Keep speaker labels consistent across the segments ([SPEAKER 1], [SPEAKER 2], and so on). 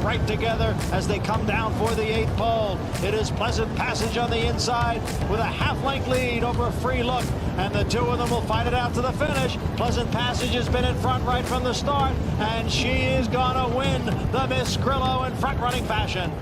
[SPEAKER 1] Right together as they come down for the 8th pole. It is Pleasant Passage on the inside with a half-length lead over Free Look, and the two of them will fight it out to the finish. Pleasant Passage has been in front right from the start, and she is gonna win the Miss Grillo in front-running fashion.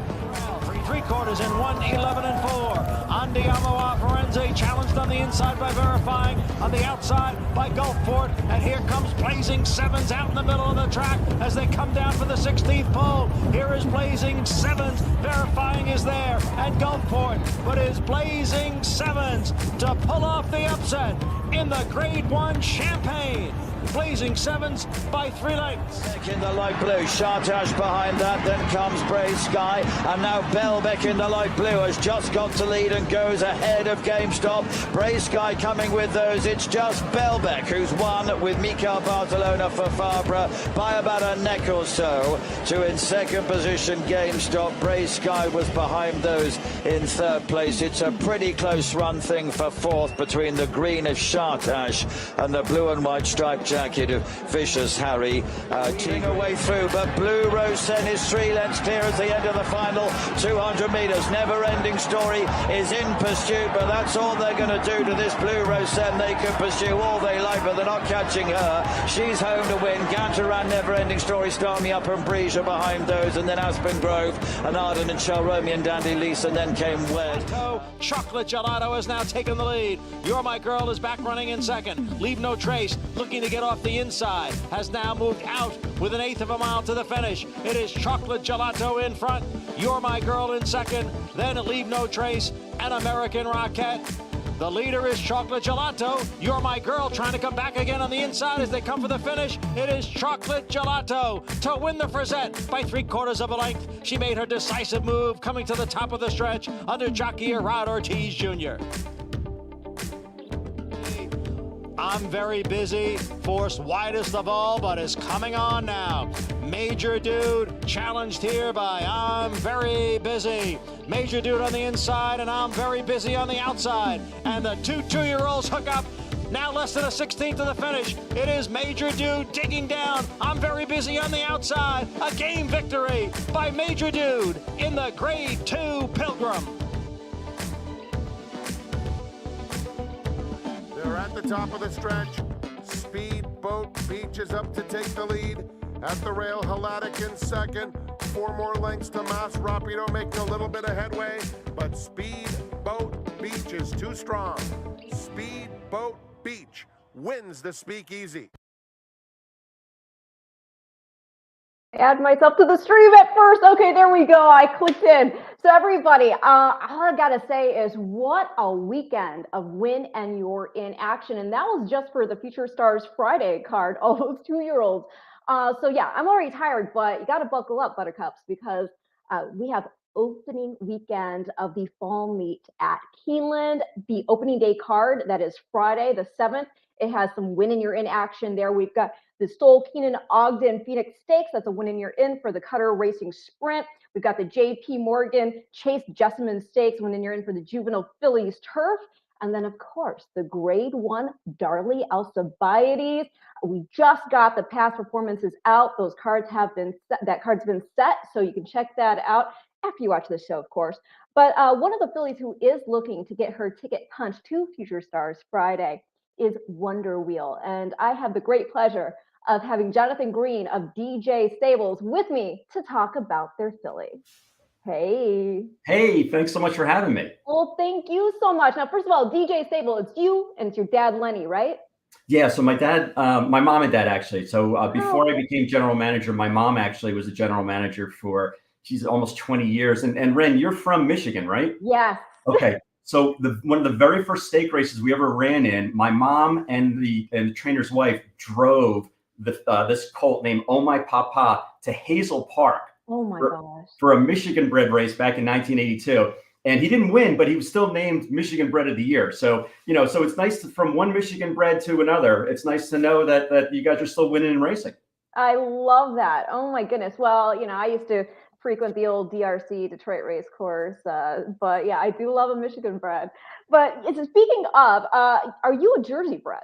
[SPEAKER 1] 3/4 in 1:11 and 4. Andiamo Forense challenged on the inside by Verifying, on the outside by Gulfport, and here comes Blazing Sevens out in the middle of the track as they come down for the 16th pole. Here is Blazing Sevens, Verifying is there, and Gulfport, but is Blazing Sevens to pull off the upset in the Grade 1 Champagne. Blazing Sevens by 3 lengths.
[SPEAKER 2] In the light blue, Chartage behind that, then comes Brave Sky, and now Belbeck in the light blue has just got to lead and goes ahead of GameStop. Brave Sky coming with those, it's just Belbeck who's won with Mika Barcelona for Fabra by about a neck or so, to in second position GameStop. Brave Sky was behind those in third place. It's a pretty close run thing for fourth between the green of Chartage and the blue and white striped jacket of Vicious Harry. Teeing away through, but Blue Rosen is 3 lengths clear at the end of the final 200 metres. Never-ending Story is in pursuit, but that's all they're going to do to this Blue Rosen. They can pursue all they like, but they're not catching her. She's home to win. Gantaran, Never-ending Story, Stormy Up and Breeze are behind those, and then Aspen Grove and Arden and Chalromi and Dandy Lease, and then came Wed.
[SPEAKER 1] Chocolate Gelato has now taken the lead. You're My Girl is back running in second. Leave No Trace, looking to get off the inside, has now moved out with an 1/8 of a mile to the finish. It is Chocolate Gelato in front, You're My Girl in second, then Leave No Trace and American Rocket. The leader is Chocolate Gelato. You're My Girl trying to come back again on the inside as they come for the finish. It is Chocolate Gelato to win the Frisette by 3/4 of a length. She made her decisive move coming to the top of the stretch under jockey Rod Ortiz Jr. I'm Very Busy, force widest of all, but is coming on now. Major Dude challenged here by I'm Very Busy. Major Dude on the inside and I'm Very Busy on the outside. And the two-year-olds hook up. Now less than a 16th of the finish. It is Major Dude digging down. I'm Very Busy on the outside. A game victory by Major Dude in the Grade 2 Pilgrim.
[SPEAKER 3] They're at the top of the stretch. Speedboat Beach is up to take the lead. At the rail, Helatic in second. 4 more lengths to Mas Rapido making a little bit of headway, but Speedboat Beach is too strong. Speedboat Beach wins the Speakeasy.
[SPEAKER 4] Add myself to the stream at first. Okay, there we go. I clicked in. So everybody, all I gotta say is what a weekend of Win and You're in action. And that was just for the Future Stars Friday card, all those 2-year-olds. So yeah, I'm already tired, but you gotta buckle up, Buttercups, because we have opening weekend of the fall meet at Keeneland. The opening day card, that is Friday the 7th. It has some Win and You're in action there. We've got the Stoll Keenan Ogden Phoenix Stakes. That's a Win and You're in for the Cutter Racing Sprint. We've got the JP Morgan Chase Jessamine Stakes, Win and You're in for the Juvenile Fillies Turf. And then, of course, the Grade 1 Darley Alcibiades. We just got the past performances out. Those cards have been set. That card's been set, so you can check that out after you watch the show, of course. But one of the fillies who is looking to get her ticket punched to Future Stars Friday is Wonder Wheel. And I have the great pleasure of having Jonathan Green of DJ Stables with me to talk about their filly. Hey.
[SPEAKER 5] Hey, thanks so much for having me.
[SPEAKER 4] Well, thank you so much. Now, first of all, DJ Stable, it's you and it's your dad, Lenny, right?
[SPEAKER 5] Yeah, so my dad, my mom and dad actually. So before I became general manager, my mom actually was a general manager for, she's almost 20 years. And Ren, you're from Michigan, right?
[SPEAKER 4] Yes.
[SPEAKER 5] Okay. So one of the very first stake races we ever ran in, my mom and the trainer's wife drove this colt named Oh My Papa to Hazel Park.
[SPEAKER 4] Oh my gosh.
[SPEAKER 5] For a Michigan bred race back in 1982. And he didn't win, but he was still named Michigan Bred of the Year. So, so it's nice from one Michigan bred to another. It's nice to know that you guys are still winning and racing.
[SPEAKER 4] I love that. Oh my goodness. Well, I used to frequent the old DRC, Detroit Race Course. But yeah, I do love a Michigan bred. But speaking of, are you a Jersey bred?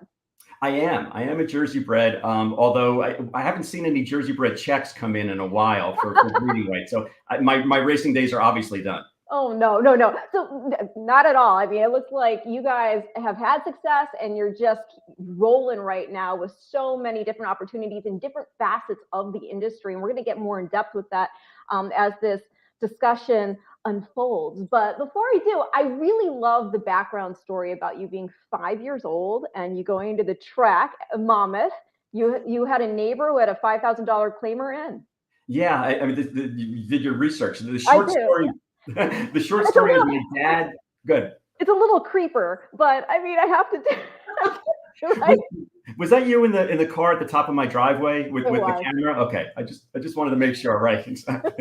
[SPEAKER 5] I am a Jersey bred, although I haven't seen any Jersey bred checks come in a while for breeding weight. So my racing days are obviously done.
[SPEAKER 4] Oh, no. So not at all. I mean, it looks like you guys have had success and you're just rolling right now with so many different opportunities in different facets of the industry. And we're going to get more in depth with that as this discussion unfolds. But before I do, I really love the background story about you being 5 years old and you going into the track, Monmouth. You had a neighbor who had a $5,000 claimer in.
[SPEAKER 5] Yeah, I mean, you did your research. The short story. The short story is my dad. Good.
[SPEAKER 4] It's a little creeper, but I mean, I have to do. Right?
[SPEAKER 5] Was that you in the car at the top of my driveway with the camera? Okay, I just wanted to make sure. Right, exactly.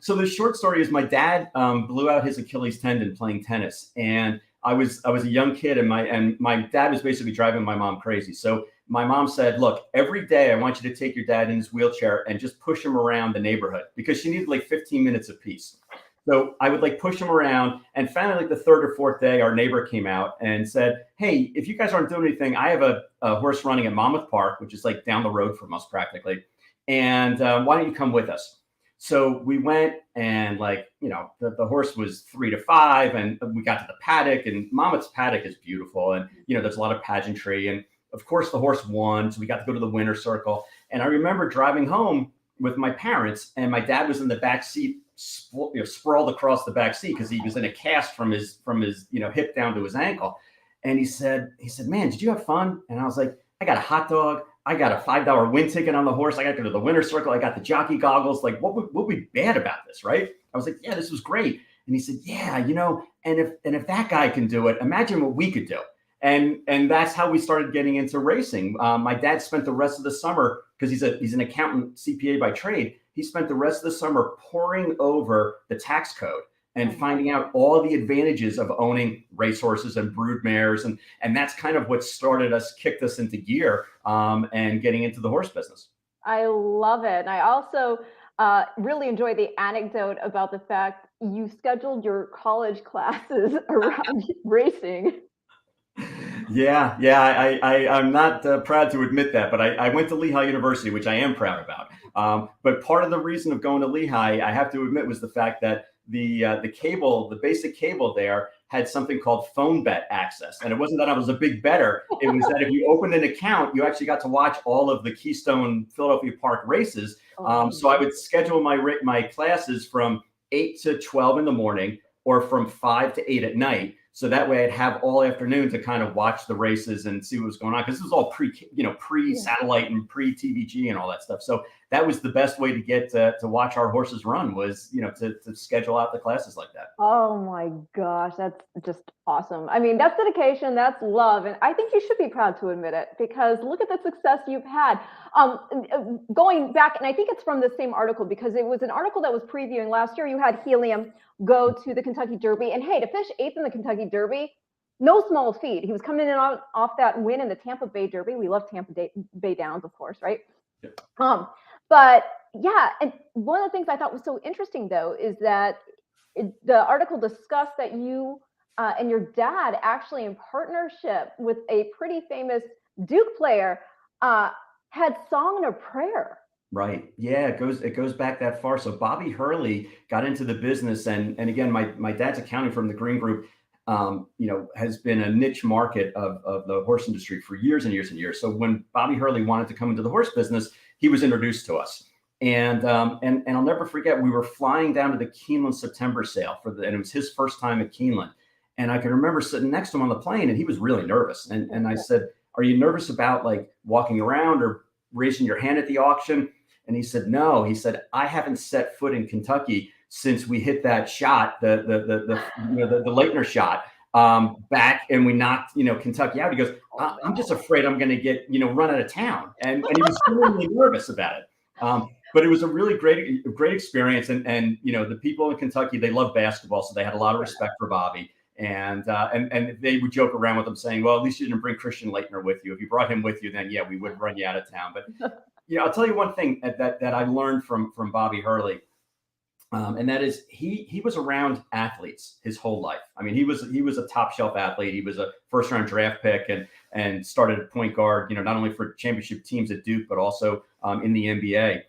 [SPEAKER 5] So the short story is my dad blew out his Achilles tendon playing tennis, and I was a young kid, and my dad was basically driving my mom crazy. So my mom said, look, every day I want you to take your dad in his wheelchair and just push him around the neighborhood, because she needed like 15 minutes apiece. So I would like push him around, and finally, like the third or fourth day, our neighbor came out and said, hey, if you guys aren't doing anything, I have a horse running at Monmouth Park, which is like down the road from us practically. And why don't you come with us? So we went, and like, you know, the horse was 3 to 5, and we got to the paddock, and Monmouth's paddock is beautiful. And, you know, there's a lot of pageantry, and of course the horse won. So we got to go to the winner's circle. And I remember driving home with my parents, and my dad was in the back seat, sprawled across the back seat because he was in a cast from his hip down to his ankle. And he said, man, did you have fun? And I was like, I got a hot dog. I got a $5 win ticket on the horse. I got to go to the winner's circle. I got the jockey goggles. Like, what would be bad about this, right? I was like, yeah, this was great. And he said, yeah, you know, and if that guy can do it, imagine what we could do. And that's how we started getting into racing. My dad spent the rest of the summer, because he's an accountant, CPA by trade. He spent the rest of the summer poring over the tax code and finding out all the advantages of owning racehorses and brood mares. And that's kind of what kicked us into gear and getting into the horse business.
[SPEAKER 4] I love it. And I also really enjoy the anecdote about the fact you scheduled your college classes around racing.
[SPEAKER 5] Yeah. I'm not proud to admit that, but I went to Lehigh University, which I am proud about. But part of the reason of going to Lehigh, I have to admit, was the fact that the basic cable there had something called phone bet access. And it wasn't that I was a big bettor. It was that if you opened an account, you actually got to watch all of the Keystone Philadelphia Park races. So I would schedule my classes from 8 to 12 in the morning, or from 5 to 8 at night. So that way I'd have all afternoon to kind of watch the races and see what was going on. Because this was all pre-satellite and pre-TVG and all that stuff. So that was the best way to get to watch our horses run, was, to schedule out the classes like that.
[SPEAKER 4] Oh my gosh, that's just awesome. I mean, that's dedication, that's love. And I think you should be proud to admit it, because look at the success you've had. Going back, and I think it's from the same article, because it was an article that was previewing last year. You had Helium go to the Kentucky Derby, and hey, to finish 8th in the Kentucky Derby, no small feat. He was coming in off that win in the Tampa Bay Derby. We love Tampa Bay Downs, of course, right? Yeah. But yeah, and one of the things I thought was so interesting, though, is that the article discussed that you and your dad, actually in partnership with a pretty famous Duke player, had Song and a Prayer.
[SPEAKER 5] Right. Yeah, it goes back that far. So Bobby Hurley got into the business, and again, my dad's accounting from the Green Group, has been a niche market of the horse industry for years and years and years. So when Bobby Hurley wanted to come into the horse business, he was introduced to us. And I'll never forget, we were flying down to the Keeneland September sale and it was his first time at Keeneland. And I can remember sitting next to him on the plane, and he was really nervous. And I said, are you nervous about like walking around or raising your hand at the auction? And he said, no. He said, I haven't set foot in Kentucky since we hit that shot, the Leitner shot back, and we knocked, Kentucky out. He goes, I'm just afraid I'm going to get, run out of town. And he was really nervous about it. But it was a really great experience. And the people in Kentucky, they love basketball. So they had a lot of respect for Bobby. And they would joke around with him saying, well, at least you didn't bring Christian Leitner with you. If you brought him with you, then yeah, we would run you out of town. But I'll tell you one thing that I learned from Bobby Hurley. And that is he was around athletes his whole life. I mean, he was a top shelf athlete. He was a first round draft pick and started at point guard, not only for championship teams at Duke, but also in the NBA.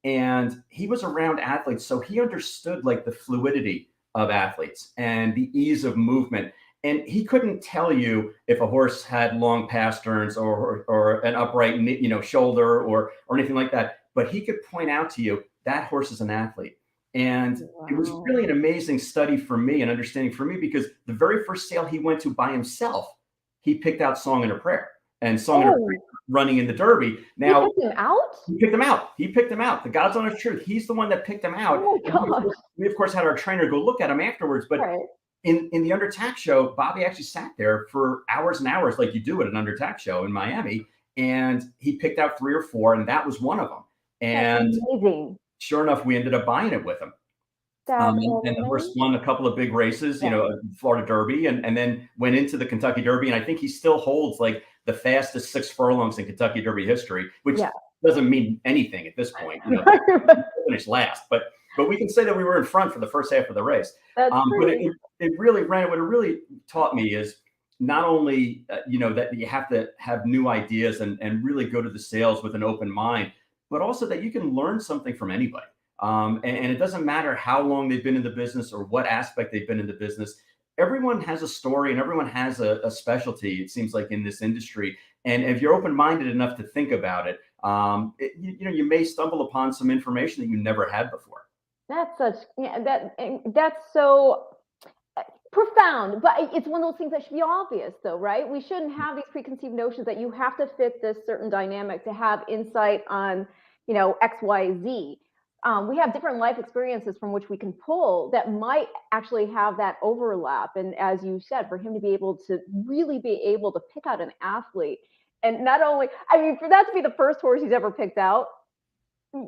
[SPEAKER 5] And he was around athletes. So he understood like the fluidity of athletes and the ease of movement. And he couldn't tell you if a horse had long pasterns or an upright, shoulder or anything like that. But he could point out to you that horse is an athlete. And it was really an amazing study for me and understanding for me, because the very first sale he went to by himself, he picked out Song and a Prayer and Song and a Prayer running in the Derby. Now,
[SPEAKER 4] he picked him out?
[SPEAKER 5] He picked him out. He picked him out. The God's honest truth. He's the one that picked him out.
[SPEAKER 4] Oh my gosh.
[SPEAKER 5] We, of course, had our trainer go look at him afterwards. But in the Under Tack show, Bobby actually sat there for hours and hours like you do at an Under Tack show in Miami. And he picked out 3 or 4, and that was one of them. And
[SPEAKER 4] that's amazing.
[SPEAKER 5] Sure enough, we ended up buying it with him. And the horse won a couple of big races, Florida Derby, and then went into the Kentucky Derby. And I think he still holds like the fastest 6 furlongs in Kentucky Derby history, which doesn't mean anything at this point. Finished last, but we can say that we were in front for the first half of the race. But it really ran. What it really taught me is not only that you have to have new ideas and really go to the sales with an open mind, but also that you can learn something from anybody. And it doesn't matter how long they've been in the business or what aspect they've been in the business. Everyone has a story and everyone has a specialty, it seems like, in this industry. And if you're open-minded enough to think about it, you may stumble upon some information that you never had before.
[SPEAKER 4] That's so profound, but it's one of those things that should be obvious, though, right? We shouldn't have these preconceived notions that you have to fit this certain dynamic to have insight on, X, Y, Z. We have different life experiences from which we can pull that might actually have that overlap. And as you said, for him to be able to really be able to pick out an athlete, and not only, for that to be the first horse he's ever picked out,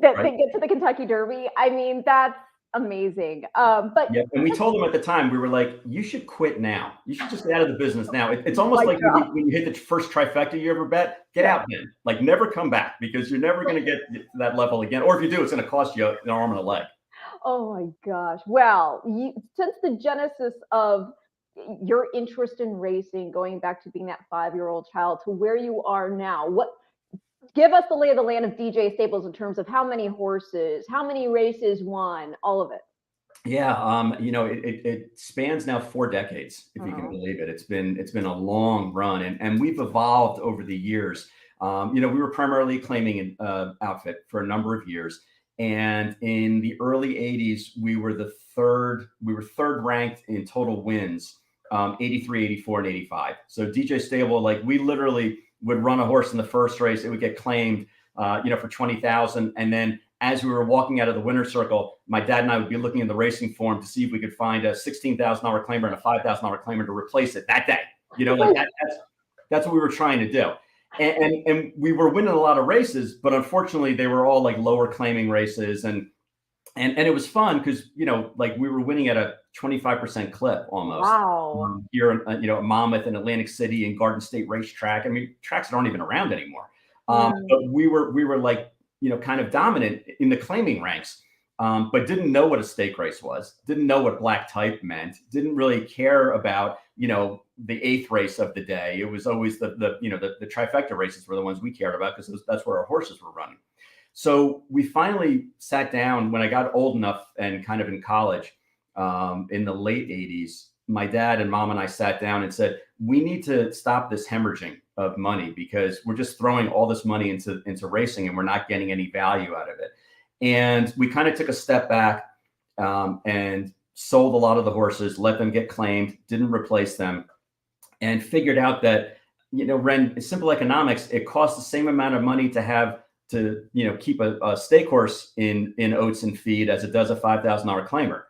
[SPEAKER 4] that they get to the Kentucky Derby, that's amazing. But
[SPEAKER 5] yeah, and we told him at the time, we were like, you should quit now. You should just get out of the business now. It's almost like when you hit the first trifecta you ever bet, get out then. Like, never come back, because you're never going to get to that level again. Or if you do, it's going to cost you an arm and a leg.
[SPEAKER 4] Oh my gosh. Well, since the genesis of your interest in racing, going back to being that 5-year-old child to where you are now, give us the lay of the land of DJ Stables in terms of how many horses, how many races won, all of it.
[SPEAKER 5] Yeah, it spans now 4 decades, if you can believe it. It's been a long run, and we've evolved over the years. We were primarily claiming an outfit for a number of years, and in the early 80s, we were third ranked in total wins, 83, 84, and 85. So DJ Stable, like, we literally would run a horse in the first race, it would get claimed, for 20,000, and then as we were walking out of the winner's circle, my dad and I would be looking in the racing form to see if we could find a $16,000 claimer and a $5,000 claimer to replace it that day. That's what we were trying to do. And we were winning a lot of races, but unfortunately they were all like lower claiming races. And it was fun because, like, we were winning at a 25% clip almost.
[SPEAKER 4] Wow.
[SPEAKER 5] Here, at Monmouth and Atlantic City and Garden State Racetrack. Tracks that aren't even around anymore. But we were like, kind of dominant in the claiming ranks, but didn't know what a stake race was, didn't know what black type meant, didn't really care about, the 8th race of the day. It was always the trifecta races were the ones we cared about, because that's where our horses were running. So we finally sat down when I got old enough and kind of in college, in the late 80s, my dad and mom and I sat down and said, we need to stop this hemorrhaging of money, because we're just throwing all this money into racing and we're not getting any value out of it. And we kind of took a step back and sold a lot of the horses, let them get claimed, didn't replace them, and figured out that, Ren, simple economics, it costs the same amount of money to keep a stake horse in oats and feed as it does a $5,000 claimer.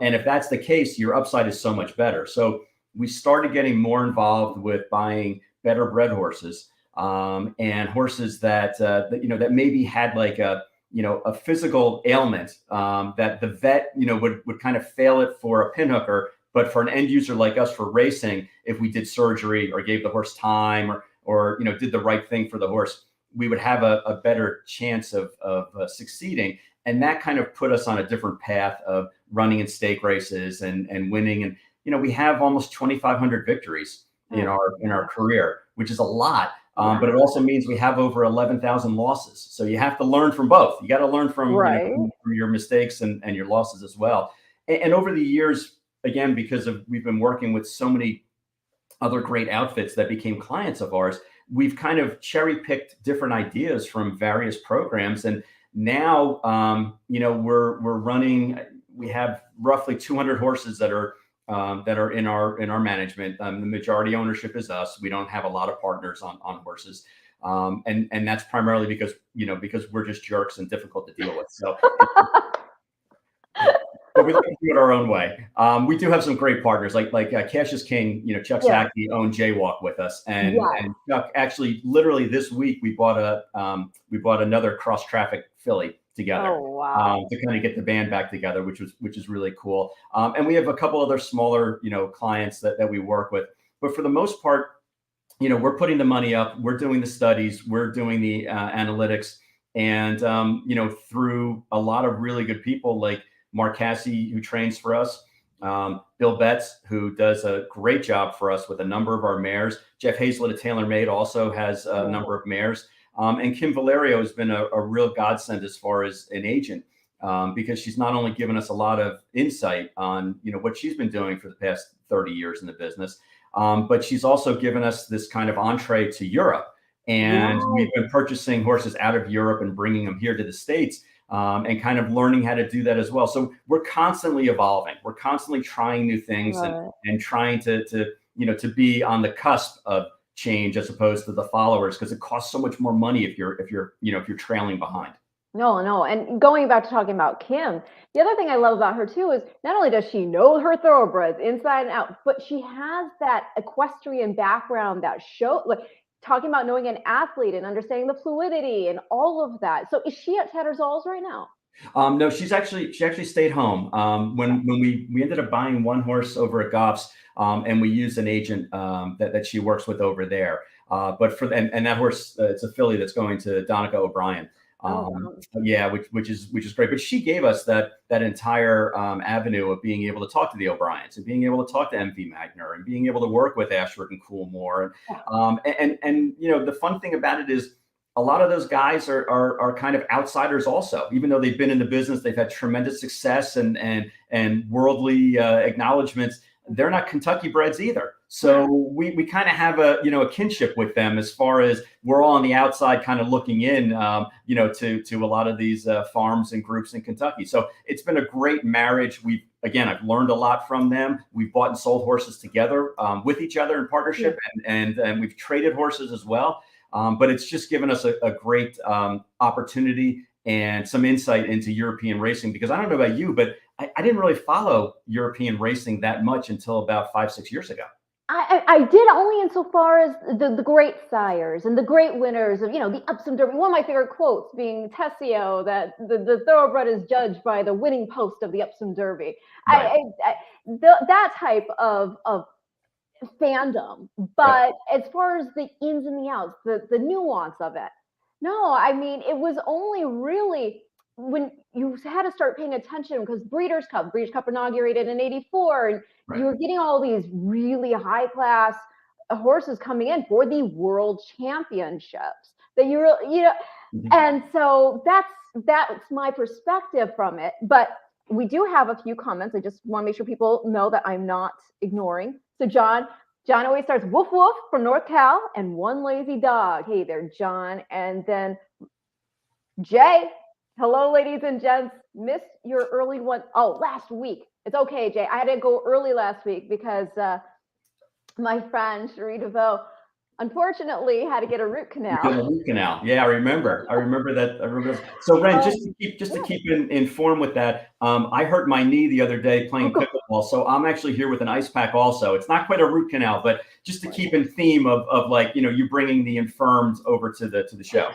[SPEAKER 5] And if that's the case, your upside is so much better. So we started getting more involved with buying better bred horses, and horses that maybe had like a physical ailment, that the vet, would kind of fail it for a pinhooker, but for an end user like us for racing, if we did surgery or gave the horse time or did the right thing for the horse, we would have a better chance of succeeding. And that kind of put us on a different path of running in stake races and winning. And, we have almost 2,500 victories in our career, which is a lot. But it also means we have over 11,000 losses. So you have to learn from both. You got to learn from, from your mistakes and your losses as well. And over the years, again, because we've been working with so many other great outfits that became clients of ours, we've kind of cherry picked different ideas from various programs. And now, we're running, we have roughly 200 horses that are in our management. The majority ownership is us. We don't have a lot of partners on horses. And that's primarily because we're just jerks and difficult to deal with. So but we like to do it our own way. We do have some great partners, like Cash is King. Chuck Zaki owned Jaywalk with us, and Chuck actually, literally this week, we bought another cross traffic filly together to kind of get the band back together, which is really cool. And we have a couple other smaller clients that we work with, but for the most part, we're putting the money up, we're doing the studies, we're doing the analytics, and through a lot of really good people like Mark Cassie, who trains for us, Bill Betts, who does a great job for us with a number of our mares. Jeff Hazlett at TaylorMade also has a number of mares. And Kim Valerio has been a real godsend as far as an agent, because she's not only given us a lot of insight on what she's been doing for the past 30 years in the business, but she's also given us this kind of entree to Europe. And we've been purchasing horses out of Europe and bringing them here to the States. And kind of learning how to do that as well. So we're constantly evolving. We're constantly trying new things and trying to be on the cusp of change as opposed to the followers, because it costs so much more money if you're trailing behind.
[SPEAKER 4] No. And going back to talking about Kim, the other thing I love about her too is not only does she know her thoroughbreds inside and out, but she has that equestrian background that talking about knowing an athlete and understanding the fluidity and all of that. So is she at Tattersall's right now?
[SPEAKER 5] No, she actually stayed home. When we ended up buying one horse over at Goff's, and we used an agent that she works with over there. But and that horse, it's a filly that's going to Donica O'Brien. Which is great. But she gave us that entire avenue of being able to talk to the O'Briens and being able to talk to MV Magner and being able to work with Ashford and Coolmore. And the fun thing about it is a lot of those guys are kind of outsiders also. Even though they've been in the business, they've had tremendous success and worldly acknowledgments. They're not Kentucky breds either. So we kind of have a kinship with them as far as we're all on the outside kind of looking in, to a lot of these farms and groups in Kentucky. So it's been a great marriage. I've learned a lot from them. We've bought and sold horses together with each other in partnership, and we've traded horses as well. But it's just given us a great opportunity and some insight into European racing, because I don't know about you, but I didn't really follow European racing that much until about 5-6 years ago.
[SPEAKER 4] I did, only insofar as the great sires and the great winners of, the Epsom Derby. One of my favorite quotes being Tessio, that the thoroughbred is judged by the winning post of the Epsom Derby. Right. That type of fandom. But as far as the ins and the outs, the nuance of it, no, I mean, it was only really when you had to start paying attention, because Breeders' Cup inaugurated in '84, and you were getting all these really high class horses coming in for the world championships that and so that's my perspective from it. But we do have a few comments. I just want to make sure people know that I'm not ignoring. So John always starts woof woof from North Cal and one lazy dog. Hey there, John. And then Jay, hello, ladies and gents. Missed your early one. Oh, last week. It's okay, Jay. I had to go early last week because my friend Cherie DeVoe unfortunately had to get a root canal.
[SPEAKER 5] Yeah, I remember that. So Ren, just to keep informed with that, I hurt my knee the other day playing pickleball, so I'm actually here with an ice pack also. It's not quite a root canal, but just to keep in theme of like, you bringing the infirmed over to the show.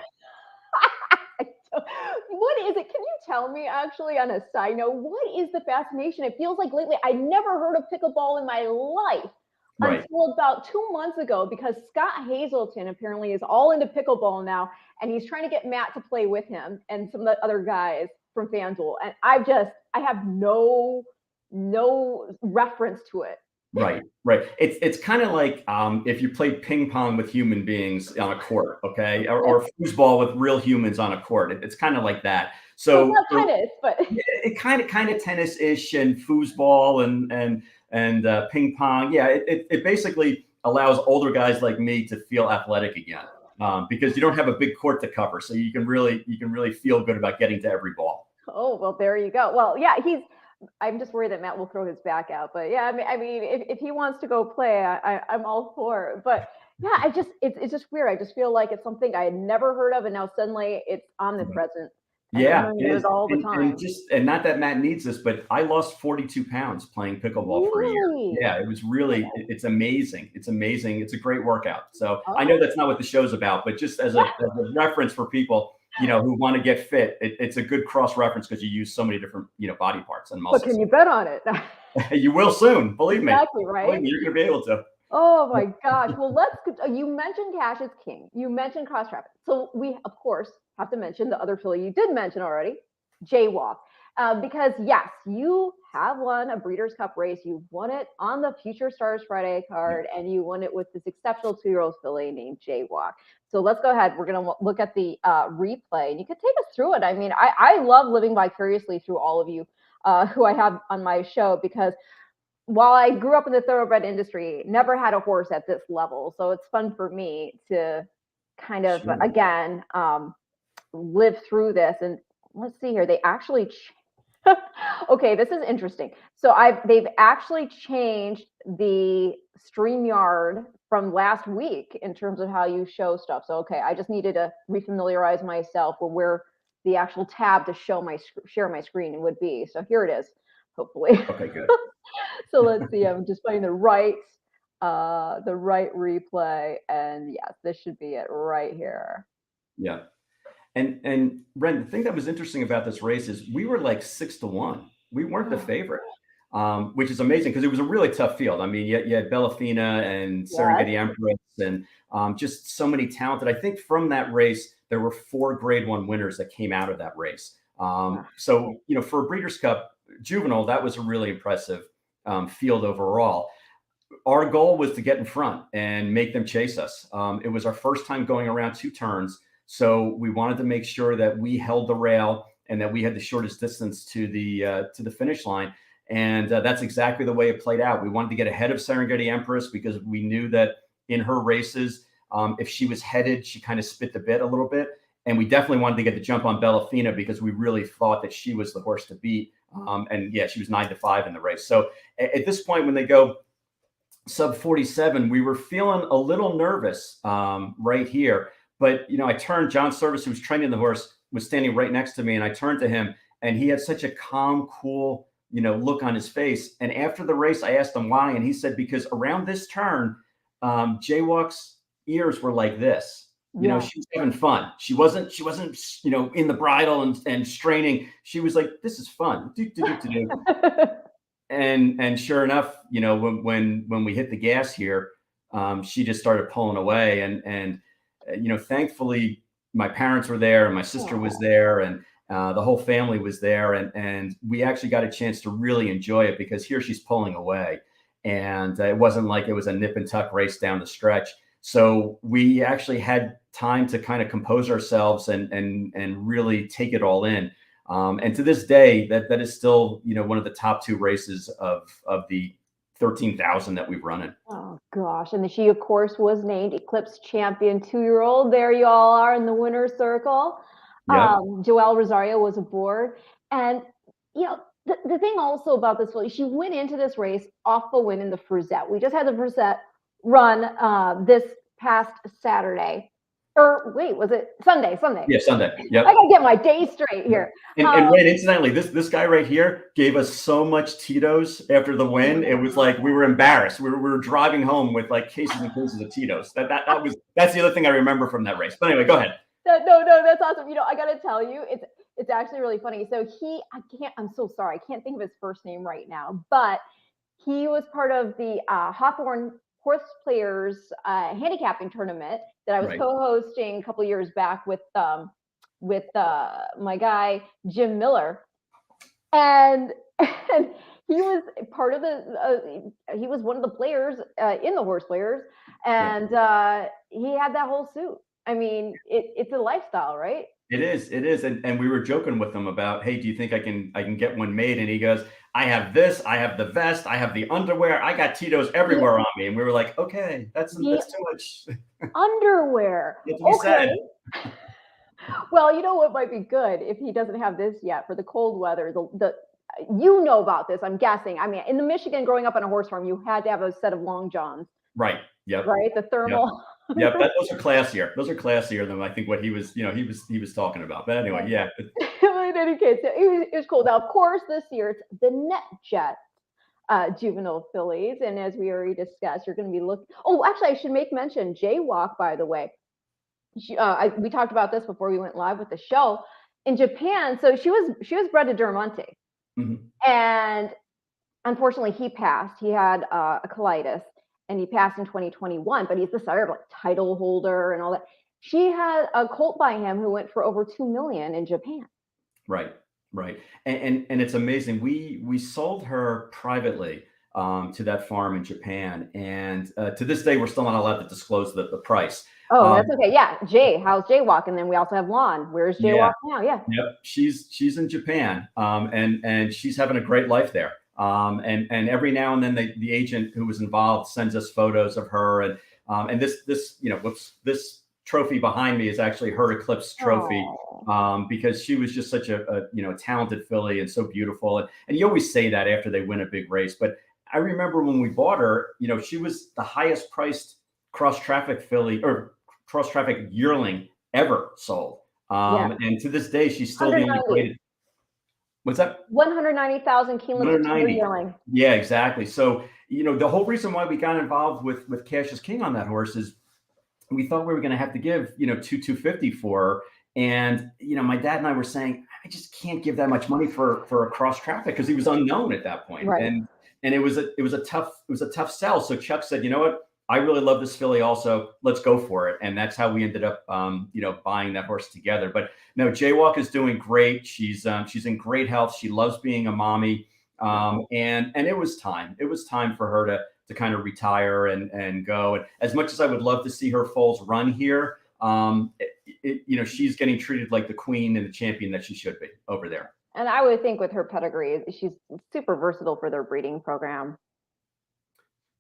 [SPEAKER 4] What is it? Can you tell me, actually, on a side note, what is the fascination? It feels like lately I never heard of pickleball in my life. Until about 2 months ago, because Scott Hazelton apparently is all into pickleball now, and he's trying to get Matt to play with him and some of the other guys. from FanDuel, and I have no reference to it.
[SPEAKER 5] Right. It's kind of like if you played ping pong with human beings on a court, okay, or foosball with real humans on a court. It's kind of like that. So
[SPEAKER 4] it's not tennis, but
[SPEAKER 5] it kind of tennis-ish and foosball and ping pong. Yeah, it basically allows older guys like me to feel athletic again because you don't have a big court to cover, so you can really feel good about getting to every ball.
[SPEAKER 4] Oh well, there you go. Well, yeah, I'm just worried that Matt will throw his back out, but yeah, I mean, if he wants to go play, I'm all for it. But yeah, it's just weird. I just feel like it's something I had never heard of, and now suddenly it's omnipresent.
[SPEAKER 5] Yeah,
[SPEAKER 4] it is all the time.
[SPEAKER 5] And not that Matt needs this, but I lost 42 pounds playing pickleball for a year. Yeah, it was really, it's amazing. It's amazing. It's a great workout. So I know that's not what the show's about, but just as a reference for people, who want to get fit, it's a good cross reference because you use so many different, body parts and muscles.
[SPEAKER 4] But can you bet on it?
[SPEAKER 5] You will soon, believe me.
[SPEAKER 4] Exactly, right?
[SPEAKER 5] Believe me, you're going to be able to.
[SPEAKER 4] Oh my gosh. Well, you mentioned cash is king. You mentioned cross traffic. So we, of course, have to mention the other filly you did mention already, Jaywalk. Because yes, you have won a Breeders' Cup race. You won it on the Future Stars Friday card, and you won it with this exceptional 2-year-old filly named Jaywalk. So let's go ahead. We're going to look at the replay, and you could take us through it. I mean, I love living vicariously through all of you who I have on my show, because while I grew up in the thoroughbred industry, never had a horse at this level. So it's fun for me to kind of, again, live through this. And let's see here. They actually, okay, this is interesting. So they've actually changed the StreamYard from last week in terms of how you show stuff. So, okay, I just needed to refamiliarize myself with where the actual tab to share my screen would be. So here it is, hopefully.
[SPEAKER 5] Okay, good.
[SPEAKER 4] So let's see. I'm just playing the right replay, and yes, this should be it right here.
[SPEAKER 5] Yeah, and Ren, the thing that was interesting about this race is we were like 6-1. We weren't the favorite, which is amazing because it was a really tough field. I mean, you had Bellafina and Serengeti Empress, and just so many talented. I think from that race there were 4 Grade 1 winners that came out of that race. So for a Breeders' Cup Juvenile, that was a really impressive field overall. Our goal was to get in front and make them chase us. It was our first time going around 2 turns, so we wanted to make sure that we held the rail and that we had the shortest distance to the finish line. And that's exactly the way it played out. We wanted to get ahead of Serengeti Empress because we knew that in her races, if she was headed, she kind of spit the bit a little bit. And we definitely wanted to get the jump on Bellafina because we really thought that she was the horse to beat. And yeah, she was 9-5 in the race. So at this point, when they go sub 47, we were feeling a little nervous right here. But, I turned, John Service, who was training the horse, was standing right next to me. And I turned to him and he had such a calm, cool, look on his face. And after the race, I asked him why. And he said, because around this turn, Jaywalk's ears were like this. She was having fun. She wasn't, in the bridle and straining. She was like, this is fun. And sure enough, when we hit the gas here, she just started pulling away. And thankfully my parents were there and my sister was there and the whole family was there. And we actually got a chance to really enjoy it because here she's pulling away. And it wasn't like it was a nip and tuck race down the stretch. So we actually had time to kind of compose ourselves and really take it all in. And to this day, that is still, one of the top 2 races of the 13,000 that we've run in.
[SPEAKER 4] Oh gosh. And she, of course, was named Eclipse Champion 2-year-old. There you all are in the winner's circle. Yep. Joelle Rosario was aboard. And, the thing also about this filly, she went into this race off the win in the Frizette. We just had the Frizette run this past Saturday. Or wait, was it Sunday?
[SPEAKER 5] Yeah, Sunday. Yep.
[SPEAKER 4] I gotta get my days straight here.
[SPEAKER 5] And wait, incidentally, this guy right here gave us so much Tito's after the win. It was like we were embarrassed. We were driving home with like cases and cases of Tito's. That's the other thing I remember from that race. But anyway, go ahead.
[SPEAKER 4] No, that's awesome. I gotta tell you, it's actually really funny. So I'm so sorry, I can't think of his first name right now, but he was part of the Hawthorne Horse Players handicapping tournament that I was co-hosting a couple of years back with with my guy Jim Miller, and he was part of the. He was one of the players in the Horse Players, and he had that whole suit. I mean, it's a lifestyle, right?
[SPEAKER 5] It is. And we were joking with him about, hey, do you think I can get one made? And he goes, I have this, I have the vest, I have the underwear, I got Tito's everywhere on me. And we were like, okay, that's too much.
[SPEAKER 4] Underwear.
[SPEAKER 5] That's what
[SPEAKER 4] okay.
[SPEAKER 5] He said.
[SPEAKER 4] Well, you know what might be good if he doesn't have this yet for the cold weather. You know about this, I'm guessing. I mean, in the Michigan, growing up on a horse farm, you had to have a set of long johns.
[SPEAKER 5] Right. Yep.
[SPEAKER 4] Right. The thermal.
[SPEAKER 5] Yep. Those are classier. Those are classier than I think what he was he was talking about. But anyway, yeah.
[SPEAKER 4] In any case, it was cool. Now, of course, this year it's the NetJet Juvenile Fillies, and as we already discussed, you're going to be looking. Oh, actually, I should make mention Jaywalk, by the way. We talked about this before we went live with the show in Japan. So she was bred to Durmonte, and unfortunately, he passed. He had a colitis. And he passed in 2021, but he's the sire of like title holder and all that. She had a colt by him who went for over $2 million in Japan.
[SPEAKER 5] Right. And it's amazing. We sold her privately to that farm in Japan, and to this day we're still not allowed to disclose the price.
[SPEAKER 4] Oh, that's okay. Yeah, Jay, how's Jaywalk? And then we also have Lon. Where's Jaywalk now? Yeah.
[SPEAKER 5] Yep. She's in Japan, and she's having a great life there. And every now and then the agent who was involved sends us photos of her, and this trophy behind me is actually her Eclipse trophy, because she was just such a talented filly and so beautiful, and you always say that after they win a big race. But I remember when we bought her, she was the highest priced cross traffic filly or cross traffic yearling ever sold, and to this day she's still being equated. What's that?
[SPEAKER 4] 190,000 Keeneland yearling.
[SPEAKER 5] Yeah, exactly. So, the whole reason why we got involved with Cash is King on that horse is we thought we were going to have to give, $250 for her. And, my dad and I were saying, I just can't give that much money for a cross traffic because he was unknown at that point.
[SPEAKER 4] Right.
[SPEAKER 5] And it was a tough sell. So Chuck said, you know what? I really love this filly also. Let's go for it. And that's how we ended up, buying that horse together. But no, Jaywalk is doing great. She's in great health. She loves being a mommy. And it was time. It was time for her to kind of retire and go. And as much as I would love to see her foals run here, she's getting treated like the queen and the champion that she should be over there.
[SPEAKER 4] And I would think with her pedigree, she's super versatile for their breeding program.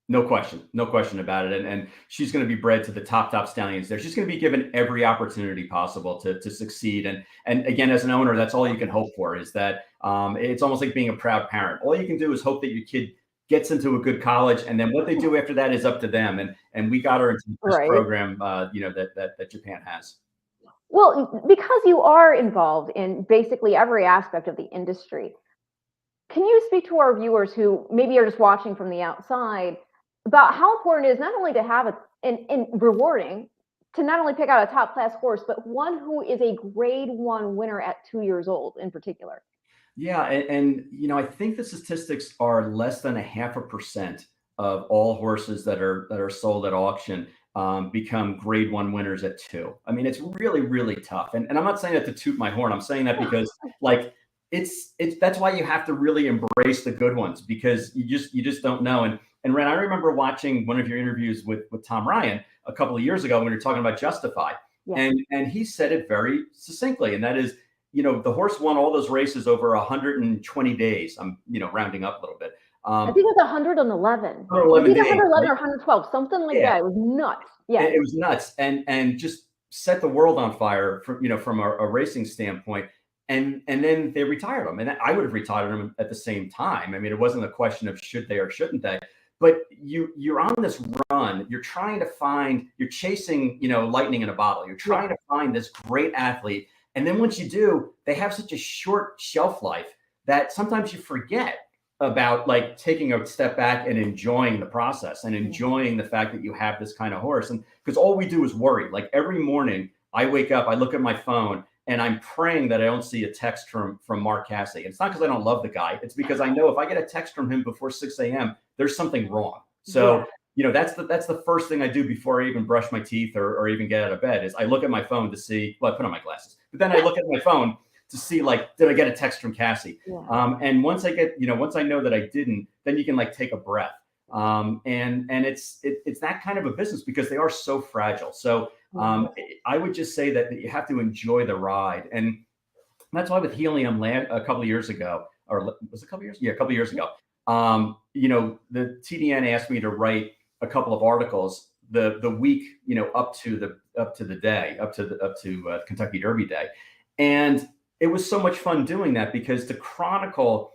[SPEAKER 5] No question about it. And she's going to be bred to the top stallions there. She's going to be given every opportunity possible to succeed. And again, as an owner, that's all you can hope for is that it's almost like being a proud parent. All you can do is hope that your kid gets into a good college. And then what they do after that is up to them. And we got her into this program, that Japan has.
[SPEAKER 4] Well, because you are involved in basically every aspect of the industry, can you speak to our viewers who maybe are just watching from the outside about how important it is not only to have and rewarding to not only pick out a top class horse, but one who is a grade 1 winner at 2 years old in particular?
[SPEAKER 5] Yeah. And I think the statistics are less than 0.5% of all horses that are sold at auction become grade 1 winners at 2. I mean, it's really, really tough. And I'm not saying that to toot my horn. I'm saying that because it's that's why you have to really embrace the good ones, because you just don't know. And Ren, I remember watching one of your interviews with Tom Ryan a couple of years ago when you were talking about Justify. Yeah. And he said it very succinctly. And that is, the horse won all those races over 120 days. I'm, rounding up a little bit.
[SPEAKER 4] I think it was 111.
[SPEAKER 5] 111 days,
[SPEAKER 4] 111 or 112, something like that. It was nuts. Yeah.
[SPEAKER 5] It was nuts. And just set the world on fire from a racing standpoint. And then they retired him. And I would have retired him at the same time. I mean, it wasn't a question of should they or shouldn't they. But you're on this run. You're trying to find, you're chasing, lightning in a bottle. You're trying to find this great athlete. And then once you do, they have such a short shelf life that sometimes you forget about taking a step back and enjoying the process and enjoying the fact that you have this kind of horse. And because all we do is worry. Like every morning I wake up, I look at my phone, and I'm praying that I don't see a text from Mark Cassidy. It's not because I don't love the guy. It's because I know if I get a text from him before 6 a.m., there's something wrong. So that's the first thing I do before I even brush my teeth or even get out of bed is I look at my phone to see, well, I put on my glasses, but then I look at my phone to see, like, did I get a text from Cassie?
[SPEAKER 4] Yeah.
[SPEAKER 5] And once I know that I didn't, then you can like take a breath. And it's that kind of a business because they are so fragile. So I would just say that you have to enjoy the ride. And that's why with Helium a couple of years ago, or was it a couple of years? Yeah, a couple of years ago. The TDN asked me to write a couple of articles the week, up to Kentucky Derby Day. And it was so much fun doing that because to chronicle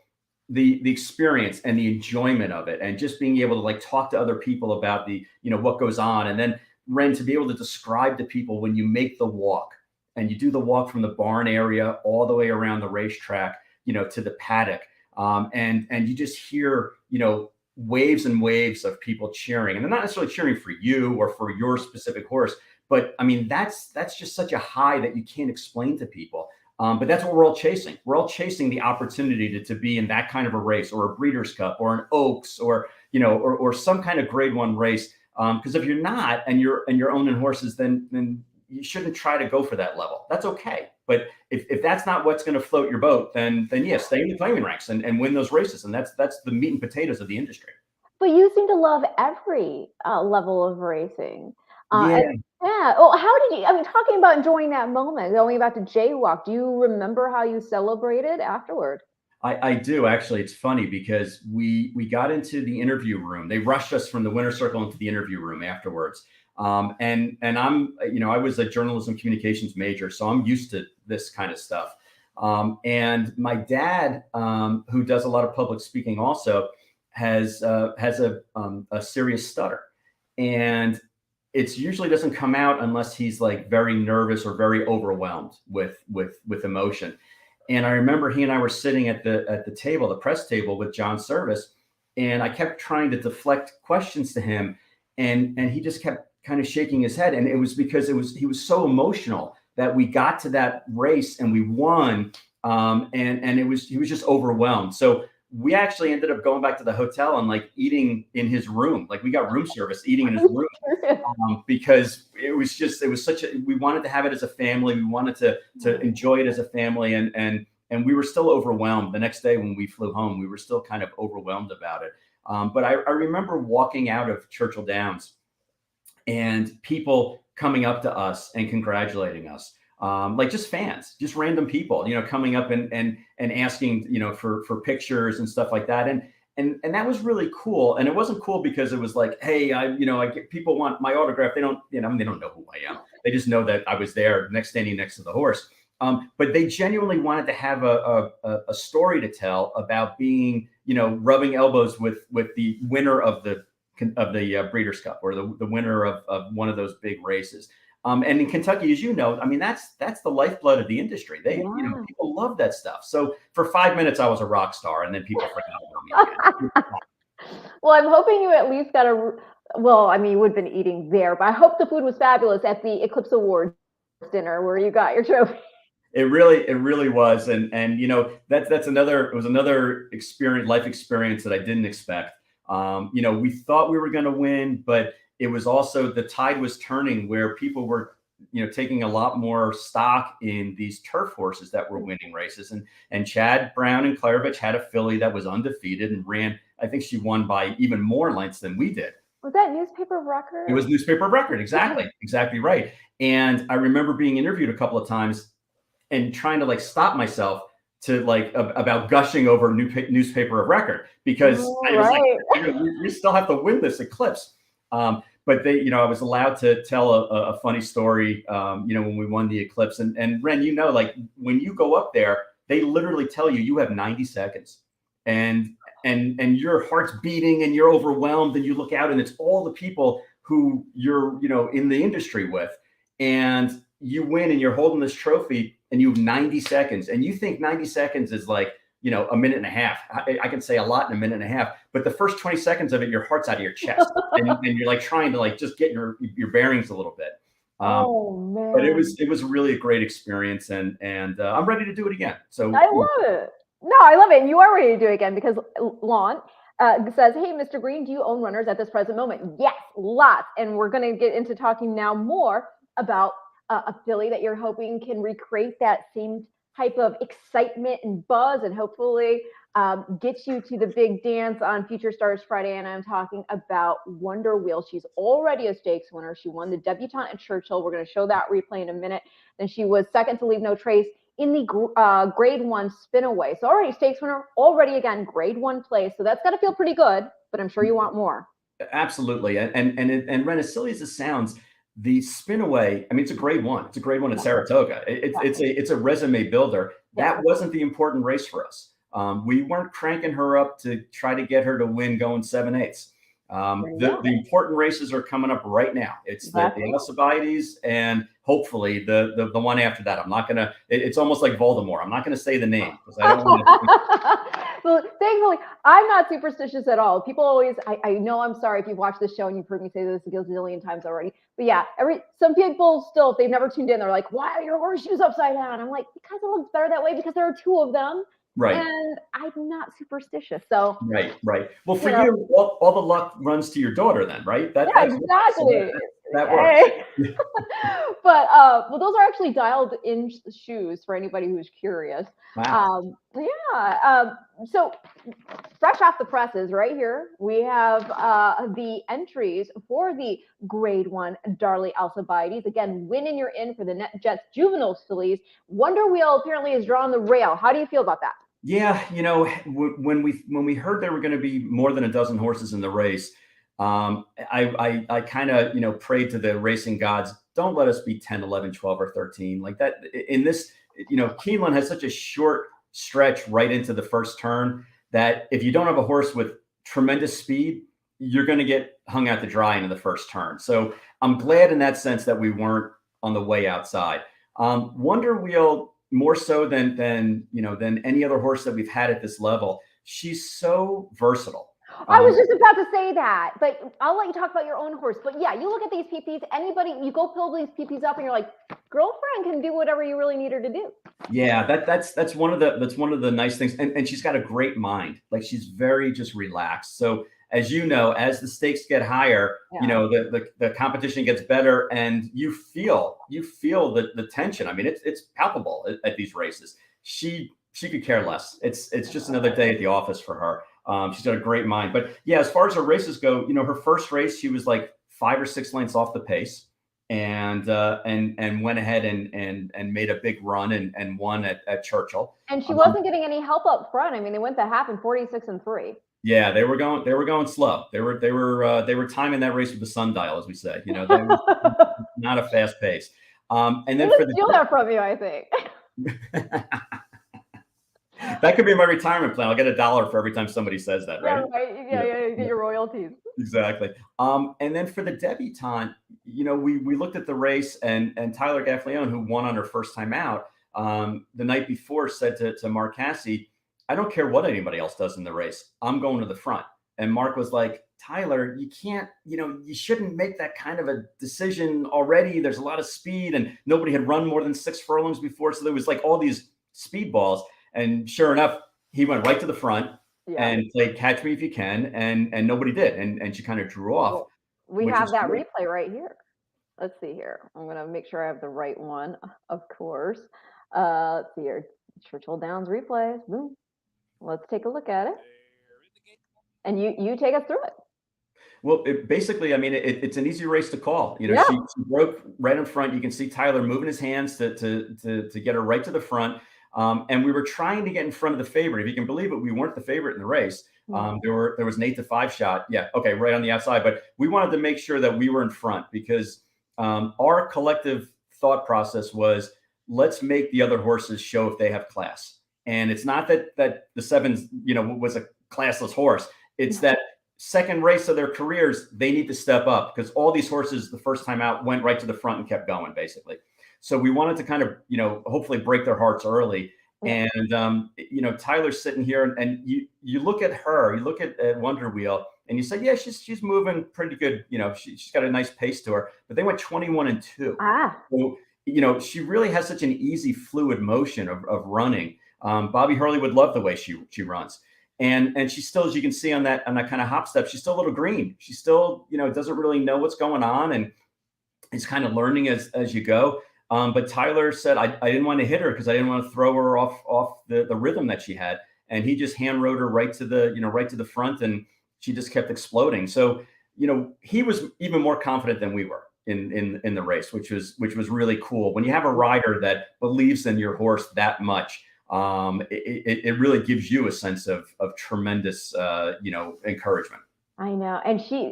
[SPEAKER 5] the experience and the enjoyment of it and just being able to like talk to other people about what goes on. And then Ren, to be able to describe to people when you make the walk and you do the walk from the barn area all the way around the racetrack, to the paddock. And you just hear, waves and waves of people cheering, and they're not necessarily cheering for you or for your specific horse, but I mean, that's just such a high that you can't explain to people. But that's what we're all chasing. We're all chasing the opportunity to be in that kind of a race or a Breeders' Cup or an Oaks or, or some kind of grade 1 race. Because if you're not, and you're owning horses, then you shouldn't try to go for that level. That's okay. But if that's not what's going to float your boat, then yeah, stay in the claiming ranks and win those races. And that's the meat and potatoes of the industry.
[SPEAKER 4] But you seem to love every level of racing.
[SPEAKER 5] Yeah.
[SPEAKER 4] Yeah. Well, how did you, I mean, talking about enjoying that moment, going back to Jaywalk, do you remember how you celebrated afterward?
[SPEAKER 5] I do, actually. It's funny because we got into the interview room. They rushed us from the winner's circle into the interview room afterwards. And I'm, I was a journalism communications major, so I'm used to this kind of stuff. And my dad, who does a lot of public speaking also, has a serious stutter. And it usually doesn't come out unless he's like very nervous or very overwhelmed with emotion. And I remember he and I were sitting at the table, the press table with John Service, and I kept trying to deflect questions to him, and he just kept kind of shaking his head. And it was because he was so emotional that we got to that race and we won. And he was just overwhelmed. So we actually ended up going back to the hotel and like eating in his room. Like we got room service, eating in his room, because it was we wanted to have it as a family. We wanted to enjoy it as a family. And we were still overwhelmed. The next day when we flew home, we were still kind of overwhelmed about it. But I remember walking out of Churchill Downs and people coming up to us and congratulating us. Like just fans, just random people, coming up and asking, for pictures and stuff like that. And that was really cool. And it wasn't cool because it was like, hey, people want my autograph. They don't, they don't know who I am. They just know that I was there standing next to the horse. But they genuinely wanted to have a story to tell about being, rubbing elbows with the winner of the Breeders' Cup or the winner of one of those big races. And in Kentucky, as you know, I mean, that's the lifeblood of the industry. People love that stuff. So for 5 minutes, I was a rock star, and then people forgot about me again.
[SPEAKER 4] Well, I'm hoping you at least got you would have been eating there, but I hope the food was fabulous at the Eclipse Awards dinner where you got your trophy.
[SPEAKER 5] It really was. And that's another experience, life experience that I didn't expect. We thought we were going to win, but it was also the tide was turning where people were, taking a lot more stock in these turf horses that were winning races. And Chad Brown and Clarovich had a filly that was undefeated and ran. I think she won by even more lengths than we did.
[SPEAKER 4] Was that newspaper of record?
[SPEAKER 5] It was newspaper of record. Exactly right. And I remember being interviewed a couple of times and trying to like stop myself to like about gushing over newspaper of record because I was like, we still have to win this Eclipse. But I was allowed to tell a funny story, when we won the Eclipse. And Ren, like when you go up there, they literally tell you have 90 seconds and your heart's beating and you're overwhelmed and you look out and it's all the people who you're, in the industry with. And you win and you're holding this trophy and you have 90 seconds and you think 90 seconds is like, a minute and a half. I can say a lot in a minute and a half, but the first 20 seconds of it, your heart's out of your chest and you're like trying to like just get your bearings a little bit.
[SPEAKER 4] Oh man!
[SPEAKER 5] But it was really a great experience and I'm ready to do it again. So
[SPEAKER 4] I love it. No, I love it. And you are ready to do it again because Lon, says, hey, Mr. Green, do you own runners at this present moment? Yes, lots. And we're going to get into talking now more about a filly that you're hoping can recreate that same type of excitement and buzz and hopefully get you to the big dance on Future Stars Friday. And I'm talking about Wonder Wheel. She's already a stakes winner. She won the debutante at Churchill. We're going to show that replay in a minute. Then she was second to Leave No Trace in the grade 1 spin away. So already stakes winner, already again, grade 1 place. So that's got to feel pretty good, but I'm sure you want more.
[SPEAKER 5] Absolutely. And Ren, as silly as it sounds, the spin away, I mean, it's a grade 1. It's a grade 1 at Saratoga. It's a resume builder. That wasn't the important race for us. We weren't cranking her up to try to get her to win going 7/8. The important races are coming up right now. It's the Alcibiades and hopefully the one after that. I'm not going to, it's almost like Voldemort. I'm not going to say the name because I don't want to.
[SPEAKER 4] Well, thankfully, I'm not superstitious at all. People always, I know, I'm sorry if you've watched this show and you've heard me say this a gazillion times already. But yeah, some people still, if they've never tuned in, they're like, why are your horseshoes upside down? I'm like, because it looks better that way because there are 2 of them.
[SPEAKER 5] Right.
[SPEAKER 4] And I'm not superstitious. So
[SPEAKER 5] right. Well, for you, all the luck runs to your daughter then, right? That's
[SPEAKER 4] exactly.
[SPEAKER 5] That works.
[SPEAKER 4] But well, those are actually dialed in shoes for anybody who's curious.
[SPEAKER 5] Wow.
[SPEAKER 4] So fresh off the presses right here, we have the entries for the grade 1 Darley Alcibiades. Again, winning you're in for the NetJets Juvenile Fillies. Wonder Wheel apparently is drawn the rail. How do you feel about that?
[SPEAKER 5] Yeah, when we heard there were going to be more than a dozen horses in the race, I kind of, prayed to the racing gods, don't let us be 10, 11, 12, or 13 like that. In this, Keeneland has such a short stretch right into the first turn that if you don't have a horse with tremendous speed, you're going to get hung out to dry into the first turn. So I'm glad in that sense that we weren't on the way outside. Wonder Wheel, more so than any other horse that we've had at this level. She's so versatile.
[SPEAKER 4] I was just about to say that, but I'll let you talk about your own horse. But yeah, you look at these PPs, you go pull these PPs up and you're like, girlfriend can do whatever you really need her to do. Yeah,
[SPEAKER 5] that's one of the nice things. And she's got a great mind. Like she's very just relaxed. So as you know, as the stakes get higher, the competition gets better and you feel the tension. I mean, it's palpable at these races. She could care less. It's just another day at the office for her. She's got a great mind. But yeah, as far as her races go, her first race, she was like 5 or 6 lengths off the pace and went ahead and made a big run and won at Churchill.
[SPEAKER 4] And she wasn't getting any help up front. I mean, they went the half in 46-3.
[SPEAKER 5] Yeah, they were going slow. They were timing that race with the sundial, as we say. They were not a fast pace. And then for
[SPEAKER 4] steal that from you, I think.
[SPEAKER 5] That could be my retirement plan. I'll get $1 for every time somebody says that, right?
[SPEAKER 4] Yeah, you get your royalties.
[SPEAKER 5] Exactly. And then for the debutante, we looked at the race and Tyler Gaffleone, who won on her first time out, the night before said to Mark Cassey, I don't care what anybody else does in the race. I'm going to the front. And Mark was like, Tyler, you can't, you shouldn't make that kind of a decision already. There's a lot of speed and nobody had run more than 6 furlongs before. So there was like all these speed balls. And sure enough, he went right to the front and played Catch Me If You Can, and nobody did. And she kind of drew off.
[SPEAKER 4] Well, we have that replay right here. Let's see here. I'm going to make sure I have the right one, of course. Let's see here. Churchill Downs replay. Boom. Let's take a look at it. And you take us through it.
[SPEAKER 5] Well, basically, I mean, it's an easy race to call. She broke right in front. You can see Tyler moving his hands to get her right to the front. And we were trying to get in front of the favorite. If you can believe it, we weren't the favorite in the race. There was an 8-5 shot. Yeah. Okay. Right on the outside. But we wanted to make sure that we were in front because our collective thought process was let's make the other horses show if they have class. And it's not that the 7, was a classless horse. It's that second race of their careers, they need to step up because all these horses the first time out went right to the front and kept going basically. So we wanted to kind of, hopefully break their hearts early. And, Tyler's sitting here and you look at her, you look at Wonder Wheel and you say, yeah, she's moving pretty good. She's got a nice pace to her, but they went 21-2. So, she really has such an easy, fluid motion of running. Bobby Hurley would love the way she runs. And she's still, as you can see on that kind of hop step, she's still a little green. She still, doesn't really know what's going on, and is kind of learning as you go. But Tyler said, I didn't want to hit her because I didn't want to throw her off the rhythm that she had. And he just hand rode her right to the front, and she just kept exploding. So, he was even more confident than we were in the race, which was really cool. When you have a rider that believes in your horse that much, it really gives you a sense of tremendous, encouragement.
[SPEAKER 4] I know. And she,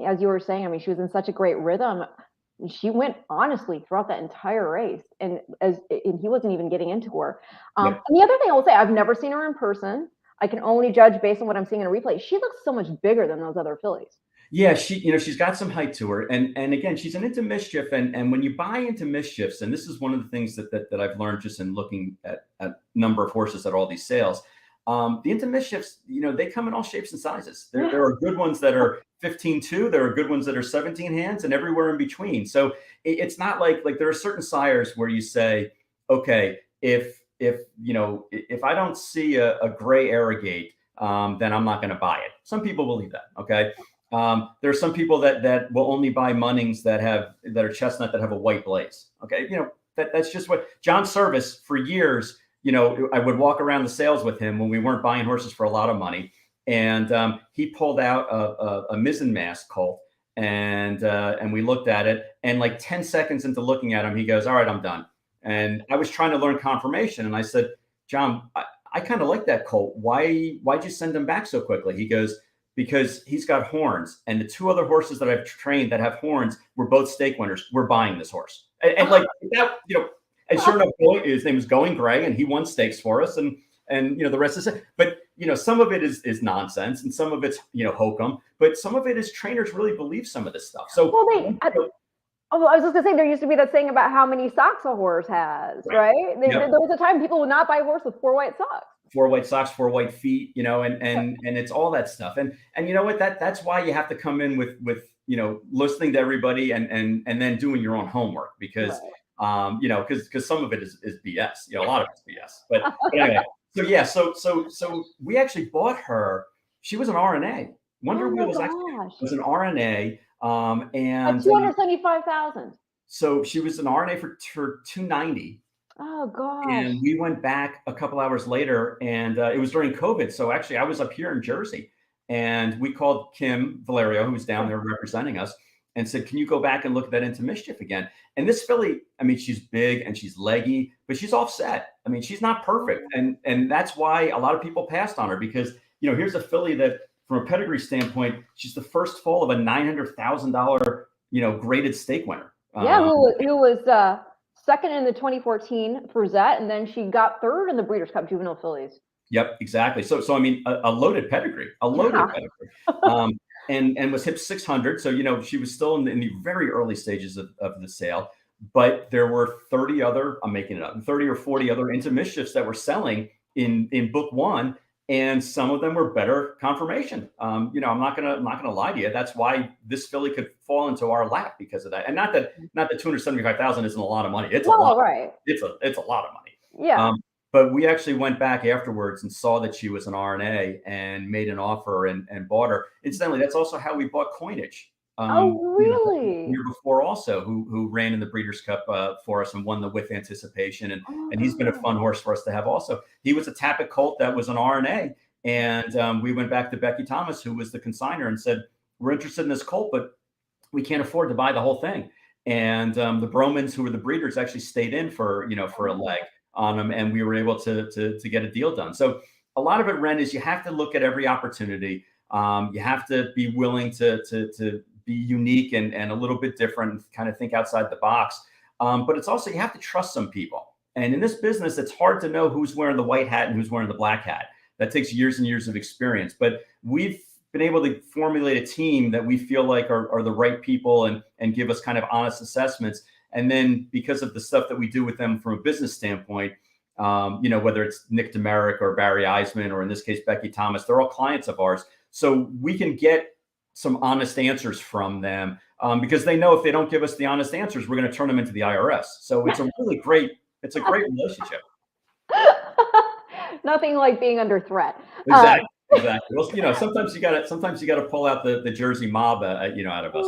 [SPEAKER 4] as you were saying, I mean, she was in such a great rhythm. She went honestly throughout that entire race, and he wasn't even getting into her. And the other thing I will say, I've never seen her in person. I can only judge based on what I'm seeing in a replay. She looks so much bigger than those other fillies.
[SPEAKER 5] Yeah, she's got some height to her, and again, she's an Into Mischief, and when you buy Into Mischiefs, and this is one of the things that I've learned just in looking at number of horses at all these sales. The Into Mischiefs, they come in all shapes and sizes. There are good ones that are 15-2. There are good ones that are 17 hands, and everywhere in between. So it's not like there are certain sires where you say, okay, if I don't see a gray Arrogate, then I'm not going to buy it. Some people believe that. Okay. There are some people that will only buy Munnings that are chestnut that have a white blaze. Okay. That's just what John Service for years. I would walk around the sales with him when we weren't buying horses for a lot of money. And he pulled out a mizzen mask colt, and we looked at it, and like 10 seconds into looking at him, he goes, "All right, I'm done." And I was trying to learn confirmation. And I said, "John, I kind of like that colt. Why'd you send him back so quickly?" He goes, "Because he's got horns. And the two other horses that I've trained that have horns were both stake winners. We're buying this horse." And like that, and sure enough, his name was Going Gray, and he won stakes for us. And the rest is it. But, some of it is nonsense, and some of it's, hokum, but some of it is trainers really believe some of this stuff. So,
[SPEAKER 4] I was just gonna say, there used to be that saying about how many socks a horse has, right? There was a time people would not buy a horse with 4 white socks.
[SPEAKER 5] 4 white socks, 4 white feet, and it's all that stuff. And you know what, that's why you have to come in with listening to everybody and then doing your own homework, because because some of it is BS, a lot of it's BS. But anyway, so we actually bought her. She was an RNA. Wonder Wheel was an RNA. And
[SPEAKER 4] 275,000.
[SPEAKER 5] So she was an RNA for 290.
[SPEAKER 4] Oh gosh.
[SPEAKER 5] And we went back a couple hours later, and it was during COVID. So actually, I was up here in Jersey, and we called Kim Valerio, who was down there representing us, and said, "Can you go back and look at that Into Mischief again?" And this filly, I mean, she's big and she's leggy, but she's offset. I mean, she's not perfect, and that's why a lot of people passed on her, because here's a filly that, from a pedigree standpoint, she's the first foal of a $900,000 graded stake winner.
[SPEAKER 4] Who was second in the 2014 Frizette, and then she got third in the Breeders' Cup Juvenile Fillies.
[SPEAKER 5] Yep, exactly. So I mean, a loaded pedigree, pedigree, and was hip 600. So she was still in the very early stages of the sale, but there were 30 other, I'm making it up, 30 or 40 other Into Mischiefs that were selling in book one. And some of them were better confirmation. I'm not gonna lie to you. That's why this filly could fall into our lap because of that. And not that 275,000 isn't a lot of money. It's a lot. Right. It's a lot of money. Yeah. But we actually went back afterwards and saw that she was an RNA and made an offer and bought her. Incidentally, that's also how we bought Coinage.
[SPEAKER 4] Oh, really?
[SPEAKER 5] The year before, also, who ran in the Breeders' Cup for us and won the With Anticipation, and he's been a fun horse for us to have. Also, he was a Tappet colt that was an RNA, and we went back to Becky Thomas, who was the consignor, and said, "We're interested in this colt, but we can't afford to buy the whole thing." And the Bromans, who were the breeders, actually stayed in for a leg on them, and we were able to get a deal done. So a lot of it, Ren, is you have to look at every opportunity. You have to be willing to be unique and a little bit different, and kind of think outside the box. But it's also, you have to trust some people. And in this business, it's hard to know who's wearing the white hat and who's wearing the black hat. That takes years and years of experience. But we've been able to formulate a team that we feel like are the right people and give us kind of honest assessments. And then because of the stuff that we do with them from a business standpoint, whether it's Nick Demerick or Barry Eisman, or in this case, Becky Thomas, they're all clients of ours. So we can get some honest answers from them because they know if they don't give us the honest answers, we're going to turn them into the IRS. So it's a great relationship.
[SPEAKER 4] Nothing like being under threat.
[SPEAKER 5] Exactly. Exactly. Well, sometimes you gotta pull out the Jersey mob, out of us.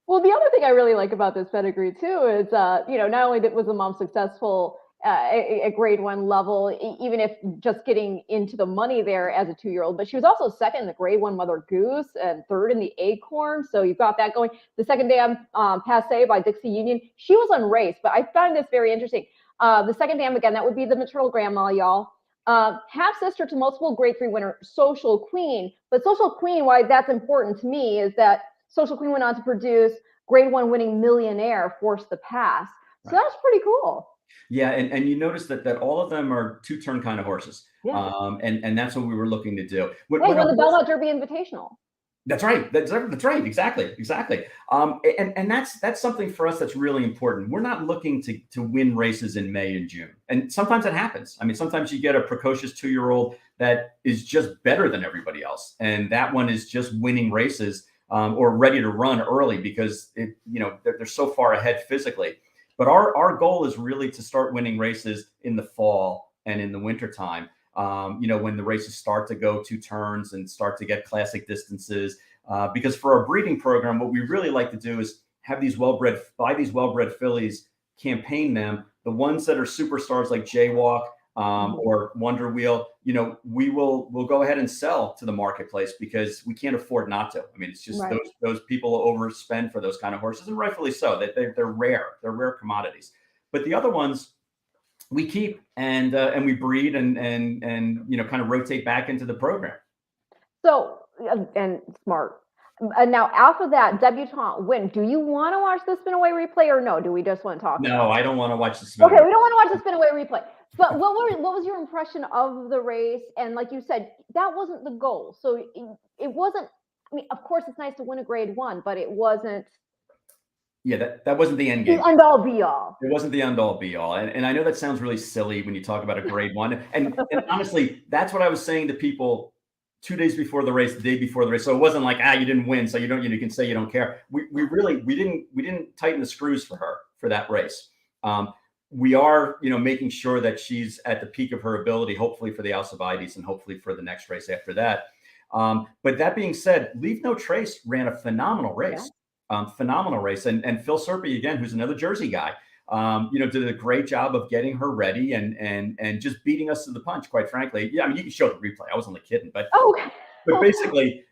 [SPEAKER 4] Well, the other thing I really like about this pedigree too is, not only was the mom successful at grade 1 level, even if just getting into the money there as a 2-year-old, but she was also second in the grade 1 Mother Goose and third in the Acorn. So you've got that going. The second dam, Passe by Dixie Union, she was unraced, but I find this very interesting. The second dam, again, that would be the maternal grandma, y'all. Half sister to multiple grade 3 winner, Social Queen. But Social Queen, why that's important to me is that Social Queen went on to produce grade 1 winning Millionaire, Force the Pass. So that's pretty cool.
[SPEAKER 5] Yeah, and you notice that all of them are 2-turn kind of horses.
[SPEAKER 4] Yeah.
[SPEAKER 5] And that's what we were looking to do.
[SPEAKER 4] Won the Belmont Derby Invitational.
[SPEAKER 5] That's right. That's right. Exactly. And that's something for us that's really important. We're not looking to win races in May and June. And sometimes it happens. I mean, sometimes you get a precocious 2-year-old that is just better than everybody else. And that one is just winning races or ready to run early because they're so far ahead physically. But our goal is really to start winning races in the fall and in the wintertime. When the races start to go 2 turns and start to get classic distances. Because for our breeding program, what we really like to do is have these well-bred fillies, campaign them. The ones that are superstars like Jaywalk or Wonder Wheel, we'll go ahead and sell to the marketplace because we can't afford not to. I mean, it's just those people overspend for those kind of horses, and rightfully so. They're rare. They're rare commodities. But the other ones, we keep and we breed and kind of rotate back into the program.
[SPEAKER 4] So and smart. And now after that debutante win, do you want to watch the spin-away replay or no? Do we just want to talk?
[SPEAKER 5] No, I don't want to watch the spin-away.
[SPEAKER 4] Okay, we don't want to watch the spin-away replay. But what was your impression of the race? And like you said, that wasn't the goal. So it wasn't. I mean, of course, it's nice to win a grade 1, but it wasn't.
[SPEAKER 5] Yeah, that wasn't the end game.
[SPEAKER 4] The end all be all.
[SPEAKER 5] It wasn't the end all be all. And I know that sounds really silly when you talk about a grade 1. And honestly, that's what I was saying to people 2 days before the race, the day before the race. So it wasn't like, you didn't win, so you can say you don't care. We didn't tighten the screws for her for that race. We are, making sure that she's at the peak of her ability, hopefully for the Alcibiades and hopefully for the next race after that. But that being said, Leave No Trace ran a phenomenal race. Yeah. Phenomenal race. And Phil Serpy, again, who's another Jersey guy, did a great job of getting her ready and just beating us to the punch, quite frankly. Yeah, I mean, you can show the replay. I was only kidding. But basically,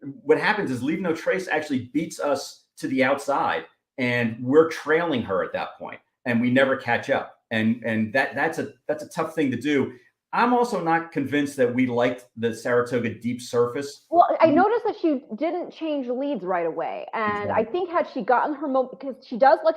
[SPEAKER 5] what happens is Leave No Trace actually beats us to the outside, and we're trailing her at that point, and we never catch up. And that's a tough thing to do. I'm also not convinced that we liked the Saratoga deep surface.
[SPEAKER 4] Well, I noticed that she didn't change leads right away. And I think had she gotten her because she does look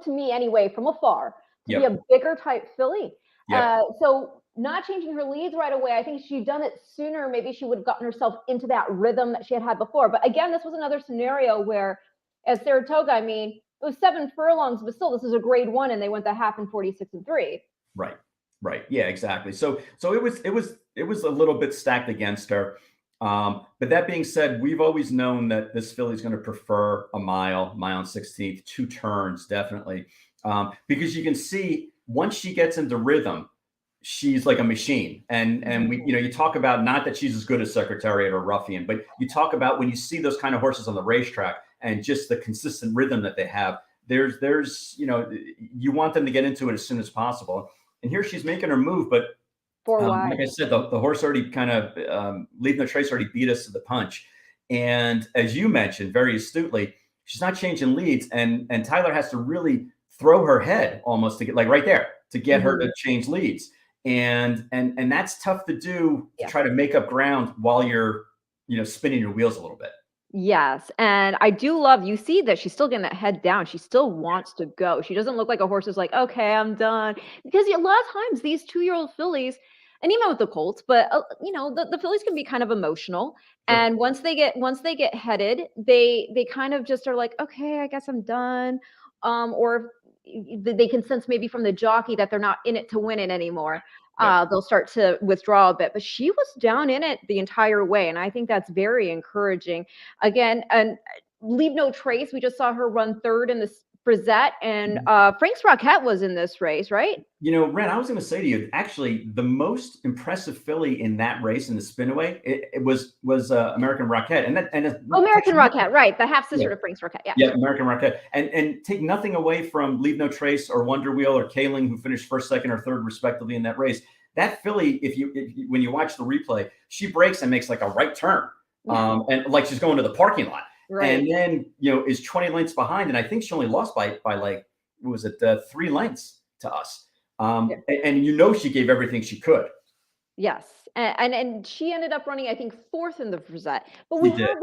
[SPEAKER 4] to me anyway from afar to be a bigger type filly. So not changing her leads right away, I think if she'd done it sooner, maybe she would have gotten herself into that rhythm that she had before. But again, this was another scenario where as Saratoga, I mean, it was 7 furlongs, but still this is a grade 1 and they went the half in 46-3.
[SPEAKER 5] Right. Yeah, exactly. So it was a little bit stacked against her. But that being said, we've always known that this filly is going to prefer a mile and 16th, 2 turns, definitely. Because you can see once she gets into rhythm, she's like a machine. And we, you talk about not that she's as good as Secretariat or Ruffian, but you talk about when you see those kind of horses on the racetrack and just the consistent rhythm that they have, there's you want them to get into it as soon as possible. And here she's making her move, but like I said, the horse already kind of Leave No Trace already beat us to the punch. And as you mentioned very astutely, she's not changing leads, and Tyler has to really throw her head almost to get right there to get her to change leads. And that's tough to do to try to make up ground while you're spinning your wheels a little bit.
[SPEAKER 4] Yes. And I do love, you see that she's still getting that head down. She still wants to go. She doesn't look like a horse is like, okay, I'm done. Because a lot of times these 2-year-old fillies, and even with the colts, but the fillies can be kind of emotional. Sure. And once they get headed, they kind of just are like, okay, I guess I'm done. Or they can sense maybe from the jockey that they're not in it to win it anymore. They'll start to withdraw a bit, but she was down in it the entire way. And I think that's very encouraging. Again, and Leave No Trace, we just saw her run 3rd in the Frizette, and Frank's Rockette was in this race, right?
[SPEAKER 5] Ren, I was going to say to you, actually, the most impressive filly in that race in the spinaway, it was American Rockette,
[SPEAKER 4] American Rockette, right? The half sister to Frank's Rockette,
[SPEAKER 5] yeah, American Rockette, and take nothing away from Leave No Trace or Wonder Wheel or Kaling, who finished first, second, or third respectively in that race. That filly, when you watch the replay, she breaks and makes like a right turn, and like she's going to the parking lot. Right. And then, is 20 lengths behind. And I think she only lost by like, what was it, 3 lengths to us. And she gave everything she could.
[SPEAKER 4] Yes. And she ended up running, I think, 4th in the Frizette. But we had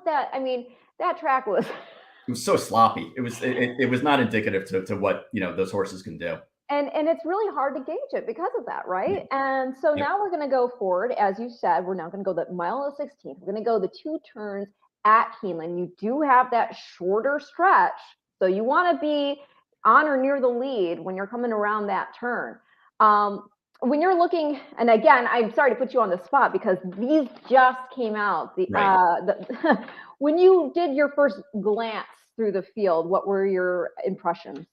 [SPEAKER 4] that. I mean, that track was.
[SPEAKER 5] It was so sloppy. It was not indicative to what, those horses can do.
[SPEAKER 4] And it's really hard to gauge it because of that, right? And so now we're going to go forward. As you said, we're now going to go the mile of the 16th. We're going to go the 2 turns at Keeneland. You do have that shorter stretch, so you want to be on or near the lead when you're coming around that turn. When you're looking, and again, I'm sorry to put you on the spot because these just came out. When you did your first glance through the field, what were your impressions?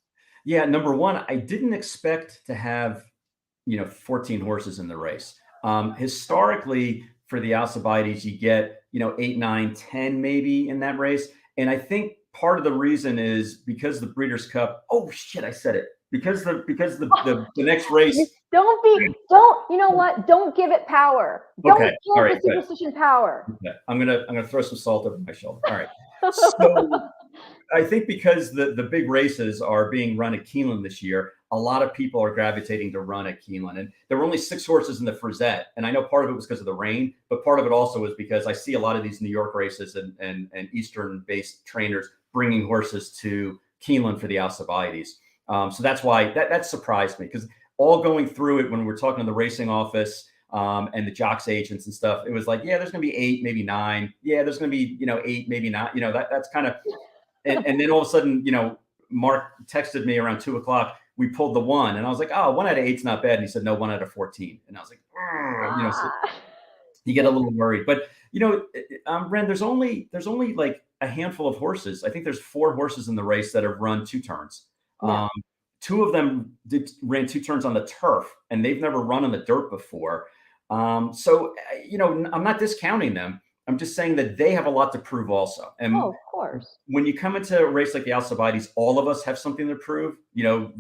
[SPEAKER 5] Yeah, number one, I didn't expect to have 14 horses in the race. Historically, for the Alcibiades, you get 8, 9, 10 maybe in that race. And I think part of the reason is because the Breeders' Cup. Oh shit, I said it. Because the next race.
[SPEAKER 4] Don't give it power. Don't give the superstition power.
[SPEAKER 5] Okay. I'm gonna throw some salt over my shoulder. All right. So I think because the big races are being run at Keeneland this year, a lot of people are gravitating to run at Keeneland. And there were only 6 horses in the Frizette. And I know part of it was because of the rain, but part of it also was because I see a lot of these New York races and Eastern-based trainers bringing horses to Keeneland for the Alcibiades. So that's why that surprised me, because all going through it when we're talking to the racing office and the jocks agents and stuff, it was like, yeah, there's going to be 8, maybe 9. Yeah, there's going to be, 8, maybe not. That's kind of, and then all of a sudden, Mark texted me around 2:00. We pulled the 1, and I was like, oh, 1 out of 8's not bad. And he said, no, 1 out of 14. And I was like, so you get a little worried. But, Ren, there's only like a handful of horses. I think there's 4 horses in the race that have run 2 turns. Yeah. 2 of them ran 2 turns on the turf, and they've never run on the dirt before. So, I'm not discounting them. I'm just saying that they have a lot to prove also. And
[SPEAKER 4] of course,
[SPEAKER 5] when you come into a race like the Alcibiades, all of us have something to prove.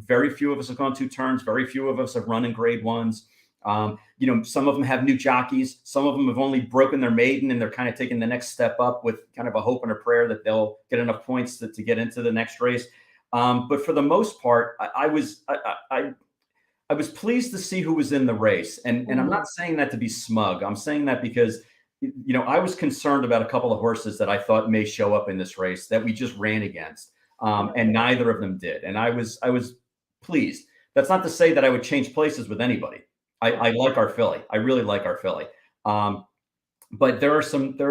[SPEAKER 5] Very few of us have gone 2 turns. Very few of us have run in grade 1s. Some of them have new jockeys. Some of them have only broken their maiden, and they're kind of taking the next step up with kind of a hope and a prayer that they'll get enough points to get into the next race. But for the most part, I was pleased to see who was in the race. And I'm not saying that to be smug. I'm saying that because, I was concerned about a couple of horses that I thought may show up in this race that we just ran against. And neither of them did. And I was pleased. That's not to say that I would change places with anybody. I like our filly. I really like our filly. But there are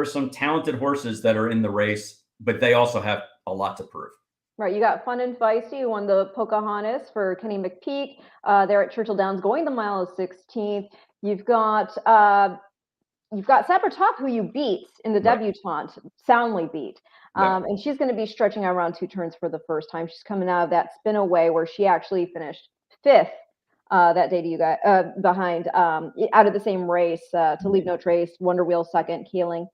[SPEAKER 5] some talented horses that are in the race, but they also have a lot to prove.
[SPEAKER 4] Right, you got Fun and Feisty, who won the Pocahontas for Kenny McPeak. They're at Churchill Downs, going the mile of 16th. You've got Sabertop, who you beat in the debutante, soundly beat. And she's going to be stretching out around 2 turns for the first time. She's coming out of that spin away where she actually finished 5th that day to you guys, behind out of the same race to Leave No Trace, Wonder Wheel 2nd, Keeling.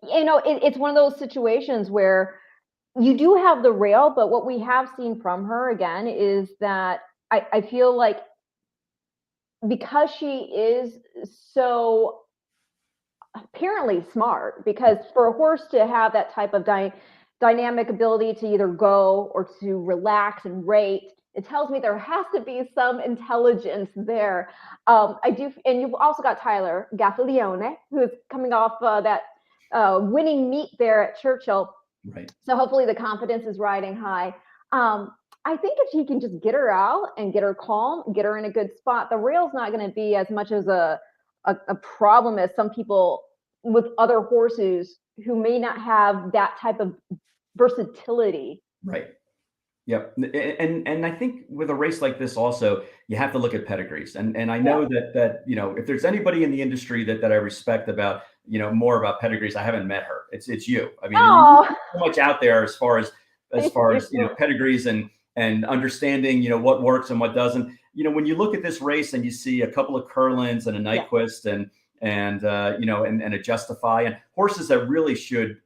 [SPEAKER 4] It's one of those situations where you do have the rail, but what we have seen from her again is that I feel like because she is so apparently smart, because for a horse to have that type of dynamic ability to either go or to relax and rate, it tells me there has to be some intelligence there. And you've also got Tyler Gaffalione, who's coming off that winning meet there at Churchill.
[SPEAKER 5] Right.
[SPEAKER 4] So hopefully the confidence is riding high. I think if he can just get her out and get her calm, get her in a good spot, the rail's not going to be as much as a problem as some people with other horses who may not have that type of versatility.
[SPEAKER 5] Right. Yep. And I think with a race like this also, you have to look at pedigrees. And I know that if there's anybody in the industry that I respect about, more about pedigrees, I haven't met her. It's you. I mean, you're so much out there as far as as far as, pedigrees and understanding, what works and what doesn't. When you look at this race and you see a couple of Curlins and a Nyquist and a Justify, and horses that really should,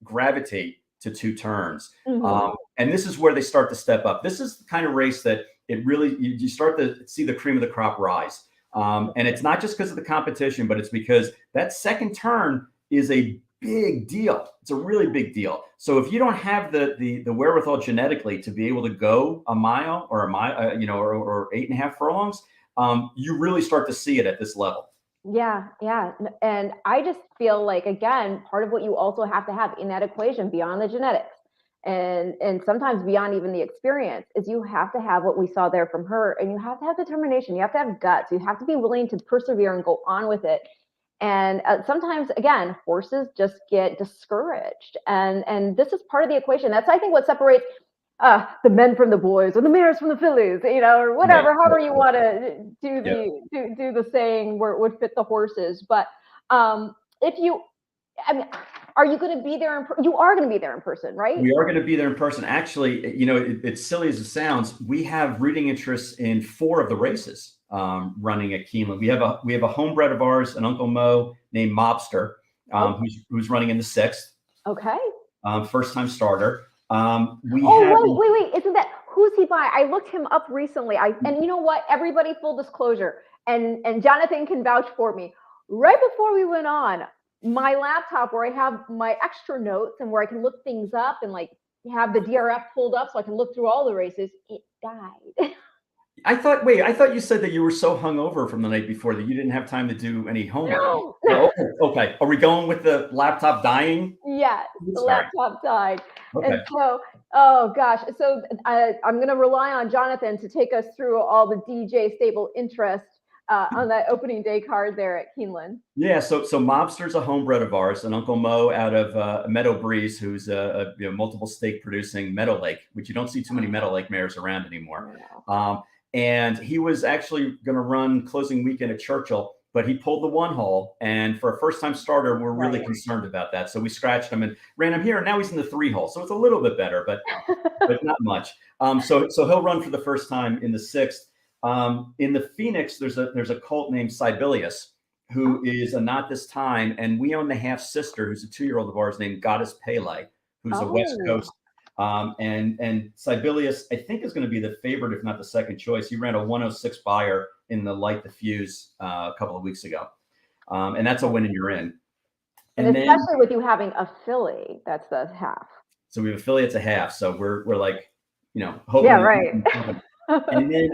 [SPEAKER 5] gravitate to 2 turns. And this is where they start to step up. This is the kind of race that it really, you start to see the cream of the crop rise. And it's not just because of the competition, but it's because that second turn is a big deal. It's a really big deal. So if you don't have the wherewithal genetically to be able to go a mile or or 8.5 furlongs, you really start to see it at this level.
[SPEAKER 4] Yeah. And I just feel like, again, part of what you also have to have in that equation beyond the genetics and sometimes beyond even the experience is you have to have what we saw there from her, and you have to have determination. You have to have guts. You have to be willing to persevere and go on with it. And sometimes, again, horses just get discouraged. And this is part of the equation. That's, I think, what separates the men from the boys or the mares from the fillies, or whatever, however you want to do the saying where it would fit the horses. But are you going to be there? You are going to be there in person, right?
[SPEAKER 5] We are going to be there in person. Actually, it's silly as it sounds. We have rooting interests in 4 of the races running at Keeneland. We have a homebred of ours, an Uncle Mo named Mobster, who's running in the 6th. Okay. First time starter.
[SPEAKER 4] Wait! Isn't that who's he by? I looked him up recently. And you know what? Everybody, full disclosure, and Jonathan can vouch for me. Right before we went on, my laptop where I have my extra notes and where I can look things up and have the DRF pulled up so I can look through all the races, it died.
[SPEAKER 5] I thought you said that you were so hungover from the night before that you didn't have time to do any homework.
[SPEAKER 4] No.
[SPEAKER 5] Oh, okay. Are we going with the laptop dying?
[SPEAKER 4] Yeah, the laptop died. Okay. And so, oh gosh. So I'm going to rely on Jonathan to take us through all the DJ stable interest on that opening day card there at Keeneland.
[SPEAKER 5] Yeah, so Mobster's a homebred of ours, and Uncle Mo out of Meadow Breeze, who's a multiple stake producing Meadow Lake, which you don't see too many Meadow Lake mares around anymore. And he was actually going to run closing weekend at Churchill, but he pulled the 1 hole, and for a first time starter, we're really concerned about that. So we scratched him and ran him here, and now he's in the 3 hole, so it's a little bit better, but not much. So he'll run for the first time in the 6th. In the Phoenix, there's a colt named Sibelius, who is a not this time, and we own the half sister, who's a 2-year-old of ours named Goddess Pele, who's a West Coast. And Sibelius, I think, is going to be the favorite, if not the second choice. He ran a 106 buyer in the Light Diffuse a couple of weeks ago, and that's a win and you're in.
[SPEAKER 4] And especially with you having a filly, that's the half.
[SPEAKER 5] So we have a filly, it's a half. So we're like, hoping.
[SPEAKER 4] Yeah, right.
[SPEAKER 5] And then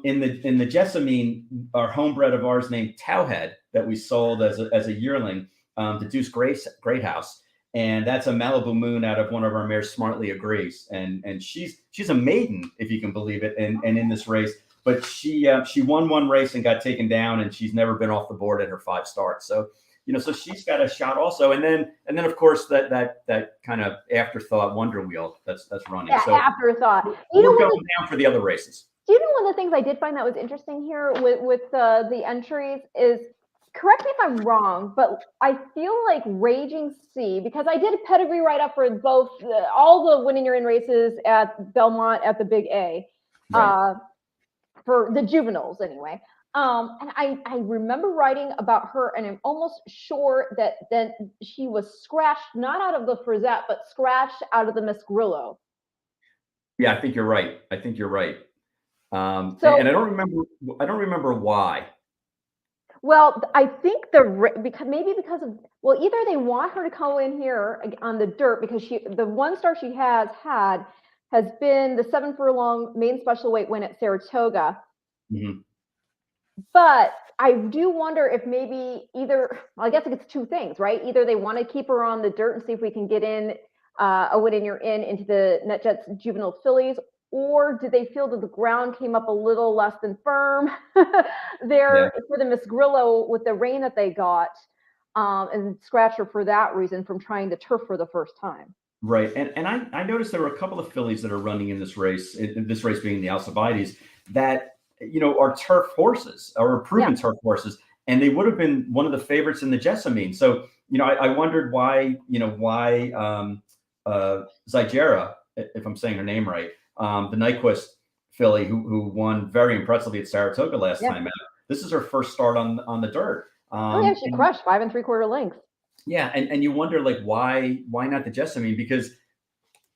[SPEAKER 5] in the Jessamine, our homebred of ours named Towhead that we sold as a yearling to Deuce Greathouse, and that's a Malibu Moon out of one of our mares, Smartly Agrees, and she's a maiden, if you can believe it, and in this race, but she won 1 race and got taken down, and she's never been off the board at her 5 starts. So so she's got a shot also, and then of course that kind of afterthought Wonder Wheel that's running.
[SPEAKER 4] Yeah, so afterthought.
[SPEAKER 5] We're going down for the other races.
[SPEAKER 4] Do you know one of the things I did find that was interesting here with the entries is, correct me if I'm wrong, but I feel like Raging Sea, because I did a pedigree write-up for both all the winning you're in races at Belmont at the Big A, for the juveniles anyway. And I remember writing about her, and I'm almost sure that then she was scratched, not out of the Frisette, but scratched out of the Miss Grillo.
[SPEAKER 5] Yeah, I think you're right. And I don't remember why.
[SPEAKER 4] Well, I think because of either they want her to go in here on the dirt because the 1 star she has been the 7 furlong main special weight win at Saratoga. Mm-hmm. But I do wonder if maybe I guess it's 2 things, right? Either they want to keep her on the dirt and see if we can get in a win and you're in into the NetJets Juvenile Fillies, or did they feel that the ground came up a little less than firm there for the Miss Grillo with the rain that they got, and scratch her for that reason from trying to turf for the first time?
[SPEAKER 5] Right. And I noticed there were a couple of fillies that are running in this race being the Alcibiades, that are turf horses or proven turf horses, and they would have been one of the favorites in the Jessamine. So, I wondered why Zygera if I'm saying her name right, the Nyquist filly who won very impressively at Saratoga last time out. This is her first start on the dirt.
[SPEAKER 4] She crushed 5 3/4 lengths.
[SPEAKER 5] Yeah, and you wonder like why not the Jessamine? Because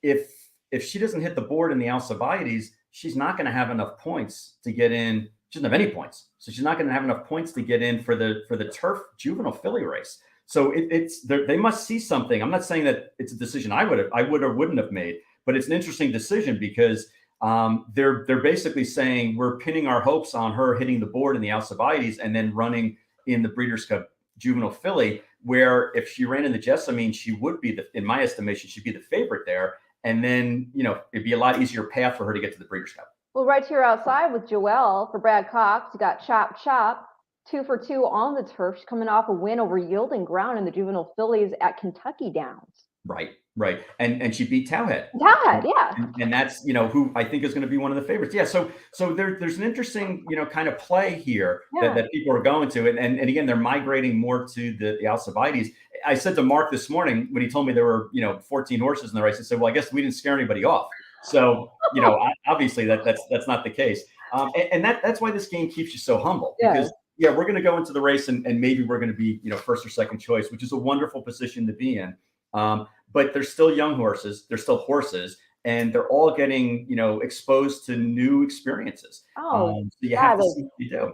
[SPEAKER 5] if she doesn't hit the board in the Alcibiades, she's not going to have enough points to get in. She doesn't have any points, so she's not going to have enough points to get in for the turf juvenile filly race. So they must see something. I'm not saying that it's a decision I would or wouldn't have made, but it's an interesting decision because they're basically saying we're pinning our hopes on her hitting the board in the Alcibiades and then running in the Breeders' Cup juvenile filly, where if she ran in the Jessamine, she would be in my estimation, she'd be the favorite there. And then, it'd be a lot easier path for her to get to the Breeders' Cup.
[SPEAKER 4] Well, right here outside with Joelle for Brad Cox, you got Chop, 2 for 2 on the turf. She's coming off a win over Yielding Ground in the juvenile fillies at Kentucky Downs.
[SPEAKER 5] Right. And she beat Towhead.
[SPEAKER 4] Yeah.
[SPEAKER 5] And that's, who I think is going to be one of the favorites. Yeah. So there's an interesting, kind of play here that people are going to. And again, they're migrating more to the Alcibiades. I said to Mark this morning when he told me there were, 14 horses in the race, I said, well, I guess we didn't scare anybody off. So, obviously that's not the case. And that's why this game keeps you so humble because we're going to go into the race and maybe we're going to be, first or second choice, which is a wonderful position to be in. But they're still young horses. They're still horses, and they're all getting, exposed to new experiences. So you have to see what you do.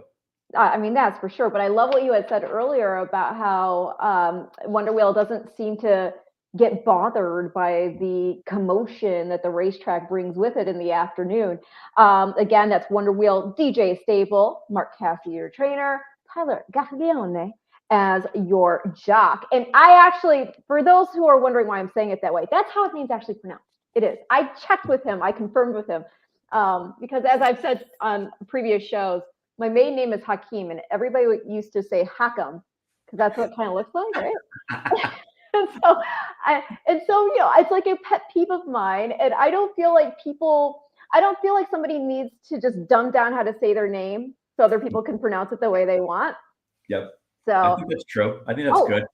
[SPEAKER 4] I mean, that's for sure. But I love what you had said earlier about how Wonder Wheel doesn't seem to get bothered by the commotion that the racetrack brings with it in the afternoon. Again, that's Wonder Wheel DJ Stable, Mark Cassidy, your trainer, Tyler Gaglione as your jock. And I actually, for those who are wondering why I'm saying it that way, that's how his name's actually pronounced. It is. I checked with him. I confirmed with him. Because as I've said on previous shows, my maiden name is Hakeem, and everybody used to say Hakam, because that's what it kind of looks like, right? and so, it's like a pet peeve of mine. And I don't feel like somebody needs to just dumb down how to say their name so other people can pronounce it the way they want.
[SPEAKER 5] Yep.
[SPEAKER 4] So
[SPEAKER 5] I think that's true. I think that's good.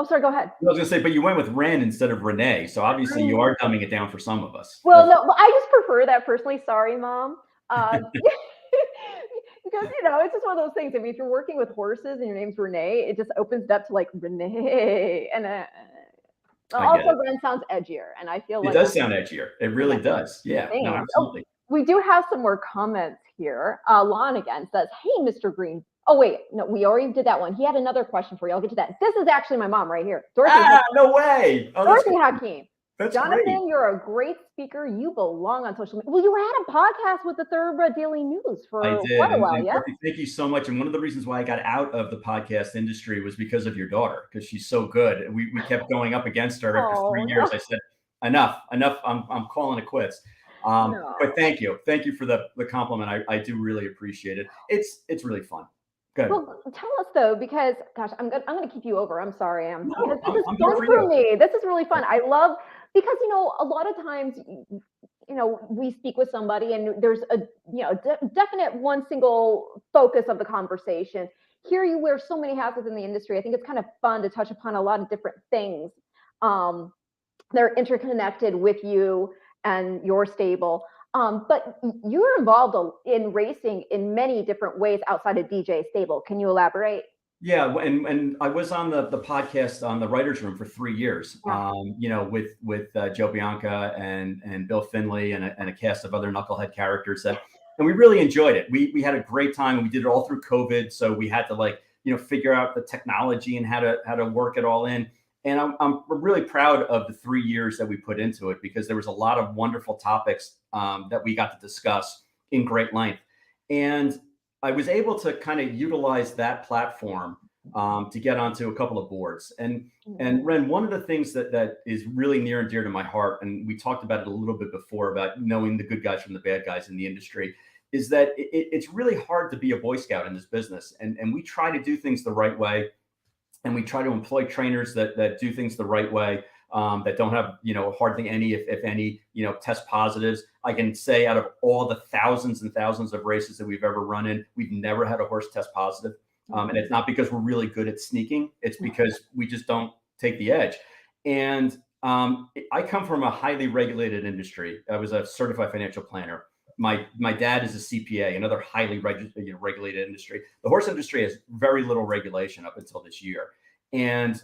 [SPEAKER 4] Sorry, go ahead.
[SPEAKER 5] I was going to say, but you went with Ren instead of Renee. So obviously you are dumbing it down for some of us.
[SPEAKER 4] Well, no, I just prefer that personally. Sorry, Mom. Because, it's just one of those things. I mean, if you're working with horses and your name's Renee, it just opens it up to like Renee. And also Ren sounds edgier. And I feel like
[SPEAKER 5] it does sound edgier. It really does. Yeah, no, absolutely.
[SPEAKER 4] We do have some more comments here. Lon again says, hey, Mr. Green. Oh, wait. No, we already did that one. He had another question for you. I'll get to that. This is actually my mom right here. Dorothy.
[SPEAKER 5] No way.
[SPEAKER 4] Dorothy Hakeem.
[SPEAKER 5] That's
[SPEAKER 4] Jonathan,
[SPEAKER 5] great.
[SPEAKER 4] You're a great speaker. You belong on social media. Well, you had a podcast with the Thoroughbred Daily News for quite a while, yeah?
[SPEAKER 5] Thank you so much. And one of the reasons why I got out of the podcast industry was because of your daughter, because she's so good. We kept going up against her after 3 years. I said, enough. I'm calling it quits. But thank you. Thank you for the compliment. I do really appreciate it. It's really fun. Good.
[SPEAKER 4] Well, tell us though, because gosh, I'm going to keep you over. I'm sorry, because this is
[SPEAKER 5] I'm
[SPEAKER 4] fun for me. This is really fun. I love because a lot of times we speak with somebody and there's a definite one single focus of the conversation. Here you wear so many hats within the industry. I think it's kind of fun to touch upon a lot of different things. They're interconnected with you and your stable. But you're involved in racing in many different ways outside of DJ Stable. Can you elaborate?
[SPEAKER 5] Yeah, and I was on the podcast on the Writers' Room for 3 years. With Joe Bianca and Bill Finley and a cast of other knucklehead characters and we really enjoyed it. We had a great time, and we did it all through COVID. So we had to figure out the technology and how to work it all in. And I'm really proud of the 3 years that we put into it, because there was a lot of wonderful topics that we got to discuss in great length. And I was able to kind of utilize that platform to get onto a couple of boards. And Ren, one of the things that is really near and dear to my heart, and we talked about it a little bit before about knowing the good guys from the bad guys in the industry, is that it's really hard to be a Boy Scout in this business. And we try to do things the right way. And we try to employ trainers that do things the right way, that don't have, hardly any, if any, test positives. I can say out of all the thousands and thousands of races that we've ever run in, we've never had a horse test positive. And it's not because we're really good at sneaking. It's because we just don't take the edge. And I come from a highly regulated industry. I was a certified financial planner. My dad is a CPA, another highly regulated industry. The horse industry has very little regulation up until this year. And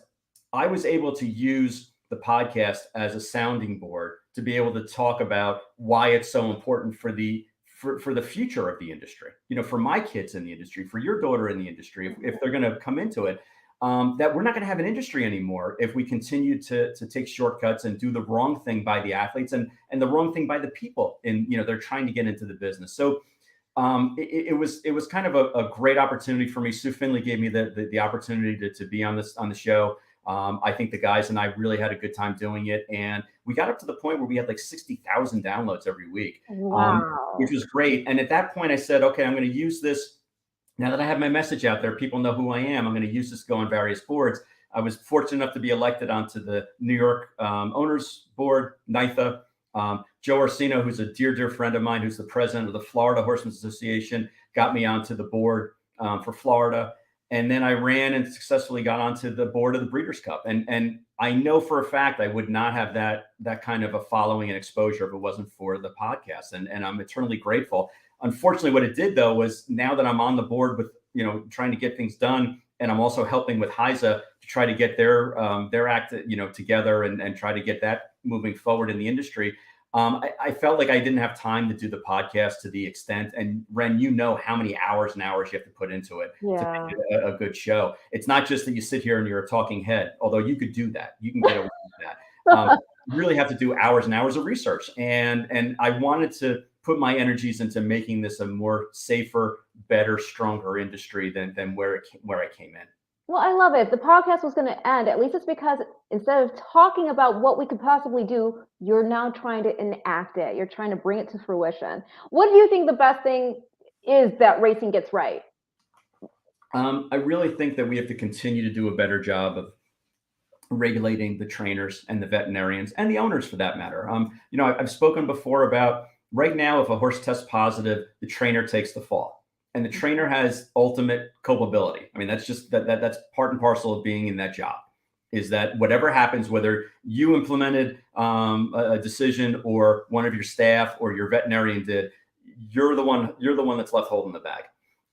[SPEAKER 5] I was able to use the podcast as a sounding board to be able to talk about why it's so important for the future of the industry, for my kids in the industry, for your daughter in the industry, if they're going to come into it, that we're not going to have an industry anymore if we continue to take shortcuts and do the wrong thing by the athletes and the wrong thing by the people they're trying to get into the business. So it was kind of a great opportunity for me. Sue Finley gave me the opportunity to be on the show. I think the guys and I really had a good time doing it. And we got up to the point where we had like 60,000 downloads every week, which was great. And at that point I said, okay, I'm going to use this. Now that I have my message out there, people know who I am. I'm going to use this to go on various boards. I was fortunate enough to be elected onto the New York Owners Board, NYTHA. Joe Orsino, who's a dear friend of mine, who's the president of the Florida Horsemen's Association, got me onto the board for Florida. And then I ran and successfully got onto the board of the Breeders' Cup. And I know for a fact I would not have that kind of a following and exposure if it wasn't for the podcast. And I'm eternally grateful. Unfortunately, what it did, though, was now that I'm on the board with, trying to get things done, and I'm also helping with HISA to try to get their act, together and try to get that moving forward in the industry. I felt like I didn't have time to do the podcast to the extent. And Ren, how many hours and hours you have to put into it to make it a good show. It's not just that you sit here and you're a talking head, although you could do that. You can get away with that. You really have to do hours and hours of research. And I wanted to put my energies into making this a more safer, better, stronger industry than where I came in.
[SPEAKER 4] Well, I love it. If the podcast was going to end, at least it's because instead of talking about what we could possibly do, you're now trying to enact it. You're trying to bring it to fruition. What do you think the best thing is that racing gets right?
[SPEAKER 5] I really think that we have to continue to do a better job of regulating the trainers and the veterinarians and the owners for that matter. I've spoken before about right now, if a horse tests positive, the trainer takes the fall. And the trainer has ultimate culpability. I mean, that's just that's part and parcel of being in that job, is that whatever happens, whether you implemented a decision or one of your staff or your veterinarian did, you're the one that's left holding the bag.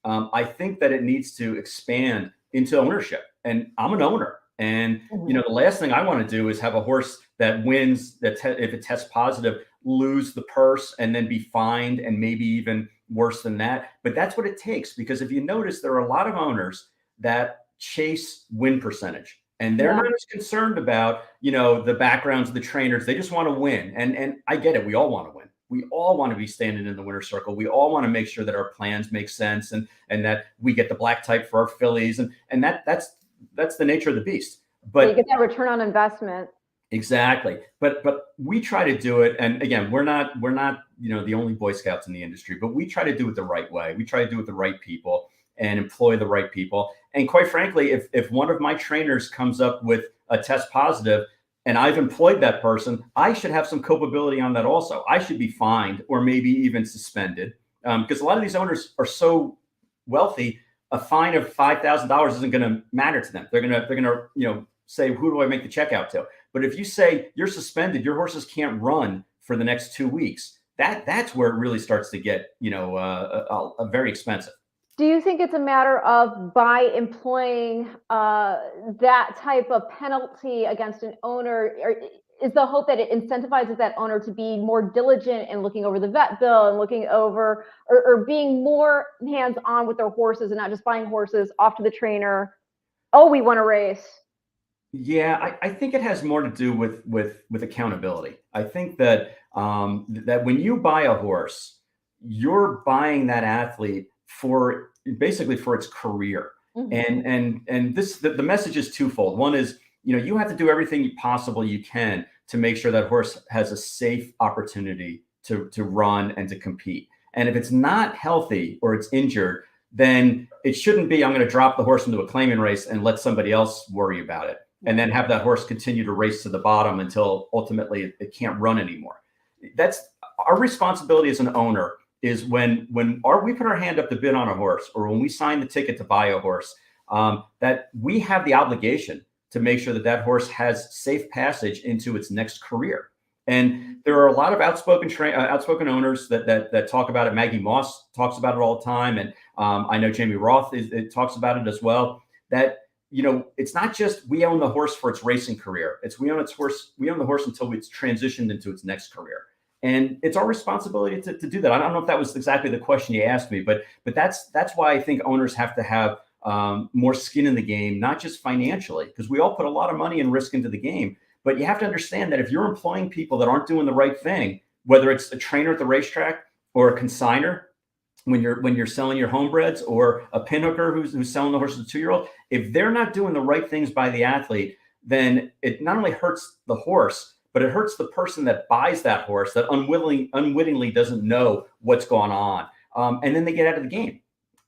[SPEAKER 5] I think that it needs to expand into ownership. And I'm an owner. And, the last thing I want to do is have a horse that wins, if it tests positive, lose the purse and then be fined and maybe even worse than that. But that's what it takes, because if you notice, there are a lot of owners that chase win percentage, and they're not as concerned about, the backgrounds of the trainers. They just want to win. And I get it. We all want to win. We all want to be standing in the winner's circle. We all want to make sure that our plans make sense and that we get the black type for our fillies. And that's the nature of the beast. But
[SPEAKER 4] you get that return on investment.
[SPEAKER 5] Exactly. But we try to do it. And again, we're not, the only Boy Scouts in the industry, but we try to do it the right way. We try to do it with the right people and employ the right people. And quite frankly, if one of my trainers comes up with a test positive and I've employed that person, I should have some culpability on that also. I should be fined or maybe even suspended, because a lot of these owners are so wealthy, a fine of $5,000 isn't going to matter to them. They're going to, say, who do I make the check out to? But if you say you're suspended, your horses can't run for the next 2 weeks, that's where it really starts to get, very expensive.
[SPEAKER 4] Do you think it's a matter of, by employing that type of penalty against an owner, or is the hope that it incentivizes that owner to be more diligent in looking over the vet bill and looking over or being more hands-on with their horses and not just buying horses off to the trainer? Oh, we want to race.
[SPEAKER 5] Yeah, I think it has more to do with accountability. I think that that when you buy a horse, you're buying that athlete for its career. Mm-hmm. And the message is twofold. One is, you have to do everything possible you can to make sure that horse has a safe opportunity to run and to compete. And if it's not healthy or it's injured, then it shouldn't be, I'm going to drop the horse into a claiming race and let somebody else worry about it, and then have that horse continue to race to the bottom until ultimately it can't run anymore. That's our responsibility as an owner, is when we put our hand up to bid on a horse, or when we sign the ticket to buy a horse, that we have the obligation to make sure that that horse has safe passage into its next career. And there are a lot of outspoken owners that talk about it. Maggie Moss talks about it all the time, and I know Jamie Roth talks about it as well. That it's not just we own the horse for its racing career. It's we own the horse until it's transitioned into its next career, and it's our responsibility to do that. I don't know if that was exactly the question you asked me, but that's why I think owners have to have more skin in the game, not just financially, because we all put a lot of money and risk into the game. But you have to understand that if you're employing people that aren't doing the right thing, whether it's a trainer at the racetrack or a consigner when you're selling your homebreds, or a pinhooker who's selling the horse to a 2-year-old, if they're not doing the right things by the athlete, then it not only hurts the horse, but it hurts the person that buys that horse that unwittingly doesn't know what's going on. And then they get out of the game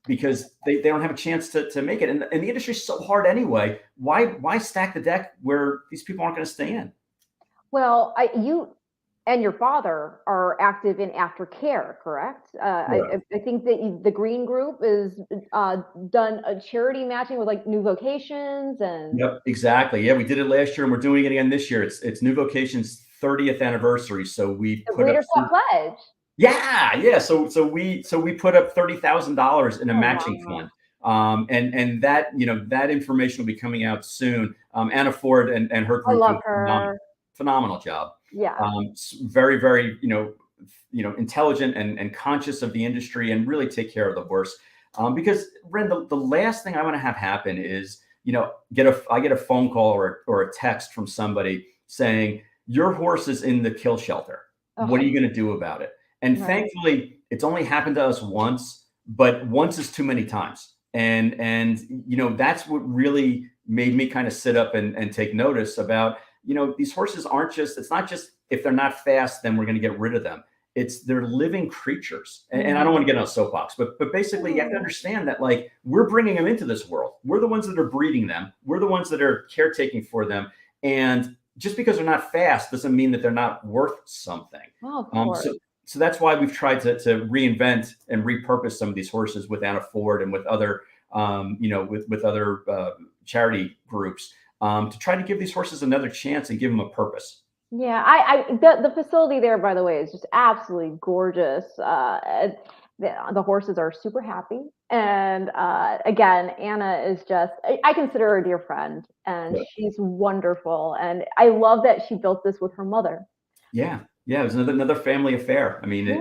[SPEAKER 5] because they don't have a chance to make it. And the industry's so hard anyway. Why stack the deck where these people aren't going to stay in?
[SPEAKER 4] Well, you and your father are active in Aftercare, correct? I think that the Green Group is done a charity matching with like New Vocations and.
[SPEAKER 5] Yep, exactly. Yeah, we did it last year, and we're doing it again this year. It's New Vocations' 30th anniversary, so we
[SPEAKER 4] put up pledge.
[SPEAKER 5] Yeah. So we put up $30,000 in a matching fund. And that, that information will be coming out soon. Anna Ford and her group.
[SPEAKER 4] I love her.
[SPEAKER 5] Phenomenal job.
[SPEAKER 4] Yeah.
[SPEAKER 5] Very, very, intelligent and conscious of the industry, and really take care of the horse. Because Ren, the last thing I want to have happen is, I get a phone call or a text from somebody saying, your horse is in the kill shelter. What are you going to do about it? And thankfully, it's only happened to us once, but once is too many times. And that's what really made me kind of sit up and take notice about, these horses it's not just if they're not fast, then we're going to get rid of them. They're living creatures. And I don't want to get on a soapbox, but basically you have to understand that, like, we're bringing them into this world. We're the ones that are breeding them. We're the ones that are caretaking for them. And just because they're not fast doesn't mean that they're not worth something.
[SPEAKER 4] Oh, of course.
[SPEAKER 5] So that's why we've tried to reinvent and repurpose some of these horses with Anna Ford and with other, with other charity groups to try to give these horses another chance and give them a purpose.
[SPEAKER 4] Yeah, the facility there, by the way, is just absolutely gorgeous. The horses are super happy. And again, Anna is I consider her a dear friend, and she's wonderful. And I love that she built this with her mother.
[SPEAKER 5] Yeah. Yeah, it was another family affair. I mean, it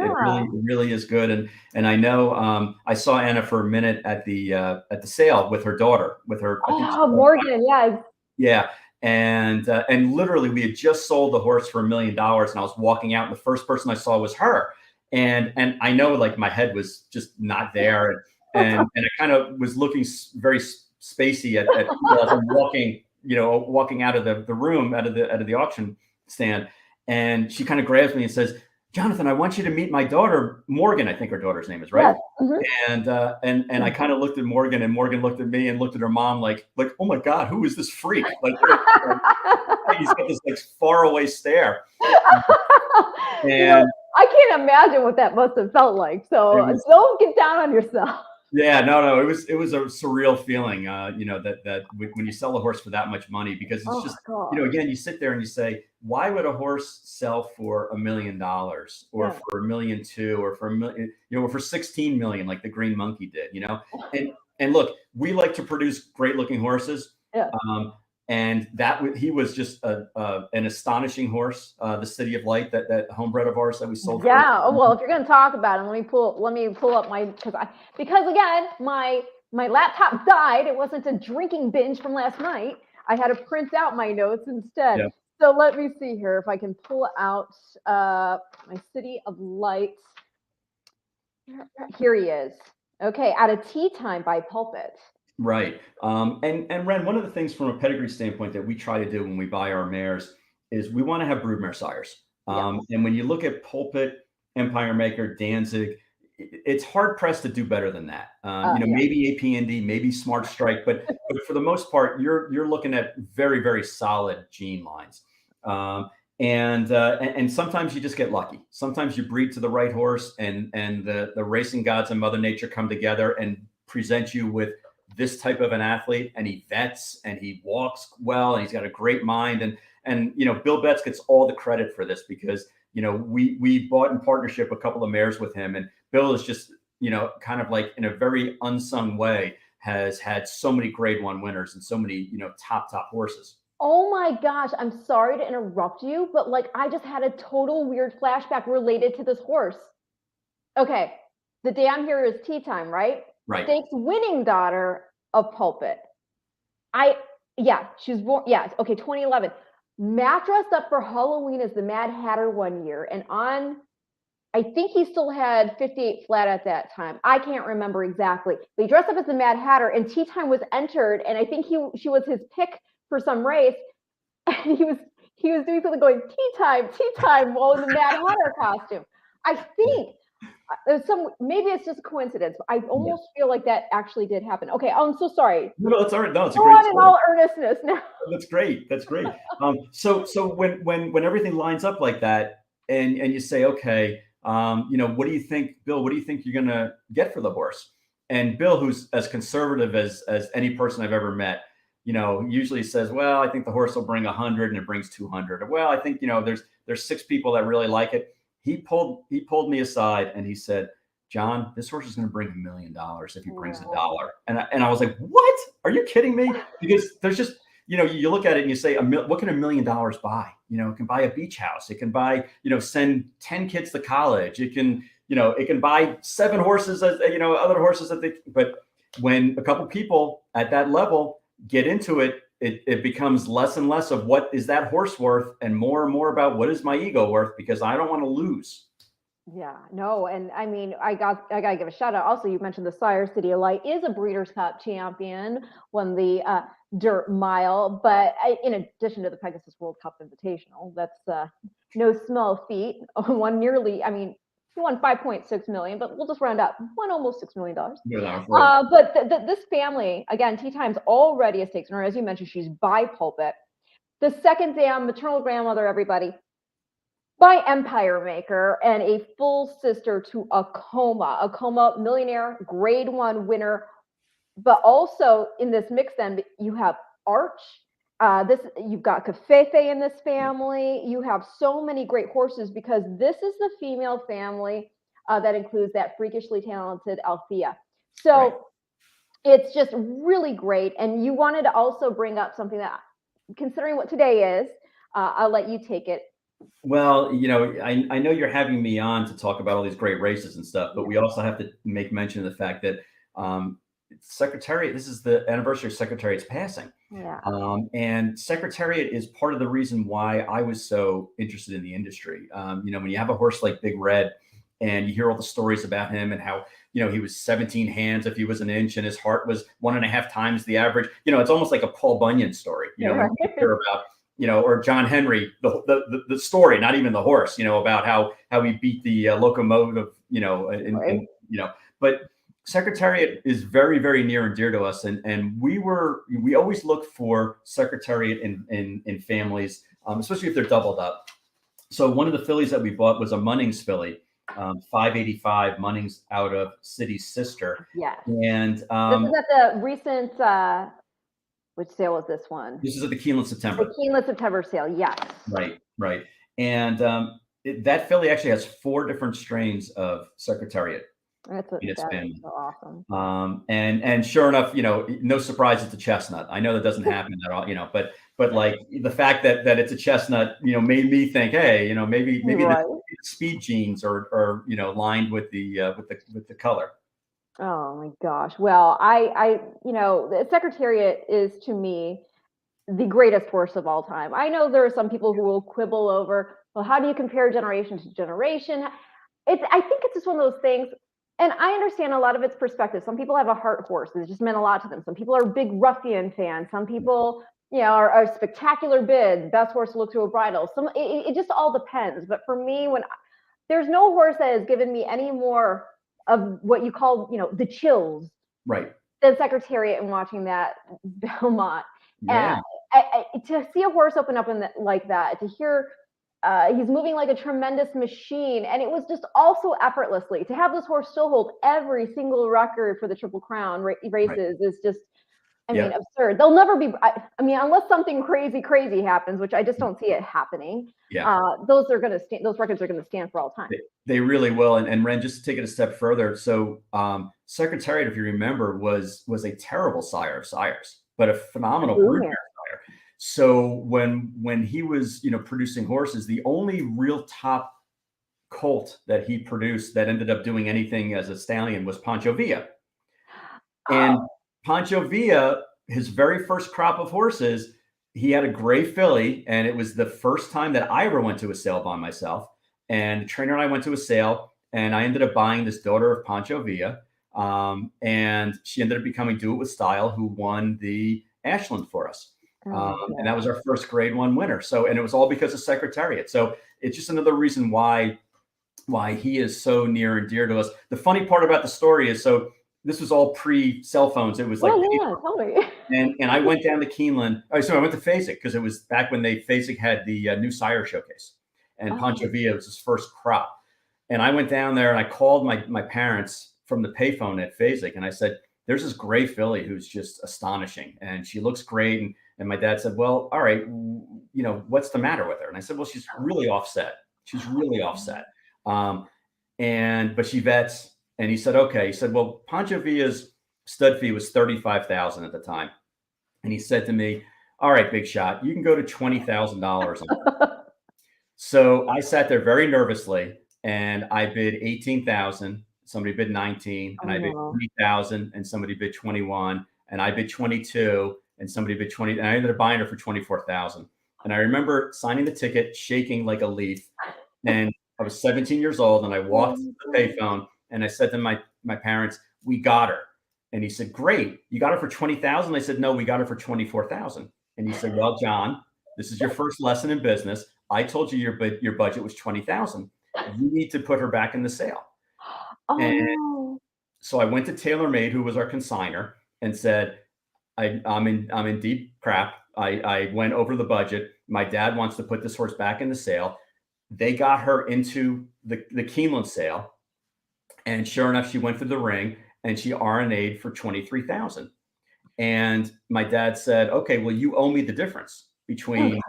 [SPEAKER 5] really is good. And I know I saw Anna for a minute at the sale with her daughter,
[SPEAKER 4] Morgan, yes.
[SPEAKER 5] Yeah. And literally we had just sold the horse for $1 million, and I was walking out, and the first person I saw was her. And I know, like, my head was just not there. And I kind of was looking very spacey at people as I'm walking out of the room, out of the auction stand. And she kind of grabs me and says, Jonathan, I want you to meet my daughter, Morgan. I think her daughter's name is, right? Yes. And I kind of looked at Morgan, and Morgan looked at me and looked at her mom like, oh my God, who is this freak? Like he's got this like faraway stare. And
[SPEAKER 4] I can't imagine what that must have felt like. So don't get down on yourself.
[SPEAKER 5] Yeah, no, it was a surreal feeling, that when you sell a horse for that much money, because it's just, again, you sit there and you say, why would a horse sell for $1 million or for $1.2 million or for $1 million, or for 16 million, like the Green Monkey did, and look, we like to produce great looking horses.
[SPEAKER 4] Yeah.
[SPEAKER 5] And he was just an astonishing horse, the City of Light, that homebred of ours that we sold.
[SPEAKER 4] Yeah. Well, if you're going to talk about it, let me pull up my, because again, my laptop died. It wasn't a drinking binge from last night. I had to print out my notes instead. Yeah. So let me see here if I can pull out my City of Light. Here he is. Okay, At a Tea Time by Pulpit.
[SPEAKER 5] Right. And Ren, one of the things from a pedigree standpoint that we try to do when we buy our mares is we want to have broodmare sires. And when you look at Pulpit, Empire Maker, Danzig, it's hard pressed to do better than that. Maybe APND, maybe Smart Strike, but for the most part, you're looking at very, very solid gene lines. And sometimes you just get lucky. Sometimes you breed to the right horse, and the racing gods and Mother Nature come together and present you with this type of an athlete, and he vets and he walks well and he's got a great mind. And Bill Betts gets all the credit for this because we bought in partnership a couple of mares with him, and Bill is just kind of like in a very unsung way has had so many grade 1 winners and so many top horses.
[SPEAKER 4] Oh my gosh, I'm sorry to interrupt you, but like I just had a total weird flashback related to this horse. Okay, the dam here is Tea Time, right?
[SPEAKER 5] Right.
[SPEAKER 4] Stakes winning daughter of Pulpit. She was born, okay, 2011. Matt dressed up for Halloween as the Mad Hatter one year, and I think he still had 58 flat at that time. I can't remember exactly, but he dressed up as the Mad Hatter, and Tea Time was entered, and I think she was his pick for some race, and he was doing something going tea time while in the Mad Hatter costume. I think maybe it's just a coincidence, but I almost feel like that actually did happen. Okay, I'm so sorry.
[SPEAKER 5] No, it's all right. No, it's a
[SPEAKER 4] Go
[SPEAKER 5] great
[SPEAKER 4] on
[SPEAKER 5] story.
[SPEAKER 4] in all earnestness now.
[SPEAKER 5] That's great. So when everything lines up like that, and you say, okay, what do you think, Bill? What do you think you're gonna get for the horse? And Bill, who's as conservative as any person I've ever met, usually says, well, I think the horse will bring 100 and it brings 200. Or, well, I think there's 6 people that really like it. He pulled me aside and he said, John, this horse is going to bring $1 million if he brings $1. And I was like, what? Are you kidding me? Because there's just, you look at it and you say, what can $1 million buy? It can buy a beach house. It can buy, send 10 kids to college. It can buy 7 horses, as other horses but when a couple people at that level get into it, it becomes less and less of what is that horse worth and more about what is my ego worth, because I don't want to lose.
[SPEAKER 4] Yeah, no. And I mean, I got to give a shout out. Also, you mentioned the Sire City of Light is a Breeders' Cup champion, won the dirt mile. But in addition to the Pegasus World Cup Invitational, that's no small feat. He won 5.6 million, but we'll just round up. Won almost $6 million. But this family, again, Tea Time's already a stakes winner. As you mentioned, she's by Pulpit. The second dam, maternal grandmother, everybody, by Empire Maker, and a full sister to Acoma millionaire, grade 1 winner. But also in this mix, then you have Arch. You've got Cafefe in this family. You have so many great horses because this is the female family that includes that freakishly talented Althea. So It's just really great. And you wanted to also bring up something that, considering what today is, I'll let you take it.
[SPEAKER 5] Well, I know you're having me on to talk about all these great races and stuff, but we also have to make mention of the fact that Secretariat, this is the anniversary of Secretariat's passing.
[SPEAKER 4] Yeah.
[SPEAKER 5] And Secretariat is part of the reason why I was so interested in the industry. When you have a horse like Big Red and you hear all the stories about him and how, he was 17 hands if he was an inch and his heart was 1.5 times the average. It's almost like a Paul Bunyan story, you hear about, or John Henry, the story, not even the horse, about how he beat the locomotive, but Secretariat is very, very near and dear to us. And we always look for Secretariat in families, especially if they're doubled up. So one of the fillies that we bought was a Munnings filly, 585 Munnings out of City's Sister.
[SPEAKER 4] Yes.
[SPEAKER 5] And
[SPEAKER 4] this is at the recent, which sale was this one?
[SPEAKER 5] This is at the Keeneland September.
[SPEAKER 4] The Keeneland September sale, yes.
[SPEAKER 5] Right. And that filly actually has 4 different strains of Secretariat.
[SPEAKER 4] That's so awesome.
[SPEAKER 5] And sure enough, no surprise, it's a chestnut. I know that doesn't happen at all, but like the fact that it's a chestnut, made me think, hey, maybe right. The speed genes are lined with the color.
[SPEAKER 4] Oh my gosh. Well, the Secretariat is to me the greatest horse of all time. I know there are some people who will quibble over, well, how do you compare generation to generation? I think it's just one of those things. And I understand a lot of its perspective. Some people have a heart horse. It just meant a lot to them. Some people are big ruffian fans. Some people, are spectacular bid, best horse to look through a bridle. It just all depends. But for me, there's no horse that has given me any more of what you call, the chills,
[SPEAKER 5] right,
[SPEAKER 4] than Secretariat and watching that Belmont.
[SPEAKER 5] Yeah.
[SPEAKER 4] And to see a horse open up like that, to hear he's moving like a tremendous machine, and it was just also effortlessly to have this horse still hold every single record for the Triple Crown races is just, I mean, absurd. They'll never be. I mean, unless something crazy happens, which I just don't see it happening. Those are going to stand. Those records are going to stand for all time.
[SPEAKER 5] They really will. And Ren, just to take it a step further. So Secretariat, if you remember, was a terrible sire of sires, but a phenomenal broodmare sire. So when he was, producing horses, the only real top colt that he produced that ended up doing anything as a stallion was Pancho Villa. And Pancho Villa, his very first crop of horses, he had a gray filly, and it was the first time that I ever went to a sale by myself. And the trainer and I went to a sale, and I ended up buying this daughter of Pancho Villa. And she ended up becoming Do It With Style, who won the Ashland for us. And that was our first grade 1 winner. So, and it was all because of Secretariat. So it's just another reason why he is so near and dear to us. The funny part about the story is, so this was all pre-cell phones. It was like, and I went down to Keeneland. Oh, so I went to Phasic because it was back when Phasic had the new sire showcase, and Pancho Villa was his first crop. And I went down there and I called my parents from the payphone at Phasic, and I said, "There's this gray filly who's just astonishing, and she looks great." And my dad said, "Well, all right, what's the matter with her?" And I said, "Well, she's really offset. She's really offset. But she vets." And he said, "Okay." He said, "Well, Pancho Villa's stud fee was $35,000 at the time." And he said to me, "All right, big shot, you can go to $20,000. So I sat there very nervously, and I bid 18,000. Somebody bid 19, and I bid 20,000, and somebody bid 21, and I bid 22, and somebody bid 20, and I ended up buying her for 24,000. And I remember signing the ticket, shaking like a leaf. And I was 17 years old, and I walked to the payphone, and I said to my parents, "We got her." And he said, "Great, you got her for 20,000?" I said, "No, we got her for 24,000." And he said, "Well, John, this is your first lesson in business. I told you your budget was 20,000. You need to put her back in the sale." And so I went to TaylorMade, who was our consignor, and said, I'm in deep crap. I went over the budget. My dad wants to put this horse back in the sale. They got her into the Keeneland sale. And sure enough, she went through the ring, and she RNA'd for 23,000. And my dad said, "Okay, well, you owe me the difference between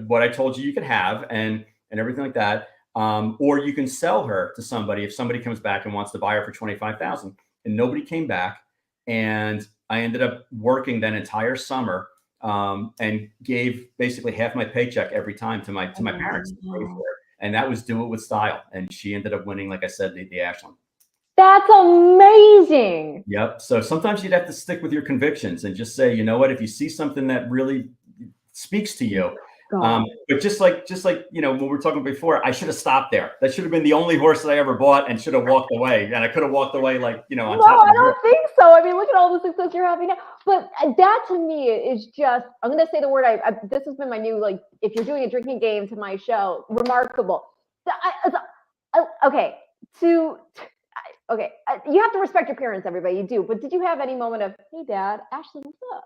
[SPEAKER 5] what I told you could have and everything like that. Or you can sell her to somebody if somebody comes back and wants to buy her for 25,000. And nobody came back. And I ended up working that entire summer and gave basically half my paycheck every time to my parents to pay for it. And that was Do It With Style. And she ended up winning, like I said, the Ashland.
[SPEAKER 4] That's amazing.
[SPEAKER 5] Yep. So sometimes you'd have to stick with your convictions and just say, you know what, if you see something that really speaks to you, but just like when we were talking before, I should have stopped there. That should have been the only horse that I ever bought, and should have walked away. And I could have walked away on top of
[SPEAKER 4] I don't think so. I mean, look at all the success you're having now. But that to me is just, I'm going to say the word, this has been my new, if you're doing a drinking game to my show, remarkable. Okay, you have to respect your parents, everybody. You do. But did you have any moment of, "Hey, Dad, Ashley, what's up?"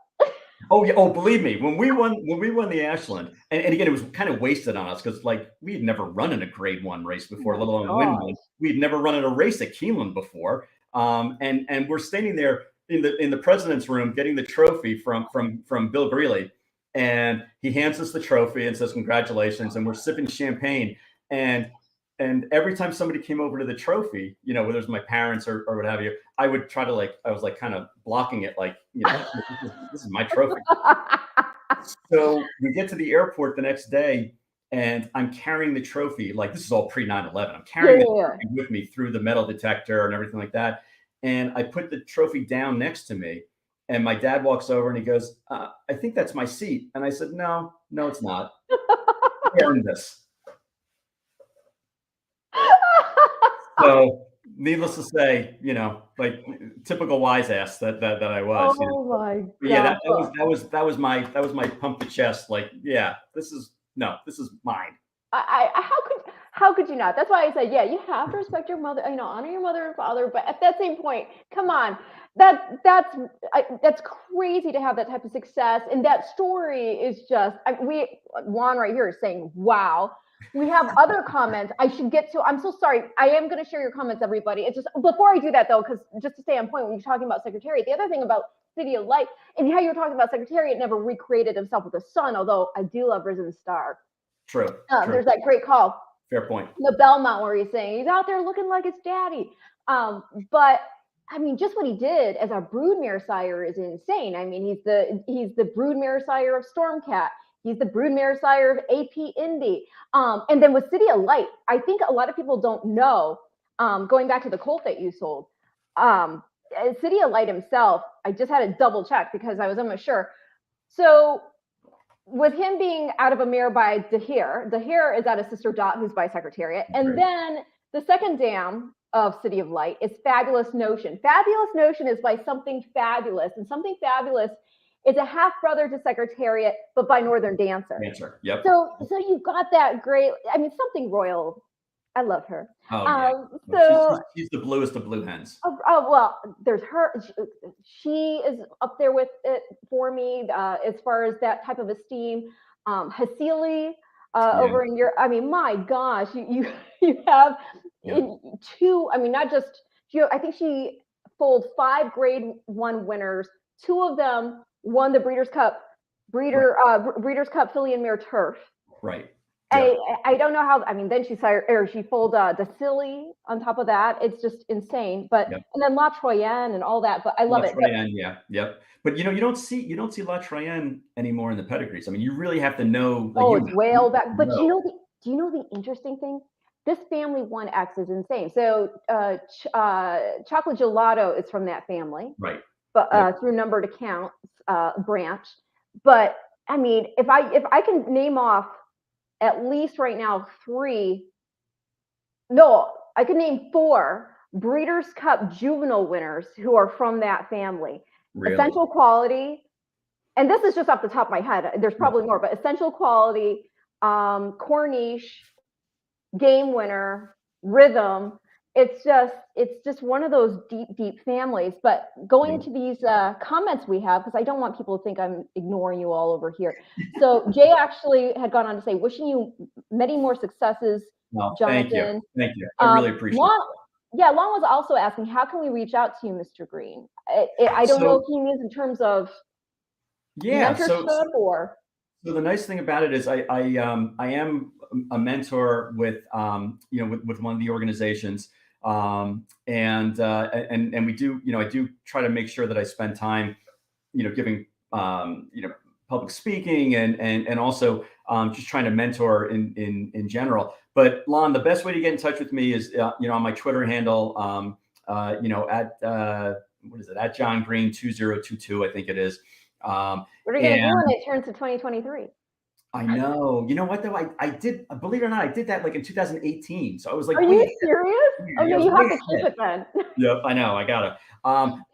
[SPEAKER 5] Oh yeah. Oh, believe me, when we won the Ashland, and again, it was kind of wasted on us because we had never run in a grade 1 race before, let alone win one. We had never run in a race at Keeneland before. And we're standing there in the president's room getting the trophy from Bill Greeley, and he hands us the trophy and says, "Congratulations." And we're sipping champagne, and every time somebody came over to the trophy, whether it was my parents or what have you, I would try to I was kind of blocking it, this is my trophy. So we get to the airport the next day, and I'm carrying the trophy. This is all pre 9/11. I'm carrying the trophy with me through the metal detector and everything like that. And I put the trophy down next to me, and my dad walks over and he goes, "I think that's my seat." And I said, No, it's not. I earned this. So, needless to say, typical wise ass that I was.
[SPEAKER 4] My God!
[SPEAKER 5] Yeah, that was my pump the chest. This is mine.
[SPEAKER 4] How could you not? That's why I said, yeah, you have to respect your mother, honor your mother and father. But at that same point, come on, that's crazy to have that type of success. And that story is just, Juan right here is saying, wow. We have other comments I should get to. I'm so sorry. I am going to share your comments, everybody. It's just, before I do that though, because just to stay on point, when you're talking about Secretariat, the other thing about City of Light, and how you were talking about Secretariat never recreated himself with a son, although I do love Risen Star.
[SPEAKER 5] True.
[SPEAKER 4] There's that great call.
[SPEAKER 5] Fair point.
[SPEAKER 4] The Belmont, where he's saying he's out there looking like his daddy. But I mean, just what he did as a broodmare sire is insane. I mean, he's the broodmare sire of Stormcat. He's the broodmare sire of AP Indy. And then with City of Light, I think a lot of people don't know, going back to the colt that you sold, City of Light himself, I just had to double check because I was almost sure. So with him being out of a mare by Dahir is out of Sister Dot, who's by Secretariat. And then the second dam of City of Light is Fabulous Notion. Fabulous Notion is by Something Fabulous, and Something Fabulous is a half brother to Secretariat, but by Northern Dancer.
[SPEAKER 5] Yep.
[SPEAKER 4] So you've got that great, I mean, Something Royal. I love her.
[SPEAKER 5] Oh, yeah. She's the bluest of blue hens.
[SPEAKER 4] Oh, well, there's her. She is up there with it for me as far as that type of esteem. Hasili over in Europe. I mean, my gosh, you have two. I mean, not just. I think she foaled 5 Grade 1 winners. 2 of them won the Breeders' Cup Filly and Mare Turf.
[SPEAKER 5] Right.
[SPEAKER 4] I don't know how. I mean, then she foaled the Silly on top of that. It's just insane. But and then La Troyenne and all that. But I love it.
[SPEAKER 5] Troyenne, yep. But you don't see La Troyenne anymore in the pedigrees. I mean, you really have to know.
[SPEAKER 4] It's way back. But do you know the interesting thing? This family 1X is insane. So Chocolate Gelato is from that family,
[SPEAKER 5] right?
[SPEAKER 4] But through numbered accounts branch. But I mean, if I can name off at least right now 3. No, I could name 4 Breeders' Cup juvenile winners who are from that family. Really? Essential Quality, and this is just off the top of my head. There's probably more, but Essential Quality, Corniche, Game Winner, Rhythm. It's just one of those deep families. But going into these comments we have, because I don't want people to think I'm ignoring you all over here. So Jay actually had gone on to say, wishing you many more successes, Jonathan.
[SPEAKER 5] Thank you. I really appreciate it.
[SPEAKER 4] Yeah, Long was also asking, how can we reach out to you, Mr. Green? I don't know if he means in terms of mentorship or.
[SPEAKER 5] So the nice thing about it is I am a mentor with with one of the organizations. And we do, I do try to make sure that I spend time, giving, public speaking and also just trying to mentor in general. But Lon, the best way to get in touch with me is, on my Twitter handle, at at John Green 2022, I think it is.
[SPEAKER 4] What are you going to do when it turns to 2023?
[SPEAKER 5] I know. You know what though? I did, believe it or not, I did that like in 2018. So I was like,
[SPEAKER 4] are you serious? Oh no, you have to keep it then.
[SPEAKER 5] Yep, I know. I gotta.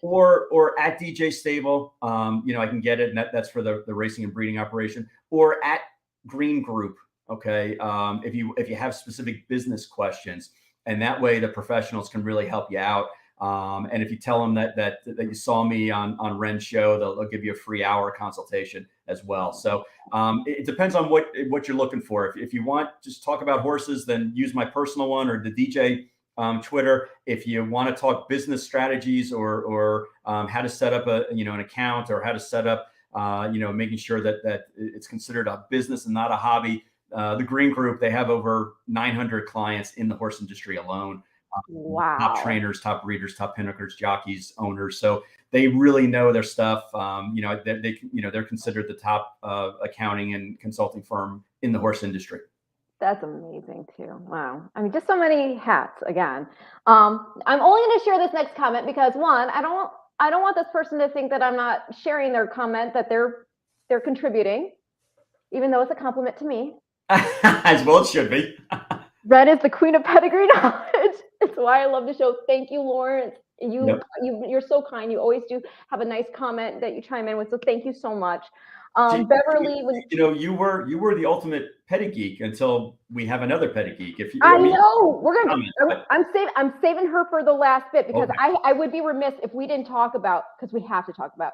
[SPEAKER 5] Or at DJ Stable, I can get it, and that's for the racing and breeding operation. Or at Green Group. Okay. If you have specific business questions, and that way the professionals can really help you out. And if you tell them that you saw me on Ren's show, they'll give you a free hour consultation as well. So it depends on what you're looking for. If you want just talk about horses, then use my personal one or the DJ Twitter. If you want to talk business strategies or how to set up an account or how to set up making sure that it's considered a business and not a hobby. The Green Group, they have over 900 clients in the horse industry alone.
[SPEAKER 4] Wow.
[SPEAKER 5] Top trainers, top breeders, top pinnacles, jockeys, owners. So they really know their stuff. They're considered the top accounting and consulting firm in the horse industry.
[SPEAKER 4] That's amazing too. Wow. I mean, just so many hats again. I'm only going to share this next comment because one, I don't want this person to think that I'm not sharing their comment, that they're contributing, even though it's a compliment to me.
[SPEAKER 5] As well it should be.
[SPEAKER 4] Red is the queen of pedigree knowledge. It's why I love the show. Thank you, Lawrence. You're so kind. You always do have a nice comment that you chime in with. So thank you so much. Beverly,
[SPEAKER 5] you were the ultimate petty geek until we have another petty geek. If you,
[SPEAKER 4] I know we're gonna.
[SPEAKER 5] comment,
[SPEAKER 4] I'm saving her for the last bit because
[SPEAKER 5] okay.
[SPEAKER 4] I would be remiss if we didn't talk about, because we have to talk about.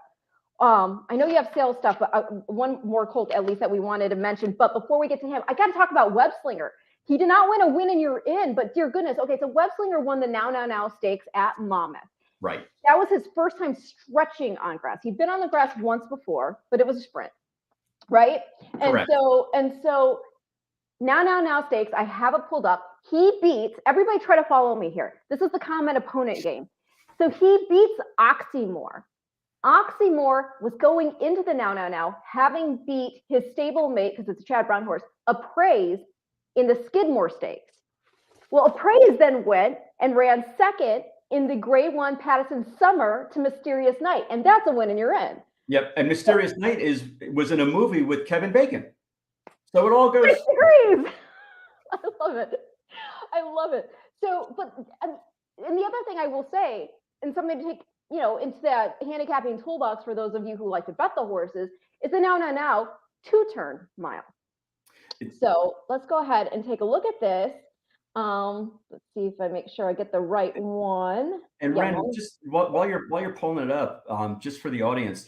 [SPEAKER 4] I know you have sales stuff, but one more colt at least that we wanted to mention. But before we get to him, I got to talk about Webslinger. He did not win a win and you're in, but dear goodness. Okay, so Webslinger won the Nownownow stakes at Monmouth.
[SPEAKER 5] Right.
[SPEAKER 4] That was his first time stretching on grass. He'd been on the grass once before, but it was a sprint, right?
[SPEAKER 5] Correct.
[SPEAKER 4] And so Nownownow stakes, I have it pulled up. He beats, everybody try to follow me here. This is the common opponent game. So he beats Oxymore. Oxymore was going into the Nownownow, having beat his stablemate, because it's a Chad Brown horse, Appraise, in the Skidmore Stakes. Well, Appraise then went and ran second in the Grade 1 Pattison Summer to Mysterious Night, and that's a win and you're in.
[SPEAKER 5] Yep, and Mysterious Night was in a movie with Kevin Bacon, so it all goes.
[SPEAKER 4] 6 degrees. I love it. I love it. So, but and the other thing I will say, and something to take into that handicapping toolbox for those of you who like to bet the horses, is the Nownownow 2-turn mile. So let's go ahead and take a look at this. Let's see if I make sure I get the right one.
[SPEAKER 5] And Ren, just while you're pulling it up, just for the audience,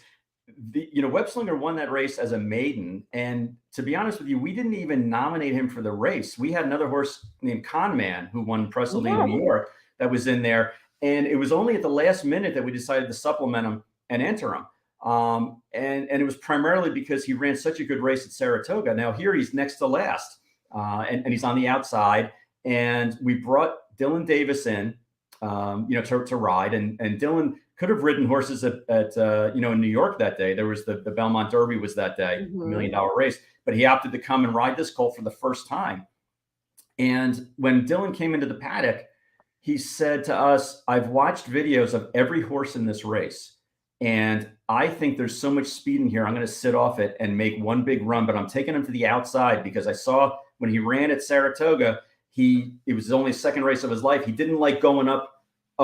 [SPEAKER 5] Webslinger won that race as a maiden, and to be honest with you, we didn't even nominate him for the race. We had another horse named Con Man who won Presley in New York that was in there, and it was only at the last minute that we decided to supplement him and enter him. And it was primarily because he ran such a good race at Saratoga. Now here he's next to last, and he's on the outside. And we brought Dylan Davis in, to ride. And Dylan could have ridden horses at in New York that day. There was the Belmont Derby was that day, $1 million race. But he opted to come and ride this colt for the first time. And when Dylan came into the paddock, he said to us, "I've watched videos of every horse in this race. And I think there's so much speed in here. I'm going to sit off it and make one big run, but I'm taking him to the outside because I saw when he ran at Saratoga, it was his only second race of his life. He didn't like going up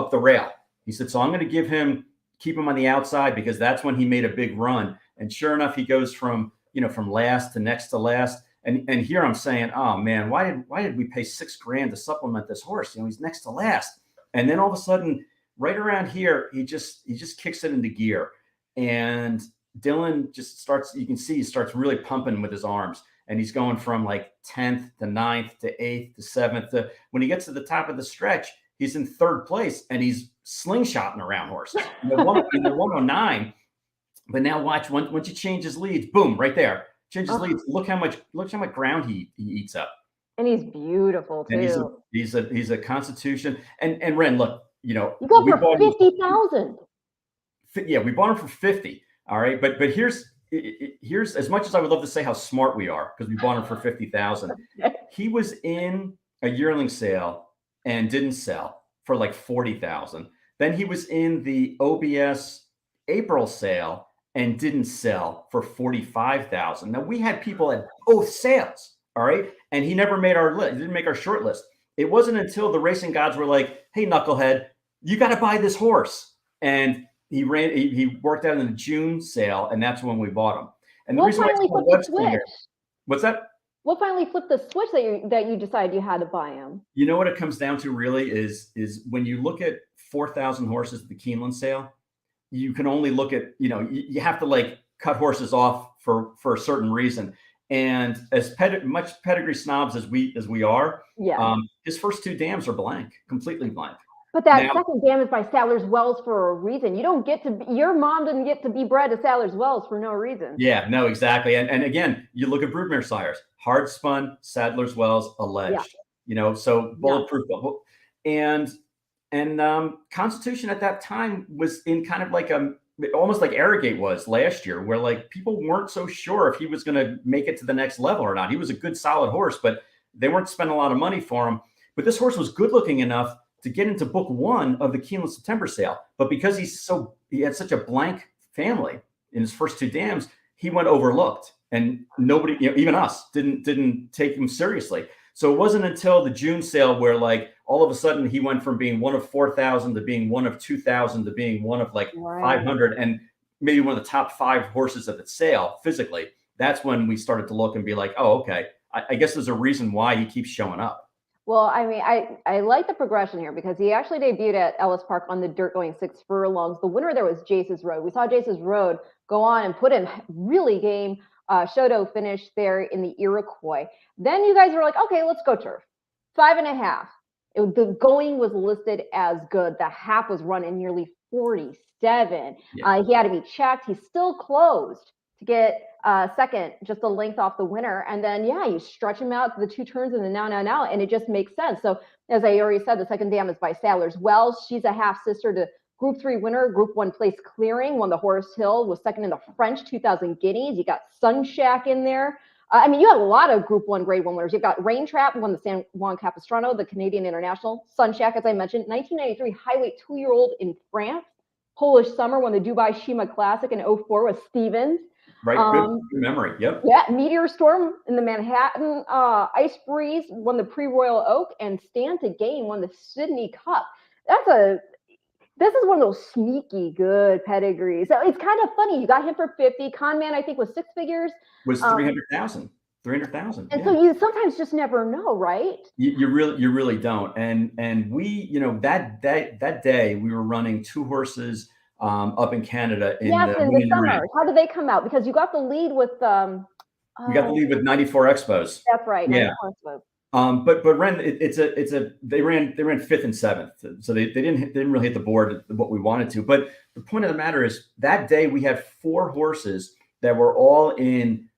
[SPEAKER 5] the rail." He said, "So I'm going to keep him on the outside because that's when he made a big run." And sure enough, he goes from last to next to last. And here I'm saying, oh man, why did we pay $6,000 to supplement this horse? He's next to last. And then all of a sudden, right around here, he just kicks it into gear. And Dylan just starts, you can see he starts really pumping with his arms. And he's going from like 10th to 9th to 8th to 7th. When he gets to the top of the stretch, he's in 3rd place and he's slingshotting around horses. In the 109. But now watch, once you change his leads, boom, right there. Change his leads. Look how much ground he eats up.
[SPEAKER 4] And he's beautiful too.
[SPEAKER 5] And he's a constitution. And Ren, look,
[SPEAKER 4] you go for 50,000.
[SPEAKER 5] Yeah, we bought him for 50. All right, but here's as much as I would love to say how smart we are because we bought him for 50,000. He was in a yearling sale and didn't sell for like 40,000. Then he was in the OBS April sale and didn't sell for 45,000. Now we had people at both sales, all right, and he never made our list. He didn't make our short list. It wasn't until the racing gods were like, "Hey, knucklehead, you got to buy this horse," and he worked out in the June sale, and that's when we bought him. And the reason why it's called Webslinger, what's that?
[SPEAKER 4] What finally flipped the switch that you decided you had to buy him?
[SPEAKER 5] You know what it comes down to really is when you look at 4,000 horses at the Keeneland sale, you can only look at, you have to like cut horses off for a certain reason. And as much pedigree snobs as we are, his first 2 dams are blank, completely blank.
[SPEAKER 4] But that second dam is by Sadler's Wells for a reason. You don't get to, your mom didn't get to be bred to Sadler's Wells for no reason.
[SPEAKER 5] Yeah, no, exactly. And again, you look at broodmare sires, hard spun, Sadler's Wells, alleged, so bulletproof. And Constitution at that time was in kind of like almost like Arrogate was last year, where like people weren't so sure if he was going to make it to the next level or not. He was a good, solid horse, but they weren't spending a lot of money for him. But this horse was good looking enough to get into book 1 of the Keeneland September sale. But because he had such a blank family in his first 2 dams, he went overlooked, and nobody, even us, didn't take him seriously. So it wasn't until the June sale where like all of a sudden he went from being one of 4,000 to being one of 2,000 to being one of like 500. And maybe one of the top 5 horses at the sale physically, that's when we started to look and be like, oh, okay, I guess there's a reason why he keeps showing up.
[SPEAKER 4] Well, I mean, I like the progression here because he actually debuted at Ellis Park on the dirt going 6 furlongs. The winner there was Jace's Road. We saw Jace's Road go on and put in really game Shoto finish there in the Iroquois. Then you guys were like, okay, let's go turf. 5.5. The going was listed as good. The half was run in nearly 47.
[SPEAKER 5] Yeah.
[SPEAKER 4] He had to be checked. He still closed to get second, just a length off the winner. And then, yeah, you stretch him out to the 2 turns in the Now, and it just makes sense. So as I already said, the second dam is by Sadler's Wells. She's a half sister to Group 3 winner, Group 1 place Clearing, won the Horace Hill, was second in the French 2000 Guineas. You got Sunshack in there. I mean, you have a lot of Group 1 Grade 1 winners. You've got Rain Trap, won the San Juan Capistrano, the Canadian International. Sunshack, as I mentioned, 1993 highweight 2-year-old in France. Polish Summer won the Dubai Shima Classic in 04 with Stevens.
[SPEAKER 5] Right, good memory. Yep.
[SPEAKER 4] Yeah, Meteor Storm in the Manhattan. Ice Breeze won the Prix Royal Oak, and Stand to Gain won the Sydney Cup. This is one of those sneaky good pedigrees. So it's kind of funny. You got him for 50. Con Man, I think, was 6 figures.
[SPEAKER 5] Was 300,000. 300,000.
[SPEAKER 4] And so you sometimes just never know, right?
[SPEAKER 5] You really don't. And we, that day we were running 2 horses up in Canada in
[SPEAKER 4] the summer. How did they come out? Because you got the lead with
[SPEAKER 5] we got the lead with 94 Expos.
[SPEAKER 4] That's right.
[SPEAKER 5] Yeah.
[SPEAKER 4] 94
[SPEAKER 5] Expos. But Ren, they ran 5th and 7th, so they didn't really hit the board what we wanted to. But the point of the matter is that day we had 4 horses that were all in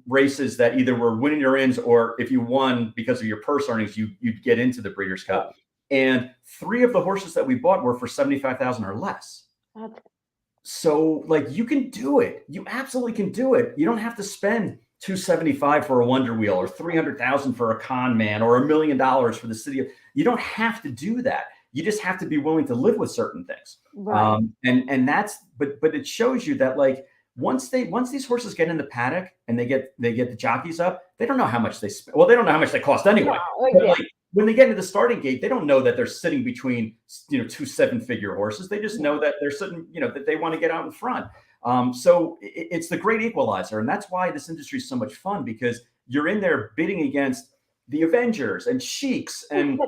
[SPEAKER 5] races that either were winning your ins, or if you won because of your purse earnings, you'd get into the Breeders' Cup. And 3 of the horses that we bought were for 75,000 or less. So like you can do it. You absolutely can do it. You don't have to spend $275 for a Wonder Wheel or 300,000 for a Con Man or $1 million for the city. You don't have to do that. You just have to be willing to live with certain things.
[SPEAKER 4] Right.
[SPEAKER 5] And that's but it shows you that like once these horses get in the paddock and they get the jockeys up, they don't know how much they spend. Well, they don't know how much they cost anyway.
[SPEAKER 4] No,
[SPEAKER 5] but like, when they get into the starting gate, they don't know that they're sitting between 2 7-figure horses. They just know that they're sitting, that they want to get out in front. So it's the great equalizer, and that's why this industry is so much fun, because you're in there bidding against the Avengers and Sheiks and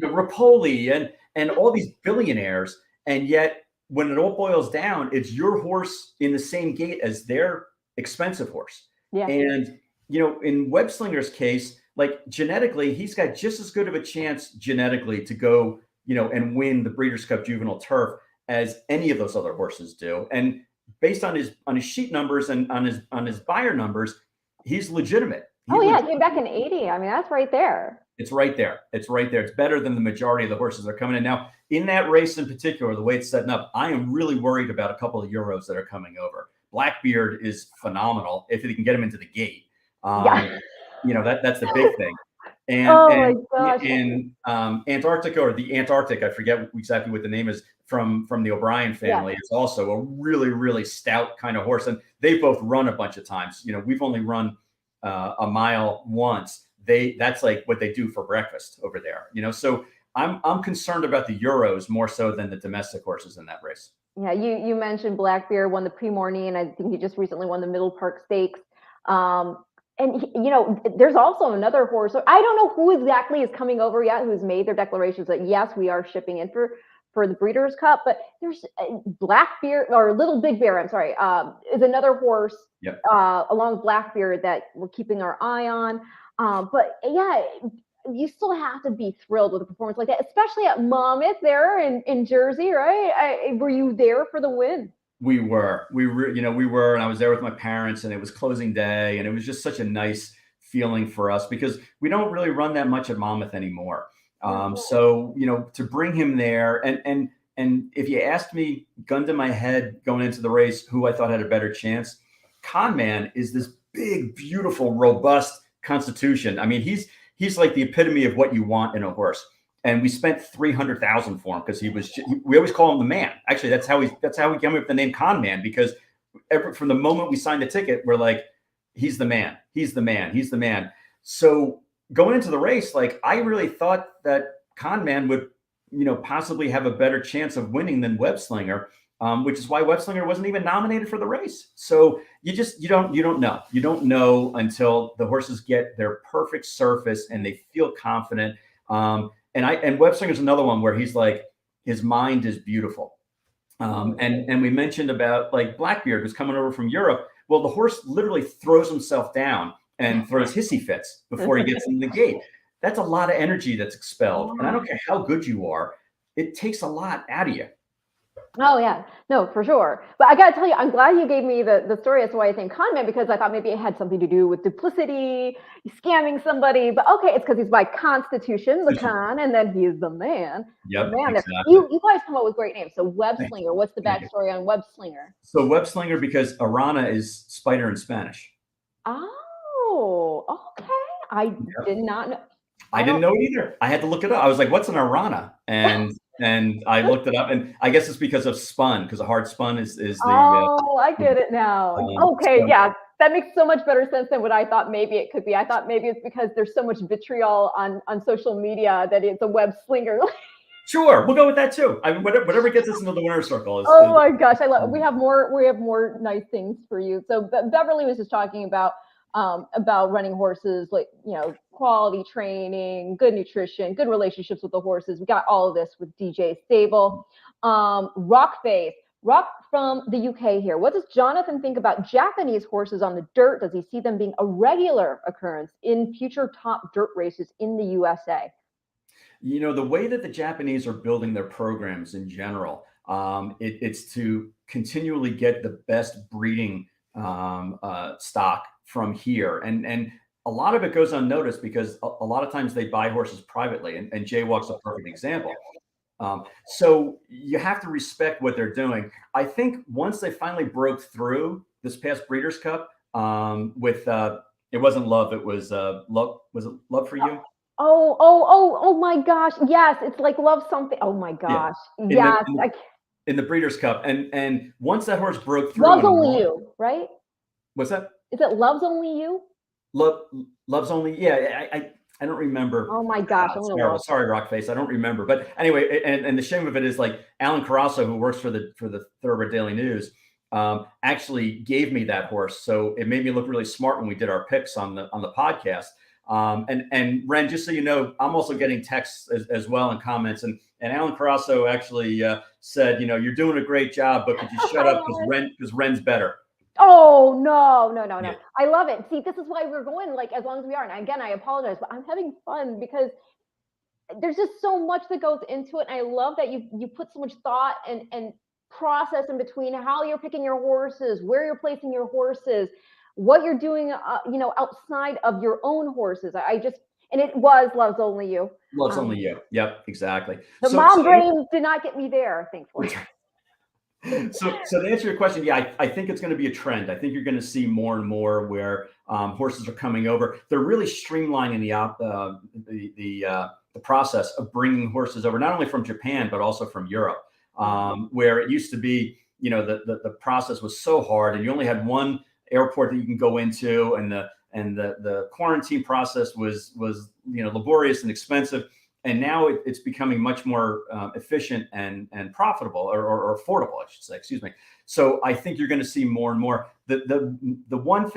[SPEAKER 5] Rapoli and all these billionaires, and yet when it all boils down, it's your horse in the same gate as their expensive horse.
[SPEAKER 4] Yeah.
[SPEAKER 5] And in Webslinger's case, like genetically, he's got just as good of a chance genetically to go, and win the Breeders' Cup Juvenile Turf as any of those other horses do. And based on his sheet numbers and on his buyer numbers, he's legitimate. He
[SPEAKER 4] came back in 80. I mean, that's right there.
[SPEAKER 5] It's right there. It's better than the majority of the horses that are coming in. Now, in that race in particular, the way it's setting up, I am really worried about a couple of Euros that are coming over. Blackbeard is phenomenal if he can get him into the gate. That's the big thing. And in Antarctica, or the Antarctic, I forget exactly what the name is, from the O'Brien family, is also a really, really stout kind of horse. And they both run a bunch of times. We've only run a mile once. That's like what they do for breakfast over there. So I'm concerned about the Euros more so than the domestic horses in that race.
[SPEAKER 4] Yeah, you mentioned Blackbeard won the Prix Morny, and I think he just recently won the Middle Park Stakes. And, there's also another horse. I don't know who exactly is coming over yet, who's made their declarations that, yes, we are shipping in for the Breeders' Cup. But there's Blackbeard, or Little Big Bear, I'm sorry, is another horse along Blackbeard that we're keeping our eye on. But, yeah, you still have to be thrilled with a performance like that, especially at Monmouth there in Jersey, right? Were you there for the win?
[SPEAKER 5] We were, and I was there with my parents, and it was closing day, and it was just such a nice feeling for us because we don't really run that much at Monmouth anymore. So, to bring him there, and if you asked me, gun to my head going into the race, who I thought had a better chance, Con Man is this big, beautiful, robust constitution. I mean, he's like the epitome of what you want in a horse. And we spent $300,000 for him because we always call him the man. Actually, that's how we came up with the name Con Man, because from the moment we signed the ticket, we're like, he's the man, he's the man, he's the man. So going into the race, like I really thought that Con Man would, possibly have a better chance of winning than Webslinger. which is why Webslinger wasn't even nominated for the race. So you don't know until the horses get their perfect surface and they feel confident. And Webslinger's another one where he's like, his mind is beautiful. And we mentioned about like Blackbeard was coming over from Europe. Well, the horse literally throws himself down and throws hissy fits before he gets in the gate. That's a lot of energy that's expelled. And I don't care how good you are, it takes a lot out of you.
[SPEAKER 4] Oh yeah, no, for sure. But I gotta tell you, I'm glad you gave me the story as to why I think conman, because I thought maybe it had something to do with duplicity, scamming somebody. But okay, it's because he's by constitution, the con, and then he is the man.
[SPEAKER 5] Yep,
[SPEAKER 4] the man.
[SPEAKER 5] exactly.
[SPEAKER 4] You guys come up with great names. So Webslinger, what's the backstory on Webslinger?
[SPEAKER 5] So Webslinger because Arana is spider in Spanish.
[SPEAKER 4] Oh, okay. I did not know.
[SPEAKER 5] I didn't know it either. I had to look it up. I was like, what's an Arana? And I looked it up, and I guess it's because of spun, because a hard spun is the.
[SPEAKER 4] Oh, I get it now. Okay, yeah, that makes so much better sense than what I thought maybe it could be. I thought maybe it's because there's so much vitriol on social media that it's a web slinger.
[SPEAKER 5] Sure, we'll go with that too. I mean, whatever gets us into the winner's circle.
[SPEAKER 4] My gosh, I love. We have more nice things for you. So Beverly was just talking about running horses, like, quality training, good nutrition, good relationships with the horses. We got all of this with DJ Stable. Rockface, Rock from the UK here. What does Jonathan think about Japanese horses on the dirt? Does he see them being a regular occurrence in future top dirt races in the USA?
[SPEAKER 5] The way that the Japanese are building their programs in general, it's to continually get the best breeding stock from here. And a lot of it goes unnoticed because a lot of times they buy horses privately, and Jaywalk's a perfect example. So you have to respect what they're doing. I think once they finally broke through this past Breeders' Cup with it wasn't Love, it was Love. Was it Love for You?
[SPEAKER 4] Oh my gosh. Yes, it's like Love Something. Oh my gosh. Yeah. Yes.
[SPEAKER 5] In the Breeders' Cup. And once that horse broke through.
[SPEAKER 4] Love's Only You, right?
[SPEAKER 5] What's that?
[SPEAKER 4] Is it Love's Only You?
[SPEAKER 5] Love's Only, yeah. I don't remember.
[SPEAKER 4] Oh my gosh.
[SPEAKER 5] Sorry, Rockface. I don't remember. But anyway, and the shame of it is, like, Alan Carasso, who works for the Thoroughbred Daily News, actually gave me that horse. So it made me look really smart when we did our picks on the podcast. And Ren, just so you know, I'm also getting texts as well and comments. And Alan Carasso actually said, you're doing a great job, but could you shut up because Ren's better.
[SPEAKER 4] Oh, no.
[SPEAKER 5] Yeah.
[SPEAKER 4] I love it. See, this is why we're going, like, as long as we are. And again, I apologize, but I'm having fun because there's just so much that goes into it. And I love that you put so much thought and process in between how you're picking your horses, where you're placing your horses, what you're doing, outside of your own horses. And it was Love's Only You.
[SPEAKER 5] Love's Only You. Yep, exactly.
[SPEAKER 4] The mom brain did not get me there, thankfully.
[SPEAKER 5] So to answer your question, yeah, I think it's going to be a trend. I think you're going to see more and more where horses are coming over. They're really streamlining the process of bringing horses over, not only from Japan but also from Europe, where it used to be, the process was so hard, and you only had one airport that you can go into, and the quarantine process was laborious and expensive. And now it's becoming much more efficient and profitable or affordable, I should say. Excuse me. So I think you're going to see more and more. The one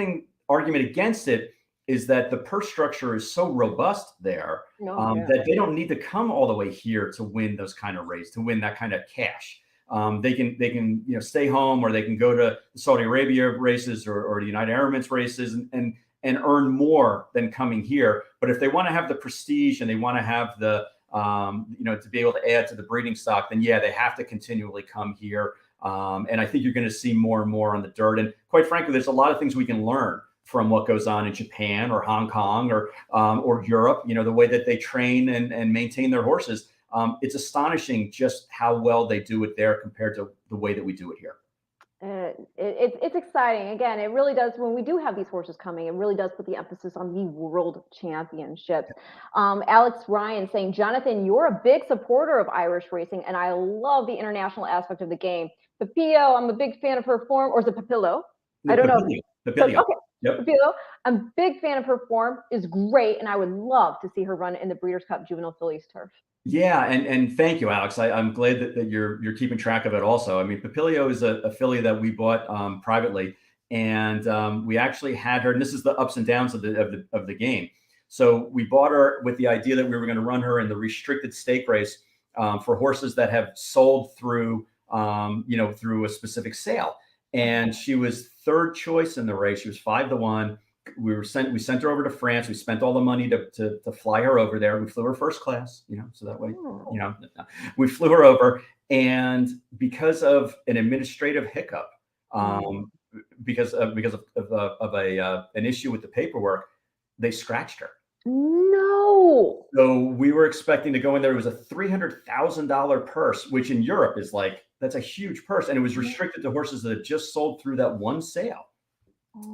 [SPEAKER 5] argument against it is that the purse structure is so robust there that they don't need to come all the way here to win those kind of races, to win that kind of cash. They can stay home, or they can go to the Saudi Arabia races or the United Arab Emirates races and earn more than coming here. But if they want to have the prestige and they want to have the, to be able to add to the breeding stock, then yeah, they have to continually come here. And I think you're going to see more and more on the dirt. And quite frankly, there's a lot of things we can learn from what goes on in Japan or Hong Kong or Europe, the way that they train and maintain their horses. It's astonishing just how well they do it there compared to the way that we do it here.
[SPEAKER 4] It's exciting. Again, it really does. When we do have these horses coming, it really does put the emphasis on the world championships. Alex Ryan saying, Jonathan, you're a big supporter of Irish racing, and I love the international aspect of the game. Papillo, I'm a big fan of her form, or is it Papillo? I don't know.
[SPEAKER 5] Papillo.
[SPEAKER 4] Okay,
[SPEAKER 5] Yep.
[SPEAKER 4] Papilio. I'm a big fan of her form, is great, and I would love to see her run in the Breeders' Cup Juvenile Fillies turf.
[SPEAKER 5] Yeah, and thank you, Alex. I'm glad that you're keeping track of it also. I mean, Papilio is a filly that we bought privately, and we actually had her, and this is the ups and downs of the game. So we bought her with the idea that we were going to run her in the restricted stake race for horses that have sold through through a specific sale. And she was third choice in the race. She was 5-1. We sent her over to France. We spent all the money to fly her over there. We flew her first class, so that way, we flew her over. And because of an administrative hiccup, because of an issue with the paperwork, they scratched her.
[SPEAKER 4] No.
[SPEAKER 5] So we were expecting to go in there. It was a $300,000 purse, which in Europe is that's a huge purse. And it was restricted to horses that had just sold through that one sale.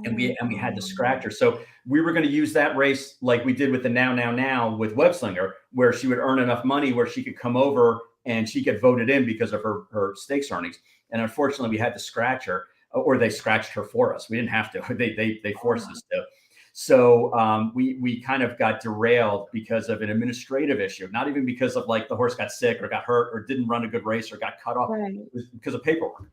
[SPEAKER 5] And we had to scratch her. So we were going to use that race like we did with the Nownownow with Webslinger, where she would earn enough money where she could come over and she get voted in because of her stakes earnings. And unfortunately, we had to scratch her, or they scratched her for us. We didn't have to. They forced us to. So we kind of got derailed because of an administrative issue, not even because of the horse got sick or got hurt or didn't run a good race or got cut off.
[SPEAKER 4] Right.
[SPEAKER 5] It was because of paperwork.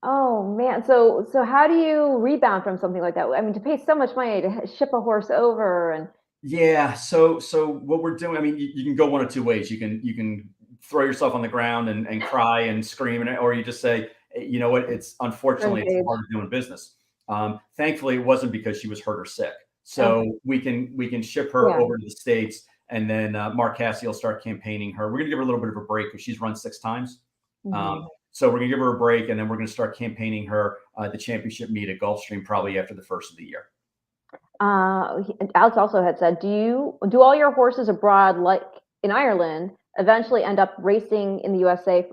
[SPEAKER 4] Oh man. So how do you rebound from something like that? I mean, to pay so much money to ship a horse over and.
[SPEAKER 5] Yeah. So what we're doing, I mean, you can go one of two ways. You can throw yourself on the ground and cry and scream, or you just say, you know what, it's unfortunately it's part of doing business. Thankfully, it wasn't because she was hurt or sick. So we can ship her over to the States, and then Mark Cassidy will start campaigning her. We're gonna give her a little bit of a break because she's run 6 times. So we're gonna give her a break, and then we're gonna start campaigning her the championship meet at Gulfstream probably after the first of the year.
[SPEAKER 4] Alex also had said, do all your horses abroad, like in Ireland, eventually end up racing in the USA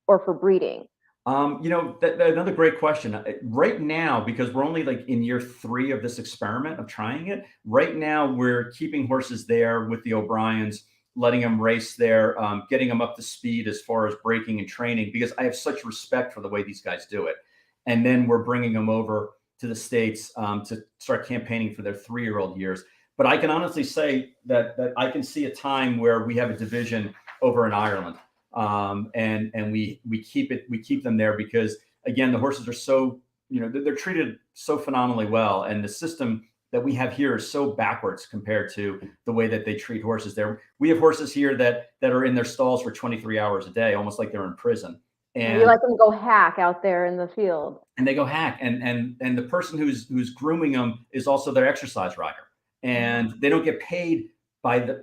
[SPEAKER 4] or for breeding?
[SPEAKER 5] Another great question. Right now, because we're only in year 3 of this experiment of trying it, right now we're keeping horses there with the O'Briens, letting them race there, getting them up to speed as far as breaking and training, because I have such respect for the way these guys do it. And then we're bringing them over to the States to start campaigning for their 3-year-old years. But I can honestly say that I can see a time where we have a division over in Ireland. And we keep them there because, again, the horses are so, they're treated so phenomenally well. And the system that we have here is so backwards compared to the way that they treat horses there. We have horses here that are in their stalls for 23 hours a day, almost like they're in prison. And
[SPEAKER 4] you let them go hack out there in the field.
[SPEAKER 5] And they go hack. And the person who's grooming them is also their exercise rider. And they don't get paid by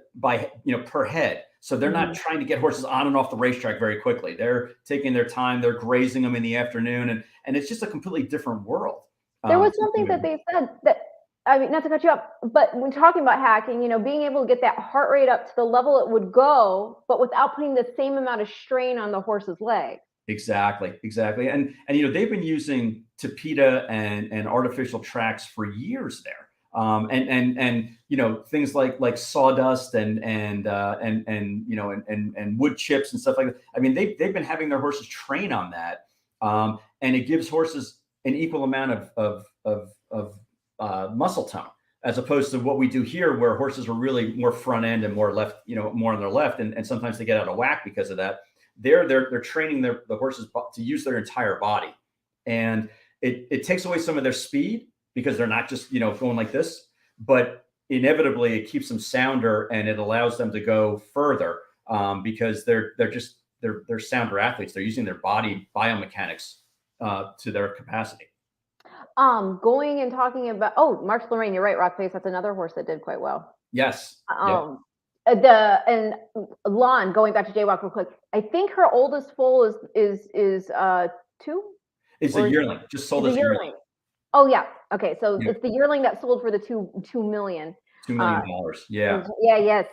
[SPEAKER 5] per head. So they're not trying to get horses on and off the racetrack very quickly. They're taking their time. They're grazing them in the afternoon. And it's just a completely different world.
[SPEAKER 4] There was something that they said that, I mean, not to cut you up, but when talking about hacking, being able to get that heart rate up to the level it would go, but without putting the same amount of strain on the horse's leg. Exactly.
[SPEAKER 5] And they've been using tapeta and artificial tracks for years there. And things like sawdust and wood chips and stuff like that. I mean, they've been having their horses train on that, and it gives horses an equal amount of muscle tone, as opposed to what we do here, where horses are really more front end and more left, more on their left, and sometimes they get out of whack because of that. They're training the horses to use their entire body, and it takes away some of their speed, because they're not just, going like this, but inevitably it keeps them sounder and it allows them to go further because they're sounder athletes. They're using their body biomechanics to their capacity.
[SPEAKER 4] Going and talking about, March Lorraine, you're right, Rock Face, that's another horse that did quite well.
[SPEAKER 5] Yes.
[SPEAKER 4] And Lon, going back to Jaywalk real quick, I think her oldest foal is 2.
[SPEAKER 5] It's a yearling, just sold as a yearling.
[SPEAKER 4] Oh yeah. Okay. So it's the yearling that sold for the $2 million.
[SPEAKER 5] $2 million. Yeah.
[SPEAKER 4] Yeah. Yes.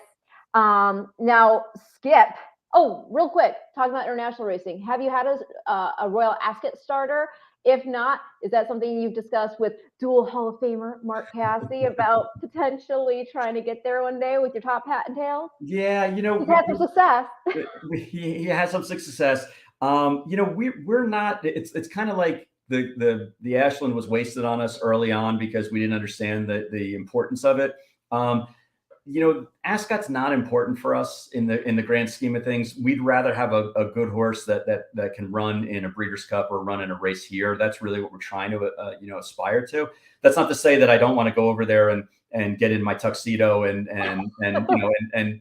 [SPEAKER 4] Now Skip. Oh, real quick, talking about international racing. Have you had a Royal Ascot starter? If not, is that something you've discussed with dual Hall of Famer Mark Cassidy about potentially trying to get there one day with your top hat and tail?
[SPEAKER 5] Yeah.
[SPEAKER 4] He's had some success.
[SPEAKER 5] He has some success. We're not. It's kind of like, the Ashland was wasted on us early on because we didn't understand the importance of it. Ascot's not important for us in the grand scheme of things. We'd rather have a good horse that can run in a Breeders' Cup or run in a race here. That's really what we're trying to aspire to. That's not to say that I don't want to go over there and get in my tuxedo and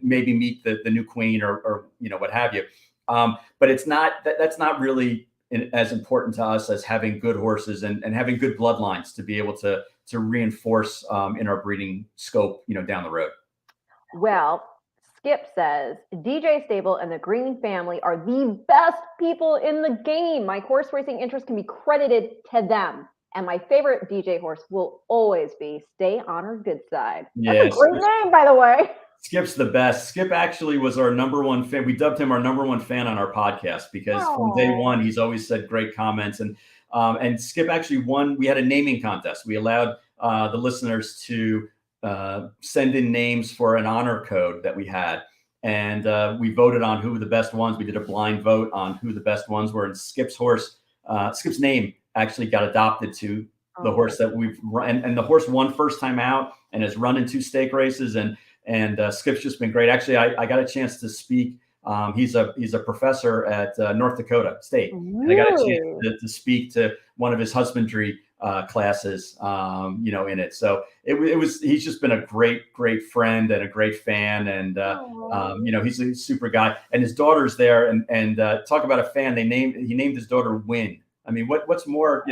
[SPEAKER 5] maybe meet the new queen or what have you. But it's not that's not really as important to us as having good horses and having good bloodlines to be able to reinforce in our breeding scope, down the road.
[SPEAKER 4] Well, Skip says, DJ Stable and the Green family are the best people in the game. My horse racing interest can be credited to them. And my favorite DJ horse will always be Stay on Her Good Side. That's a great name, by the way.
[SPEAKER 5] Skip's the best. Skip actually was our number one fan. We dubbed him our number one fan on our podcast because from day one, he's always said great comments. And Skip actually won. We had a naming contest. We allowed the listeners to send in names for an honor code that we had. And we voted on who were the best ones. We did a blind vote on who the best ones were. And Skip's name actually got adopted to the horse that we've run. And the horse won first time out and has run in 2 stake races. And Skip's just been great. Actually, I got a chance to speak. He's a professor at North Dakota State. And I got a chance to speak to one of his husbandry classes, in it. So he's just been a great friend and a great fan. And, he's a super guy, and his daughter's there and talk about a fan. He named his daughter Win. I mean, what's more,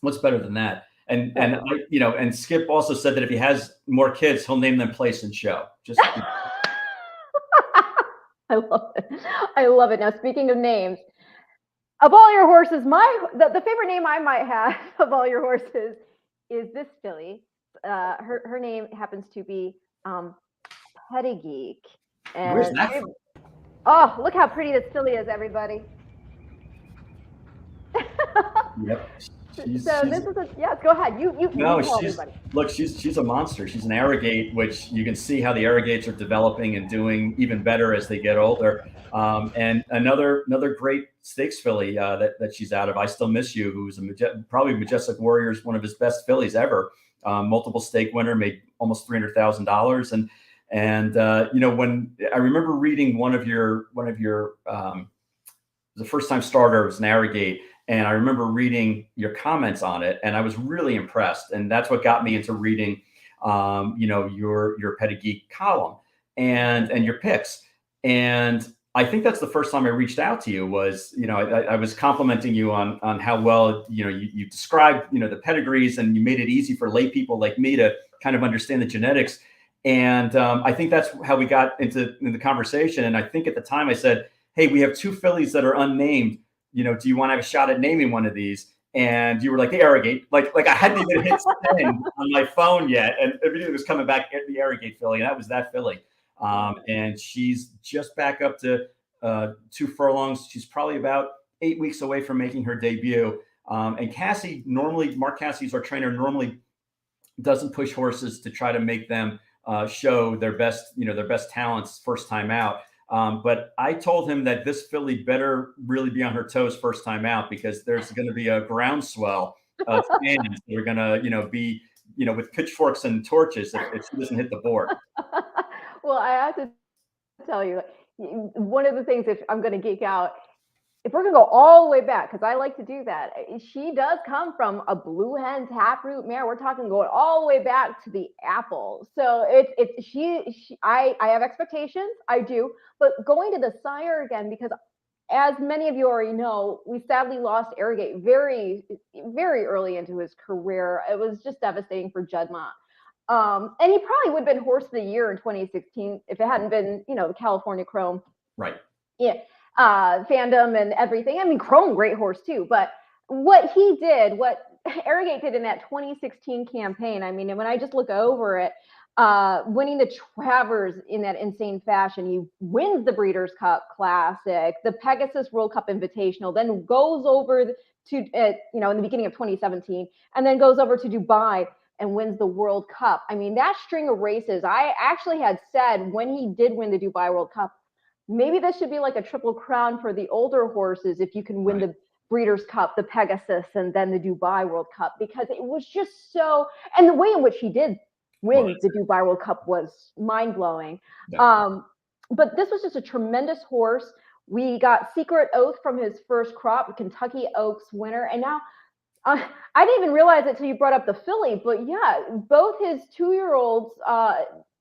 [SPEAKER 5] what's better than that? And Skip also said that if he has more kids, he'll name them Place and Show.
[SPEAKER 4] I love it. I love it. Now, speaking of names, of all your horses, the favorite name I might have of all your horses is this filly. Her name happens to be Pettigeek. And
[SPEAKER 5] where's that from?
[SPEAKER 4] Oh, look how pretty this filly is, everybody.
[SPEAKER 5] Yep.
[SPEAKER 4] This is go ahead. You
[SPEAKER 5] she's a monster. She's an Arrogate, which you can see how the Arrogates are developing and doing even better as they get older. And another great stakes filly that she's out of, I Still Miss You, who's probably Majestic Warrior's one of his best fillies ever. Multiple stake winner, made almost $300,000. And when I remember reading one of your the first time starter was an Arrogate. And I remember reading your comments on it, and I was really impressed. And that's what got me into reading, your Pettigeek column and your picks. And I think that's the first time I reached out to you was, I was complimenting you on how well, you described, the pedigrees, and you made it easy for lay people like me to kind of understand the genetics. And I think that's how we got into the conversation. And I think at the time I said, hey, we have 2 fillies that are unnamed. Do you want to have a shot at naming one of these? And you were like, the Arrogate. Like I hadn't even hit send on my phone yet. And everything was coming back at the Arrogate filly. And that was that filly. And she's just back up to 2 furlongs. She's probably about 8 weeks away from making her debut. And Cassie Mark Cassie's our trainer, normally doesn't push horses to try to make them show their best talents first time out. But I told him that this filly better really be on her toes first time out, because there's going to be a groundswell of fans that are going to, be, with pitchforks and torches if she doesn't hit the board.
[SPEAKER 4] Well, I have to tell you, one of the things, if I'm going to geek out, if we're going to go all the way back, because I like to do that, she does come from a Blue Hen taproot mare. We're talking going all the way back to the Apple. So I have expectations. I do. But going to the sire again, because as many of you already know, we sadly lost Arrogate very, very early into his career. It was just devastating for Juddmonte. And he probably would have been horse of the year in 2016 if it hadn't been, the California Chrome.
[SPEAKER 5] Right.
[SPEAKER 4] Yeah. Fandom and everything. I mean, Chrome, great horse too. But what Arrogate did in that 2016 campaign, I mean, when I just look over it, winning the Travers in that insane fashion, he wins the Breeders' Cup Classic, the Pegasus World Cup Invitational, then goes over to, in the beginning of 2017, and then goes over to Dubai and wins the World Cup. I mean, that string of races, I actually had said when he did win the Dubai World Cup, maybe this should be like a triple crown for the older horses if you can win Breeders' Cup, the Pegasus, and then the Dubai World Cup, because it was just so, and the way in which he did win the Dubai World Cup was mind-blowing.
[SPEAKER 5] Yeah.
[SPEAKER 4] But this was just a tremendous horse. We got Secret Oath from his first crop, Kentucky Oaks winner, and now I didn't even realize it until you brought up the filly, but yeah, both his two-year-olds,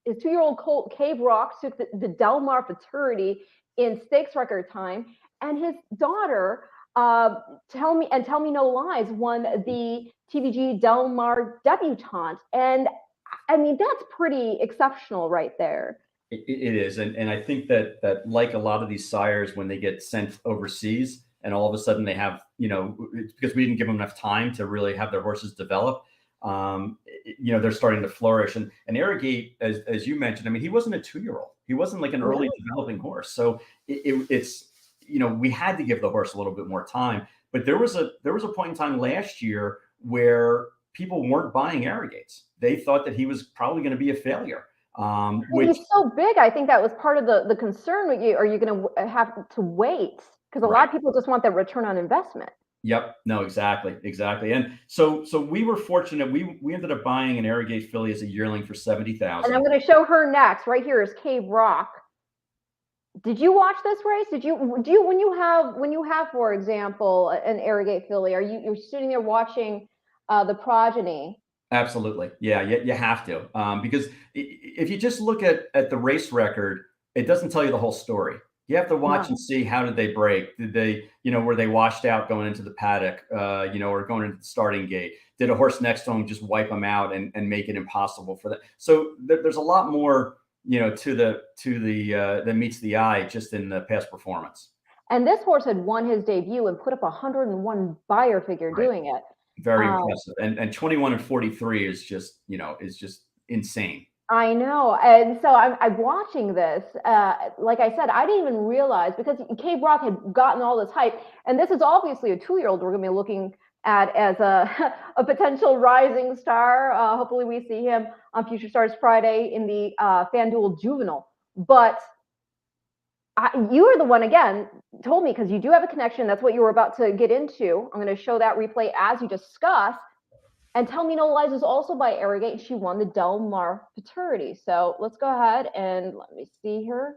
[SPEAKER 4] his two-year-old colt Cave Rock took the Del Mar Futurity in stakes record time, and his daughter, Tell Me No Lies, won the TVG Del Mar Debutante, and I mean that's pretty exceptional right there.
[SPEAKER 5] It is, and I think that like a lot of these sires, when they get sent overseas, and all of a sudden they have, it's because we didn't give them enough time to really have their horses develop. They're starting to flourish. And Arrogate, as you mentioned, I mean, he wasn't a 2-year-old. He wasn't like an early developing horse. So it's we had to give the horse a little bit more time. But there was a point in time last year where people weren't buying Arrogates. They thought that he was probably going to be a failure.
[SPEAKER 4] He's so big. I think that was part of the concern with you. Are you going to have to wait? Because a lot of people just want that return on investment.
[SPEAKER 5] Yep. No, exactly. And so we were fortunate. We ended up buying an Arrogate filly as a yearling for $70,000.
[SPEAKER 4] And I'm going to show her next. Right here is Cave Rock. Did you watch this race? When you have, for example, an Arrogate filly, you're sitting there watching the progeny?
[SPEAKER 5] Absolutely. Yeah, you have to. Because if you just look at the race record, it doesn't tell you the whole story. You have to watch and see, how did they break? Did they, were they washed out going into the paddock, or going into the starting gate? Did a horse next to them just wipe them out and make it impossible for them? So there's a lot more, to the that meets the eye just in the past performance.
[SPEAKER 4] And this horse had won his debut and put up 101 buyer figure doing it.
[SPEAKER 5] Very impressive. And 21 and 43 is just insane.
[SPEAKER 4] I know. And so I'm watching this. Like I said, I didn't even realize, because Cave Rock had gotten all this hype. And this is obviously a 2-year-old we're going to be looking at as a potential rising star. Hopefully we see him on Future Stars Friday in the FanDuel Juvenile. But you are the one, again, told me, because you do have a connection. That's what you were about to get into. I'm going to show that replay as you discuss. And Tell Me No Lies is also by Arrogate. She won the Del Mar Futurity. So let's go ahead and let me see here.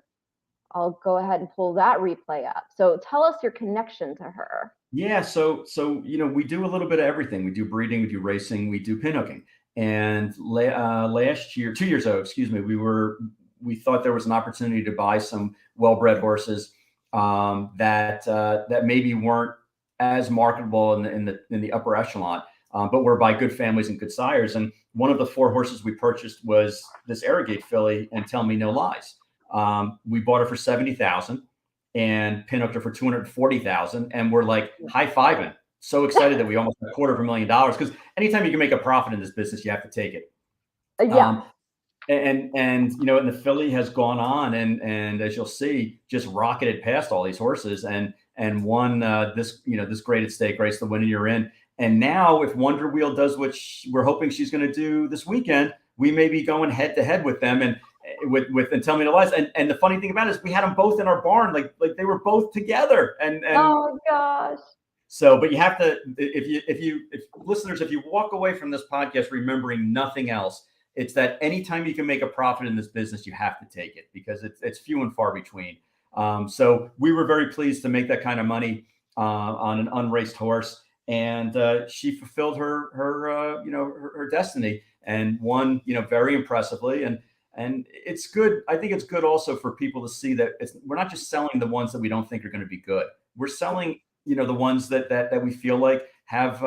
[SPEAKER 4] I'll go ahead and pull that replay up. So tell us your connection to her.
[SPEAKER 5] Yeah, so we do a little bit of everything. We do breeding, we do racing, we do pinhooking. And last year, 2 years ago, excuse me, we thought there was an opportunity to buy some well-bred horses that maybe weren't as marketable in the upper echelon. But were by good families and good sires. And one of the 4 horses we purchased was this Arrogate filly and Tell Me No Lies. We bought her for $70,000 and pinhooked her for $240,000. And we're like high-fiving. So excited that we almost had $250,000, because anytime you can make a profit in this business, you have to take it.
[SPEAKER 4] Yeah.
[SPEAKER 5] And the filly has gone on and as you'll see, just rocketed past all these horses and won this graded stake race, the Winning You're In. And now, if Wonder Wheel does what we're hoping she's going to do this weekend, we may be going head to head with them and Tell Me No Lies. And the funny thing about it is, we had them both in our barn, like they were both together. And
[SPEAKER 4] oh gosh.
[SPEAKER 5] So, but you have to, if listeners, if you walk away from this podcast remembering nothing else, it's that anytime you can make a profit in this business, you have to take it, because it's few and far between. So we were very pleased to make that kind of money on an unraced horse. And she fulfilled her destiny and won, very impressively. And it's good. I think it's good also for people to see that we're not just selling the ones that we don't think are going to be good. We're selling, the ones that we feel like have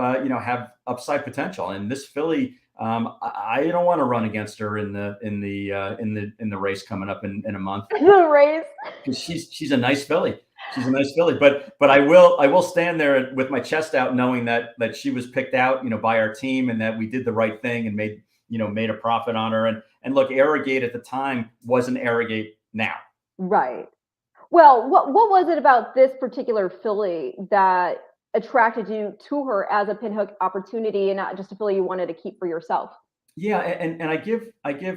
[SPEAKER 5] upside potential. And this filly, I don't want to run against her in the race coming up in a month.
[SPEAKER 4] The race.
[SPEAKER 5] Because she's a nice filly. She's a nice filly, but I will stand there with my chest out, knowing that she was picked out, by our team, and that we did the right thing and made a profit on her. And look, Arrogate at the time wasn't Arrogate now.
[SPEAKER 4] Right. Well, what was it about this particular filly that attracted you to her as a pinhook opportunity, and not just a filly you wanted to keep for yourself?
[SPEAKER 5] Yeah, and I give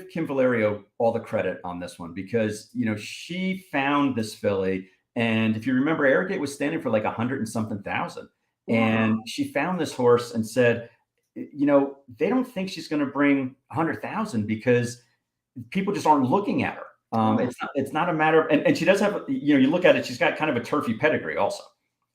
[SPEAKER 5] Kim Valerio all the credit on this one, because she found this filly. And if you remember, Arrogate was standing for like 100 and something thousand. And she found this horse and said, you know, they don't think she's going to bring 100,000 because people just aren't looking at her. It's not a matter of, and she does have, you know, you look at it, she's got kind of a turfy pedigree also.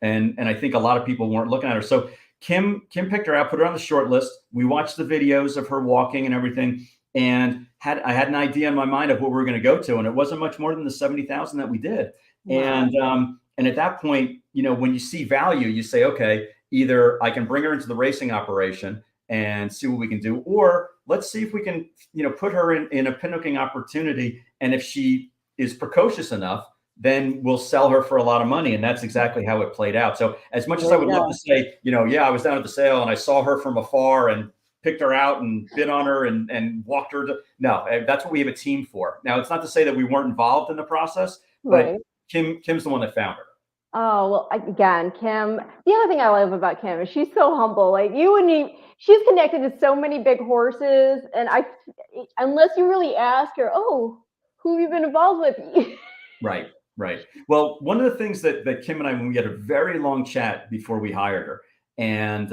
[SPEAKER 5] And I think a lot of people weren't looking at her. So Kim picked her out, put her on the short list. We watched the videos of her walking and everything. And I had an idea in my mind of what we were going to go to. And it wasn't much more than the 70,000 that we did. Wow. And at that point, you know, when you see value, you say, okay, either I can bring her into the racing operation and see what we can do, or let's see if we can, you know, put her in a pinnocking opportunity. And if she is precocious enough, then we'll sell her for a lot of money. And that's exactly how it played out. So as much as I would love to say, you know, yeah, I was down at the sale and I saw her from afar and picked her out and bid on her and walked her to, no, that's what we have a team for. Now, it's not to say that we weren't involved in the process, but Kim's the one that found her.
[SPEAKER 4] Oh, well, again, Kim, the other thing I love about Kim is she's so humble. Like she's connected to so many big horses. And unless you really ask her, oh, who have you been involved with?
[SPEAKER 5] Right. Well, one of the things that Kim and I, when we had a very long chat before we hired her, and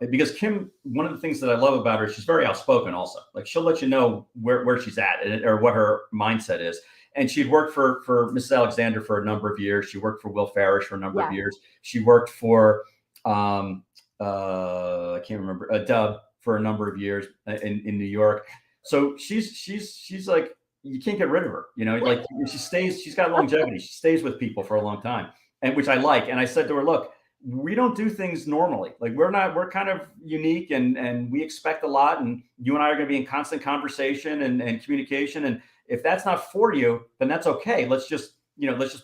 [SPEAKER 5] because Kim, one of the things that I love about her, she's very outspoken also. Like she'll let you know where she's at or what her mindset is. And she'd worked for Mrs. Alexander for a number of years. She worked for Will Farish for a number of years. She worked for, I can't remember, Dub for a number of years in New York. So she's like, you can't get rid of her. You know, like she's got longevity. She stays with people for a long time, and which I like. And I said to her, look, we don't do things normally. Like we're kind of unique and we expect a lot. And you and I are going to be in constant conversation and communication. And if that's not for you, then that's okay. Let's just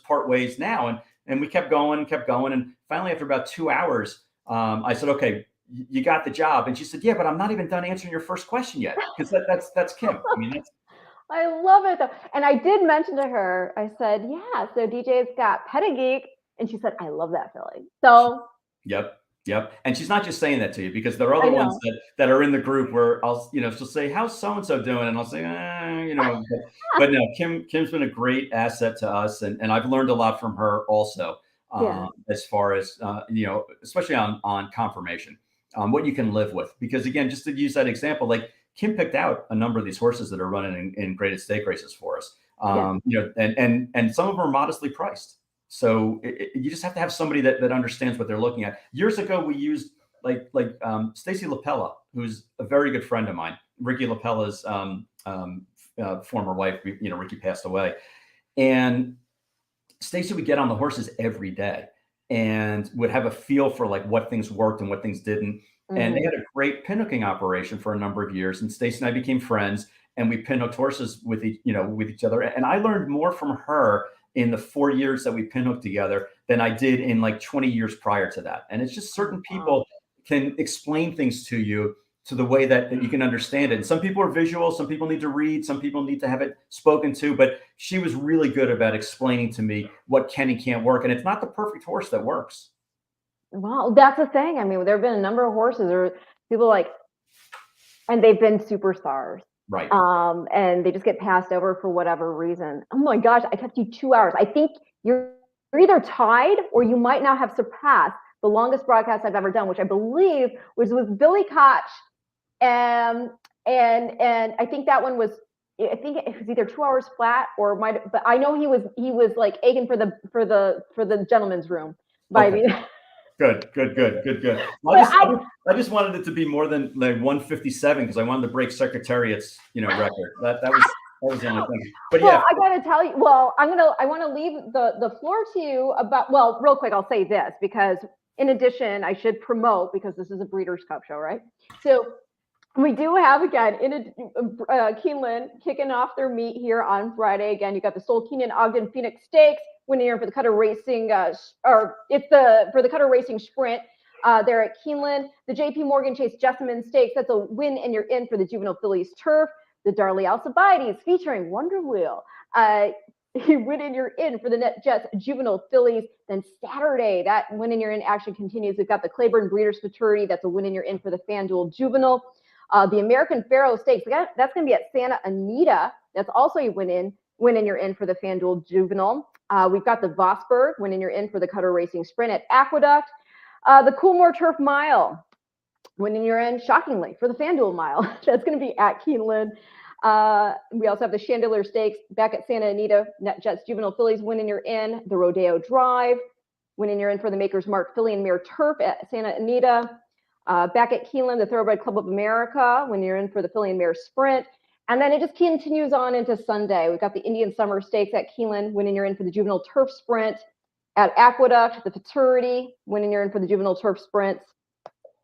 [SPEAKER 5] part ways now. And we kept going. And finally, after about 2 hours, I said, okay, you got the job. And she said, yeah, but I'm not even done answering your first question yet. Because that's Kim. I mean,
[SPEAKER 4] I love it though. And I did mention to her, I said, yeah, so DJ's got Pedigeek. And she said, I love that filly. So
[SPEAKER 5] Yep. And she's not just saying that to you, because there are other ones that are in the group where she'll say, how's so-and-so doing? And I'll say, but no, Kim's been a great asset to us. And I've learned a lot from her also, as far as, especially on confirmation, what you can live with. Because again, just to use that example, like Kim picked out a number of these horses that are running in graded stake races for us, and some of them are modestly priced. So you just have to have somebody that understands what they're looking at. Years ago, we used like Stacy LaPella, who's a very good friend of mine. Ricky LaPella's former wife, Ricky passed away. And Stacy would get on the horses every day and would have a feel for like what things worked and what things didn't. Mm-hmm. And they had a great pinhooking operation for a number of years. And Stacy and I became friends, and we pinhooked horses with each other. And I learned more from her in the 4 years that we pinhooked together than I did in like 20 years prior to that. And it's just certain people can explain things to you to the way that you can understand it. And some people are visual, some people need to read, some people need to have it spoken to, but she was really good about explaining to me what can and can't work. And it's not the perfect horse that works.
[SPEAKER 4] Well, that's the thing. I mean, there have been a number of horses or people and they've been superstars.
[SPEAKER 5] Right.
[SPEAKER 4] And they just get passed over for whatever reason. Oh my gosh, I kept you 2 hours. I think you're either tied or you might now have surpassed the longest broadcast I've ever done, which I believe was with Billy Koch. And I think that one was, I think it was either 2 hours flat or but I know he was like egging for the gentleman's room by me.
[SPEAKER 5] Good. Well, I just wanted it to be more than like 157 because I wanted to break Secretariat's, record. That was the only thing. But
[SPEAKER 4] well, I got to tell you. Well, I want to leave the floor to you about. Well, real quick, I'll say this because in addition, I should promote because this is a Breeders' Cup show, right? So we do have again Keeneland kicking off their meet here on Friday. Again, you got the Sol Keenan Ogden Phoenix Stakes. Winning here for the Cutter Racing, for the Cutter Racing Sprint. They're at Keeneland. The J.P. Morgan Chase Jessamine Stakes. That's a win, and you're in for the Juvenile Fillies Turf. The Darley Alcibiades featuring Wonder Wheel. You win and you're in for the Net Jets Juvenile Fillies. Then Saturday, that win and you're in action continues. We've got the Claiborne Breeders' Futurity. That's a win and you're in for the FanDuel Juvenile. The American Pharoah Stakes. That's going to be at Santa Anita. That's also a win and you're in for the FanDuel Juvenile. We've got the Vosburg, when you're in for the Cutter Racing Sprint at Aqueduct. The Coolmore Turf Mile, winning your in, shockingly, for the FanDuel Mile. That's going to be at Keeneland. We also have the Chandelier Stakes back at Santa Anita. NetJets Juvenile Fillies winning your in. The Rodeo Drive, winning your in for the Maker's Mark Filly and Mare Turf at Santa Anita. Back at Keeneland, the Thoroughbred Club of America, when you're in for the Filly and Mare Sprint. And then it just continues on into Sunday. We've got the Indian Summer Stakes at Keeneland, winning you're in for the Juvenile Turf Sprint. At Aqueduct, the Futurity, winning you're in for the Juvenile Turf Sprints.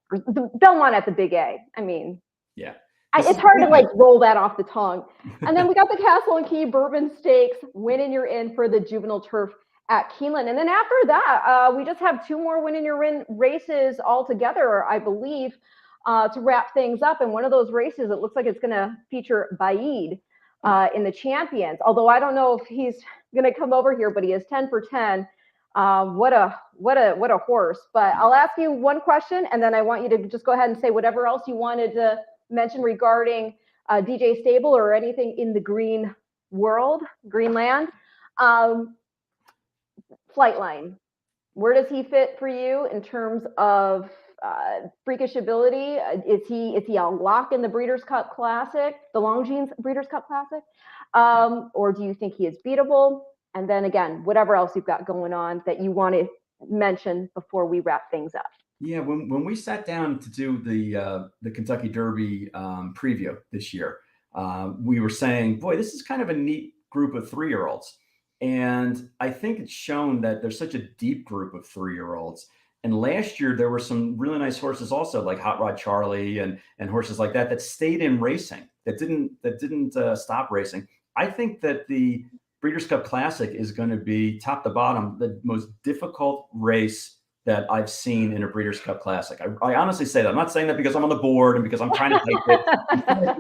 [SPEAKER 4] The Belmont at the Big A. I mean,
[SPEAKER 5] yeah,
[SPEAKER 4] it's hard to like roll that off the tongue. And then we got the Castle and Key Bourbon Stakes, winning you're in for the Juvenile Turf at Keeneland. And then after that, we just have 2 more winning your in races altogether, I believe, to wrap things up. And one of those races, it looks like it's going to feature Baid in the Champions. Although I don't know if he's going to come over here, but he is 10 for 10. What a horse. But I'll ask you one question, and then I want you to just go ahead and say whatever else you wanted to mention regarding DJ Stable or anything in the green world, Greenland. Flightline, where does he fit for you in terms of freakish ability? Is he a lock in the Breeders' Cup Classic, the Longines Breeders' Cup Classic? Or do you think he is beatable? And then again, whatever else you've got going on that you want to mention before we wrap things up.
[SPEAKER 5] Yeah, when we sat down to do the Kentucky Derby preview this year, we were saying, boy, this is kind of a neat group of 3-year-olds. And I think it's shown that there's such a deep group of 3-year-olds. And last year there were some really nice horses also, like Hot Rod Charlie and horses like that stayed in racing, that didn't stop racing. I think that the Breeders' Cup Classic is going to be top to bottom the most difficult race that I've seen in a Breeders' Cup Classic. I honestly say that. I'm not saying that because I'm on the board and because I'm trying to take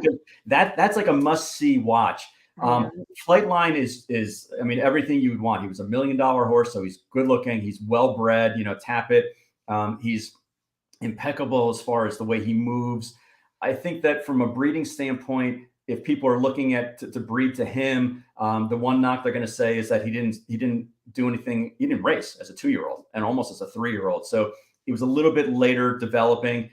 [SPEAKER 5] it. That's like a must-see watch. Flightline is, I mean, everything you would want. He was $1 million horse, so he's good looking. He's well bred, tap it. He's impeccable as far as the way he moves. I think that from a breeding standpoint, if people are looking at to breed to him, the one knock they're going to say is that he didn't do anything. He didn't race as a 2-year-old and almost as a 3-year-old. So he was a little bit later developing,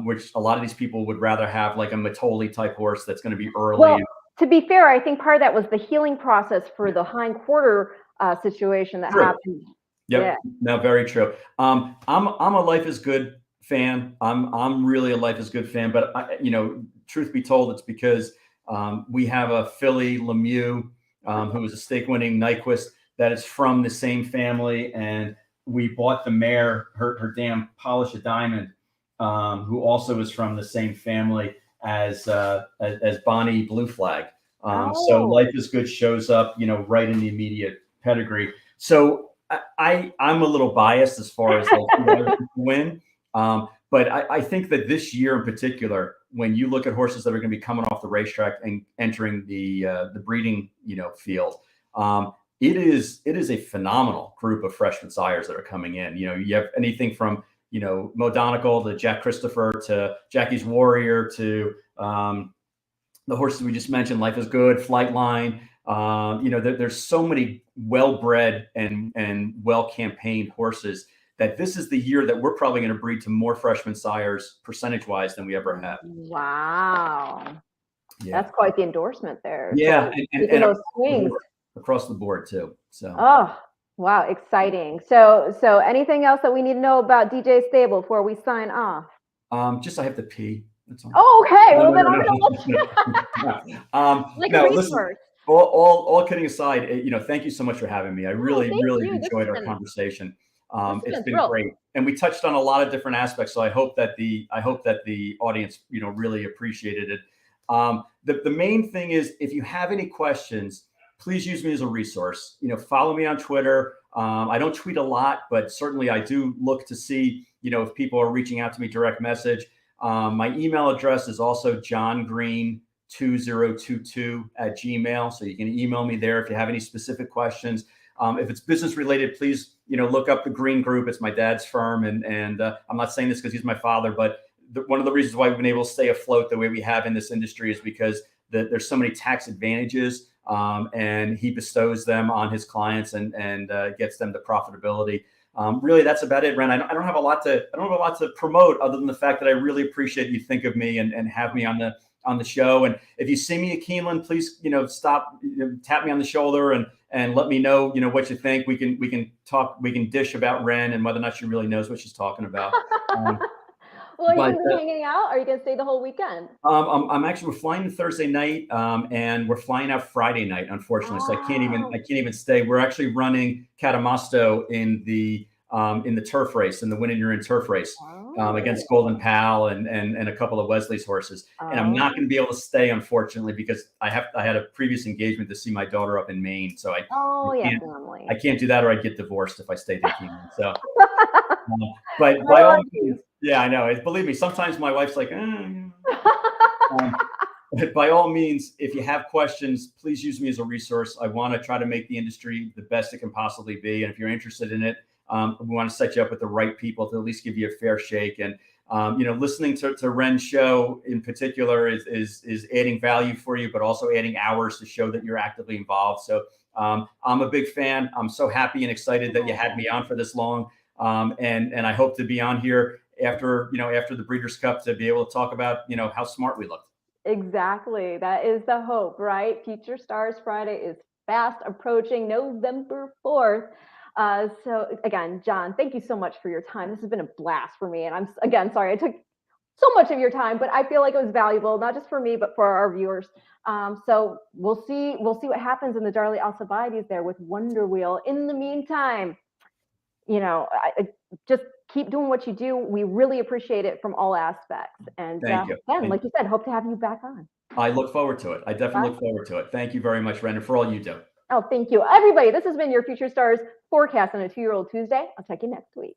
[SPEAKER 5] which a lot of these people would rather have like a Matoli type horse that's going to be early.
[SPEAKER 4] Well, to be fair, I think part of that was the healing process for the hind quarter situation that happened.
[SPEAKER 5] Yep.
[SPEAKER 4] Yeah.
[SPEAKER 5] No, very true. I'm a Life is Good fan. I'm really a Life is Good fan, but truth be told, it's because we have a filly Lemieux who is a stake-winning Nyquist that is from the same family, and we bought the mare, her damn Polish a Diamond, who also is from the same family as Bonnie Blue Flag. So Life is Good shows up, right in the immediate pedigree. So I'm a little biased as far as like win. But I think that this year in particular, when you look at horses that are going to be coming off the racetrack and entering the breeding, field, it is a phenomenal group of freshman sires that are coming in. You have anything from Mo Donegal to Jack Christopher to Jackie's Warrior to the horses we just mentioned, Life is Good, Flightline. There's so many well-bred and well-campaigned horses that this is the year that we're probably going to breed to more freshman sires percentage-wise than we ever have.
[SPEAKER 4] Wow.
[SPEAKER 5] Yeah.
[SPEAKER 4] That's quite the endorsement there.
[SPEAKER 5] Yeah.
[SPEAKER 4] So,
[SPEAKER 5] and
[SPEAKER 4] those swings.
[SPEAKER 5] Across the board too. So.
[SPEAKER 4] Oh, wow. Exciting. So anything else that we need to know about DJ Stable before we sign off?
[SPEAKER 5] Just I have to pee. That's all.
[SPEAKER 4] Oh, okay. Well, then I'm going to
[SPEAKER 5] let you. Listen, all kidding aside, thank you so much for having me. I really enjoyed our conversation. It's been great, and we touched on a lot of different aspects. So I hope that the audience, really appreciated it. The main thing is, if you have any questions, please use me as a resource. Follow me on Twitter. I don't tweet a lot, but certainly I do look to see, if people are reaching out to me direct message. My email address is also johngreen2022@gmail. So you can email me there if you have any specific questions. If it's business related, please, look up the Green Group. It's my dad's firm. And I'm not saying this because he's my father, but one of the reasons why we've been able to stay afloat the way we have in this industry is because there's so many tax advantages, and he bestows them on his clients and gets them the profitability. really, that's about it, Ren. I don't have a lot to promote other than the fact that I really appreciate you think of me and have me on the show. And if you see me at Keeneland, please, stop, tap me on the shoulder and let me know, what you think. We can talk, we can dish about Ren and whether or not she really knows what she's talking about.
[SPEAKER 4] Well, are you going to be hanging out? Or are you going to stay the whole weekend?
[SPEAKER 5] We're flying Thursday night, and we're flying out Friday night, unfortunately. So I can't even stay. We're actually running Catamosto in the turf race, in the Win and You're In turf race, against Golden Pal and a couple of Wesley's horses. And I'm not going to be able to stay, unfortunately, because I had a previous engagement to see my daughter up in Maine. So I can't do that, or I'd get divorced if I stayed at Keeneland. So, but by all means, yeah, I know. Believe me, sometimes my wife's like, but by all means, if you have questions, please use me as a resource. I want to try to make the industry the best it can possibly be. And if you're interested in it, we want to set you up with the right people to at least give you a fair shake. And, listening to Ren's show in particular is adding value for you, but also adding hours to show that you're actively involved. So I'm a big fan. I'm so happy and excited that you had me on for this long. And I hope to be on here after the Breeders' Cup to be able to talk about, how smart we looked.
[SPEAKER 4] Exactly. That is the hope, right? Future Stars Friday is fast approaching, November 4th. So again, John, thank you so much for your time. This has been a blast for me. And I'm again, sorry I took so much of your time, but I feel like it was valuable, not just for me, but for our viewers. So we'll see what happens in the Darley Alcibiades there with Wonder Wheel. In the meantime, I just keep doing what you do. We really appreciate it from all aspects. And
[SPEAKER 5] thank you.
[SPEAKER 4] Again, like you said, hope to have you back on.
[SPEAKER 5] I look forward to it. I definitely look forward to it. Thank you very much, Ren, for all you do.
[SPEAKER 4] Oh, thank you. Everybody, this has been your Future Stars forecast on a 2-year-old Tuesday. I'll check you next week.